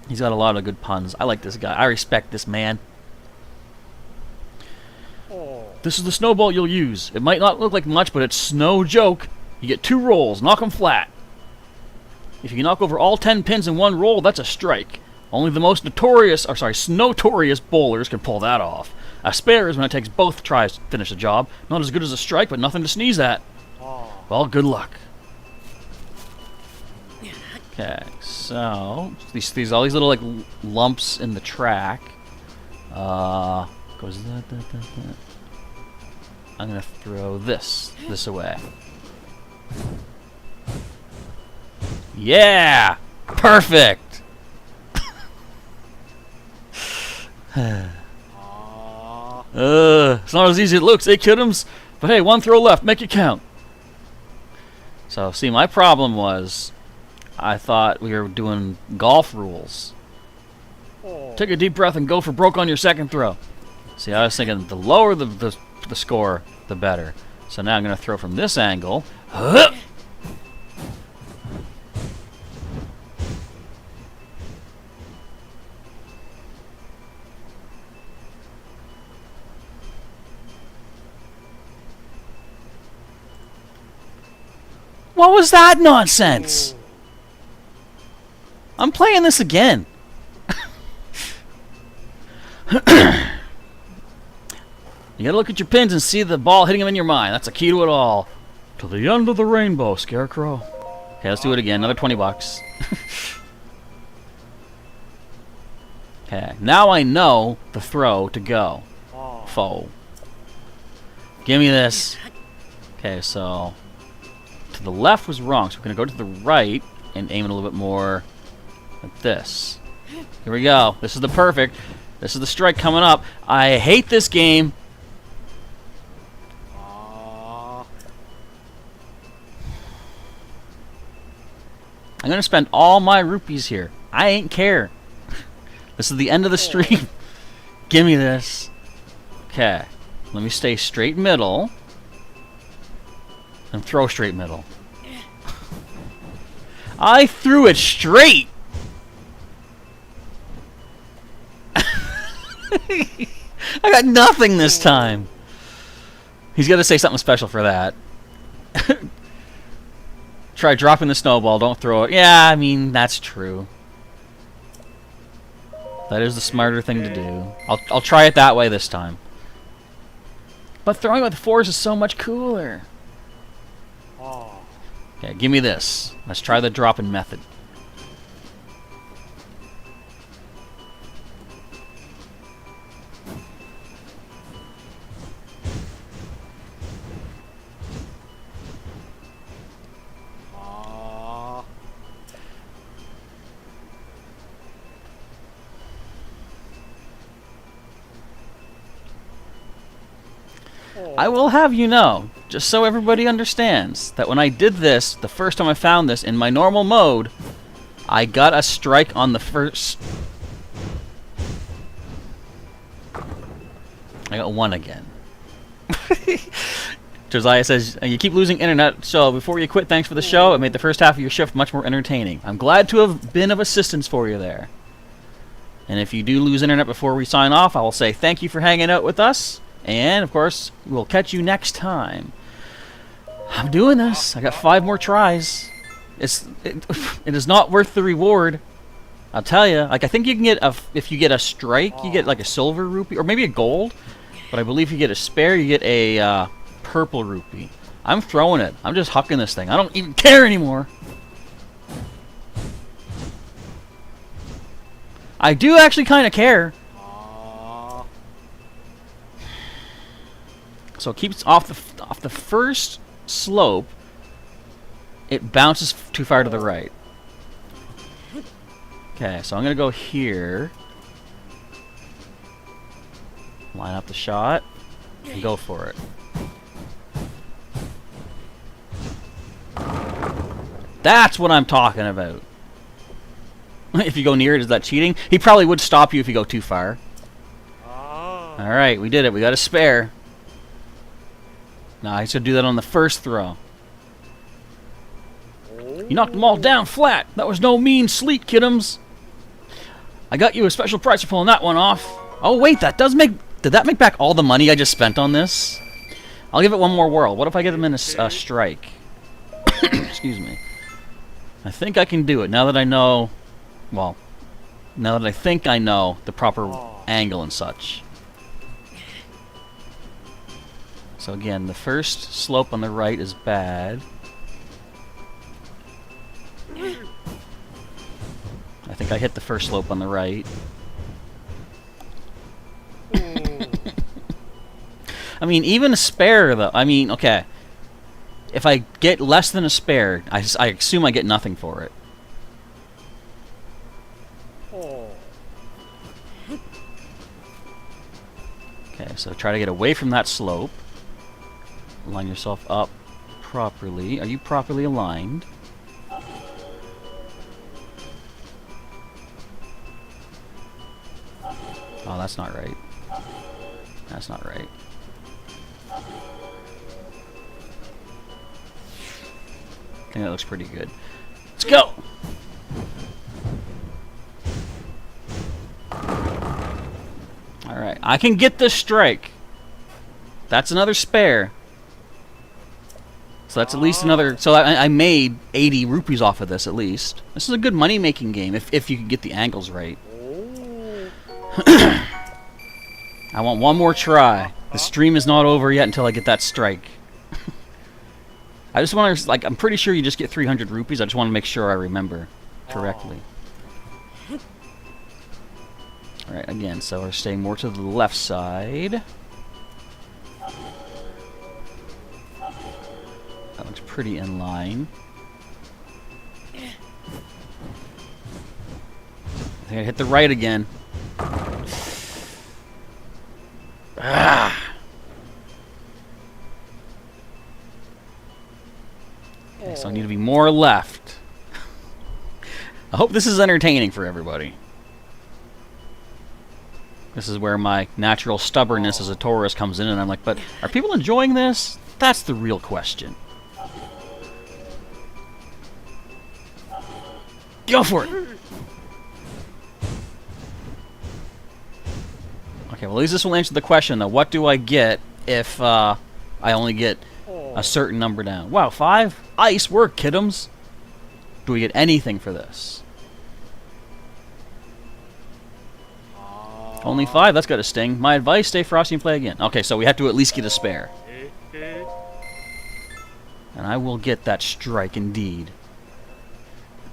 [SPEAKER 4] He's got a lot of good puns. I like this guy. I respect this man. This is the snowball you'll use. It might not look like much, but it's no joke. You get 2 rolls. Knock them flat. If you can knock over all 10 pins in one roll, that's a strike. Only the most notorious bowlers can pull that off. A spare is when it takes both tries to finish the job. Not as good as a strike, but nothing to sneeze at. Well, good luck. Okay, so all these little like lumps in the track. Goes that. I'm gonna throw this away. Yeah, perfect. It's not as easy as it looks, eh, kidums? But hey, 1 throw left, make it count. So, see, my problem was, I thought we were doing golf rules. Take a deep breath and go for broke on your second throw. See, I was thinking the lower the score, the better. So now I'm going to throw from this angle. What was that nonsense? I'm playing this again. You gotta look at your pins and see the ball hitting them in your mind. That's the key to it all. To the end of the rainbow, Scarecrow. Okay, let's do it again. Another 20 bucks. Okay, now I know the throw to go. Foe. Give me this. Okay, so to the left was wrong, so we're gonna go to the right and aim it a little bit more like this. Here we go. This is the perfect. This is the strike coming up. I hate this game. I'm gonna spend all my rupees here. I ain't care. This is the end of the stream. Give me this. Okay. Let me stay straight middle. And throw straight middle. I threw it straight! I got nothing this time. He's got to say something special for that. Try dropping the snowball, don't throw it. Yeah, I mean, that's true. That is the smarter thing to do. I'll try it that way this time. But throwing with force is so much cooler. Okay, give me this. Let's try the dropping method. I will have you know, just so everybody understands, that when I did this, the first time I found this in my normal mode, I got a strike on the first... I got 1 again. Josiah says, you keep losing internet, so before you quit, thanks for the show. It made the first half of your shift much more entertaining. I'm glad to have been of assistance for you there. And if you do lose internet before we sign off, I will say thank you for hanging out with us. And, of course, we'll catch you next time. I'm doing this. I got 5 more tries. It is not worth the reward. I'll tell you. Like, I think you can get if you get a strike, you get like a silver rupee, or maybe a gold. But I believe if you get a spare, you get a purple rupee. I'm throwing it. I'm just hucking this thing. I don't even care anymore. I do actually kind of care. So it keeps off the first slope. It bounces too far to the right. Okay, so I'm gonna go here. Line up the shot and go for it. That's what I'm talking about.
[SPEAKER 1] If you go near it, is that cheating? He probably would stop you if you go too far. Alright, we did it. We got a spare. Now I should do that on the first throw. You knocked them all down flat. That was no mean sleet, kidums. I got you a special price for pulling that one off. Oh wait, that does make... Did that make back all the money I just spent on this? I'll give it one more whirl. What if I get them in a strike? Excuse me. I think I can do it now that I know... Well, now that I think I know the proper angle and such. So again, the first slope on the right is bad. I think I hit the first slope on the right. I mean, even a spare, though. I mean, okay. If I get less than a spare, I assume I get nothing for it. Okay, so try to get away from that slope. Line yourself up properly. Are you properly aligned? Oh, that's not right. That's not right. I think that looks pretty good. Let's go! Alright, I can get this strike. That's another spare. So that's at least another... So I made 80 rupees off of this, at least. This is a good money-making game, if you can get the angles right. I want one more try. The stream is not over yet until I get that strike. I just want to... Like, I'm pretty sure you just get 300 rupees. I just want to make sure I remember correctly. Alright, again, so we're staying more to the left side. That looks pretty in line. I think I hit the right again. Ah! Okay, so I need to be more left. I hope this is entertaining for everybody. This is where my natural stubbornness as a tourist comes in, and I'm like, but are people enjoying this? That's the real question. Go for it! Okay, well at least this will answer the question, though. What do I get if I only get a certain number down? Wow, 5? Ice work, kidums! Do we get anything for this? Only 5? That's got to sting. My advice, stay frosty and play again. Okay, so we have to at least get a spare. And I will get that strike indeed.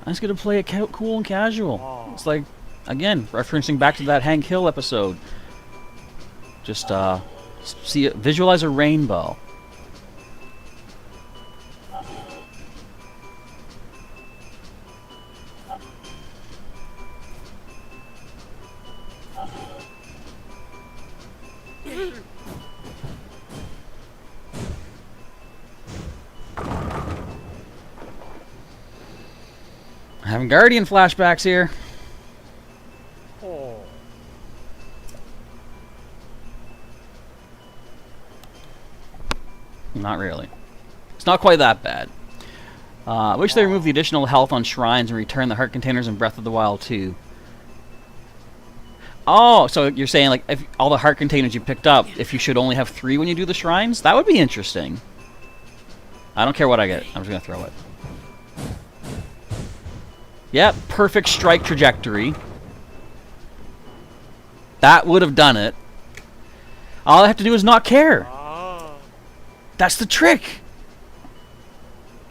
[SPEAKER 1] I'm just going to play it cool and casual. It's like, again, referencing back to that Hank Hill episode. Just, see it, visualize a rainbow. Having Guardian flashbacks here. Not really. It's not quite that bad. I wish they removed the additional health on shrines and returned the heart containers in Breath of the Wild 2. Oh, so you're saying like if all the heart containers you picked up, if you should only have 3 when you do the shrines? That would be interesting. I don't care what I get. I'm just going to throw it. Yep, perfect strike trajectory. That would have done it. All I have to do is not care. That's the trick.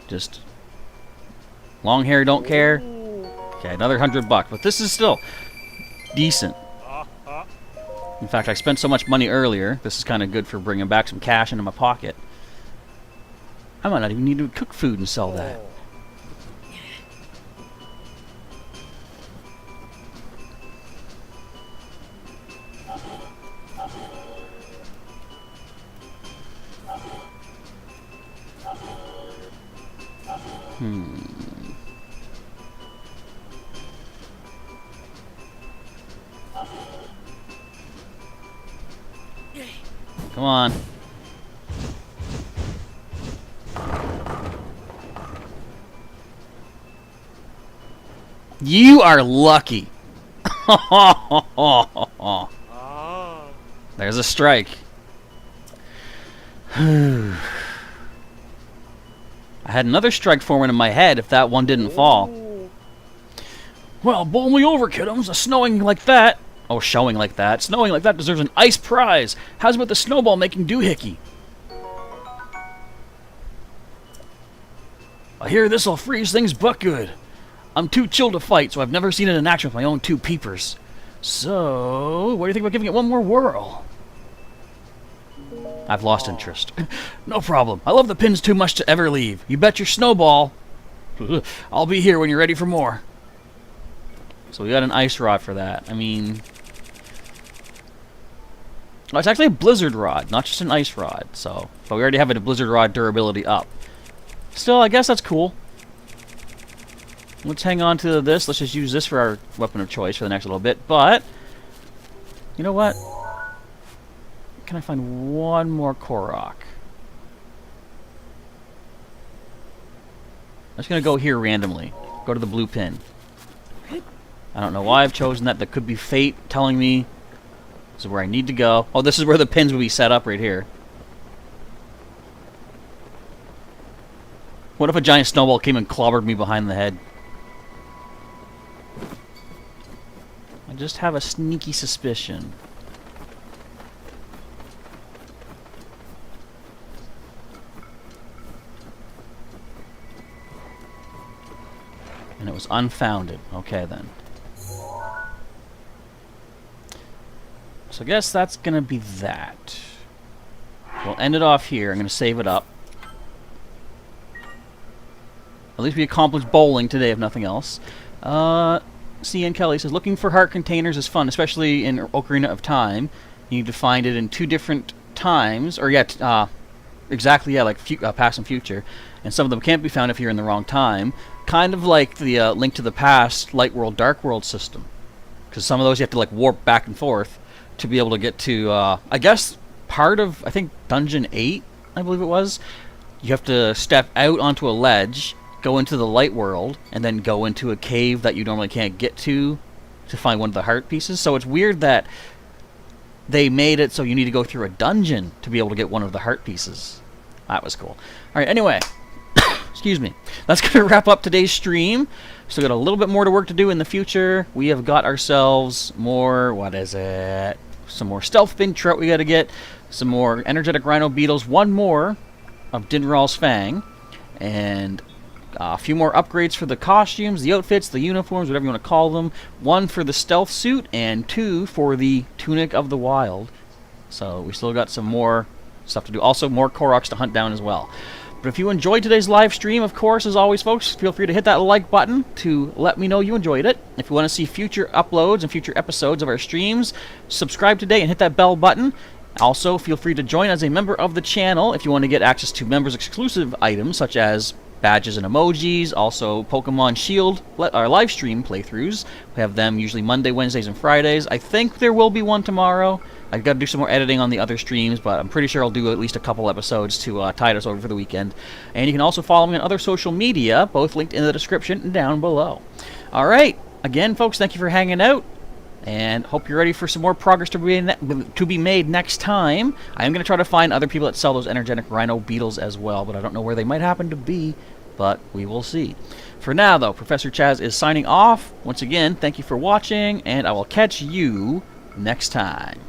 [SPEAKER 1] Just long hair, don't care. Okay, another $100, but this is still decent. In fact, I spent so much money earlier. This is kind of good for bringing back some cash into my pocket. I might not even need to cook food and sell that. Come on. You are lucky. There's a strike. I had another strike forming in my head if that one didn't fall.
[SPEAKER 4] Well, bowl me over, kiddos. A snowing like that.
[SPEAKER 1] Oh, showing like that.
[SPEAKER 4] Snowing like that deserves an ice prize. How's about the snowball making doohickey? I hear this'll freeze things but good. I'm too chill to fight, so I've never seen it in action with my own two peepers. So, what do you think about giving it one more whirl?
[SPEAKER 1] I've lost interest.
[SPEAKER 4] No problem. I love the pins too much to ever leave. You bet your snowball. I'll be here when you're ready for more.
[SPEAKER 1] So we got an ice rod for that. I mean... Oh, it's actually a blizzard rod, not just an ice rod. So, but we already have a blizzard rod durability up. Still, I guess that's cool. Let's hang on to this. Let's just use this for our weapon of choice for the next little bit. But, you know what? Can I find one more Korok? I'm just going to go here randomly. Go to the blue pin. I don't know why I've chosen that. That could be fate telling me this is where I need to go. Oh, this is where the pins will be set up right here. What if a giant snowball came and clobbered me behind the head? I just have a sneaky suspicion. And it was unfounded. Okay, then. So I guess that's going to be that. We'll end it off here. I'm going to save it up. At least we accomplished bowling today, if nothing else. CN Kelly says, looking for heart containers is fun, especially in Ocarina of Time. You need to find it in 2 different times. Or, yeah, exactly, yeah, like past and future. And some of them can't be found if you're in the wrong time. Kind of like the Link to the Past, Light World, Dark World system. Because some of those you have to, like, warp back and forth to be able to get to, I guess, part of, I think, Dungeon 8, I believe it was. You have to step out onto a ledge, go into the light world, and then go into a cave that you normally can't get to find one of the heart pieces. So it's weird that they made it so you need to go through a dungeon to be able to get one of the heart pieces. That was cool. Alright, anyway. Excuse me. That's going to wrap up today's stream. Still got a little bit more to work to do in the future. We have got ourselves more, what is it? Some more stealth fin trout we got to get. Some more energetic rhino beetles. One more of Dinral's Fang. And a few more upgrades for the costumes, the outfits, the uniforms, whatever you want to call them. 1 for the stealth suit and 2 for the Tunic of the Wild. So we still got some more stuff to do. Also more Koroks to hunt down as well. But if you enjoyed today's live stream, of course, as always, folks, feel free to hit that like button to let me know you enjoyed it. If you want to see future uploads and future episodes of our streams, subscribe today and hit that bell button. Also, feel free to join as a member of the channel if you want to get access to members-exclusive items such as badges and emojis, also Pokemon Shield, our live stream playthroughs. We have them usually Monday, Wednesdays, and Fridays. I think there will be one tomorrow. I've got to do some more editing on the other streams, but I'm pretty sure I'll do at least a couple episodes to tide us over for the weekend. And you can also follow me on other social media, both linked in the description and down below. Alright, again, folks, thank you for hanging out. And hope you're ready for some more progress to be made next time. I am going to try to find other people that sell those energetic rhino beetles as well, but I don't know where they might happen to be, but we will see. For now, though, Professor Chaz is signing off. Once again, thank you for watching, and I will catch you next time.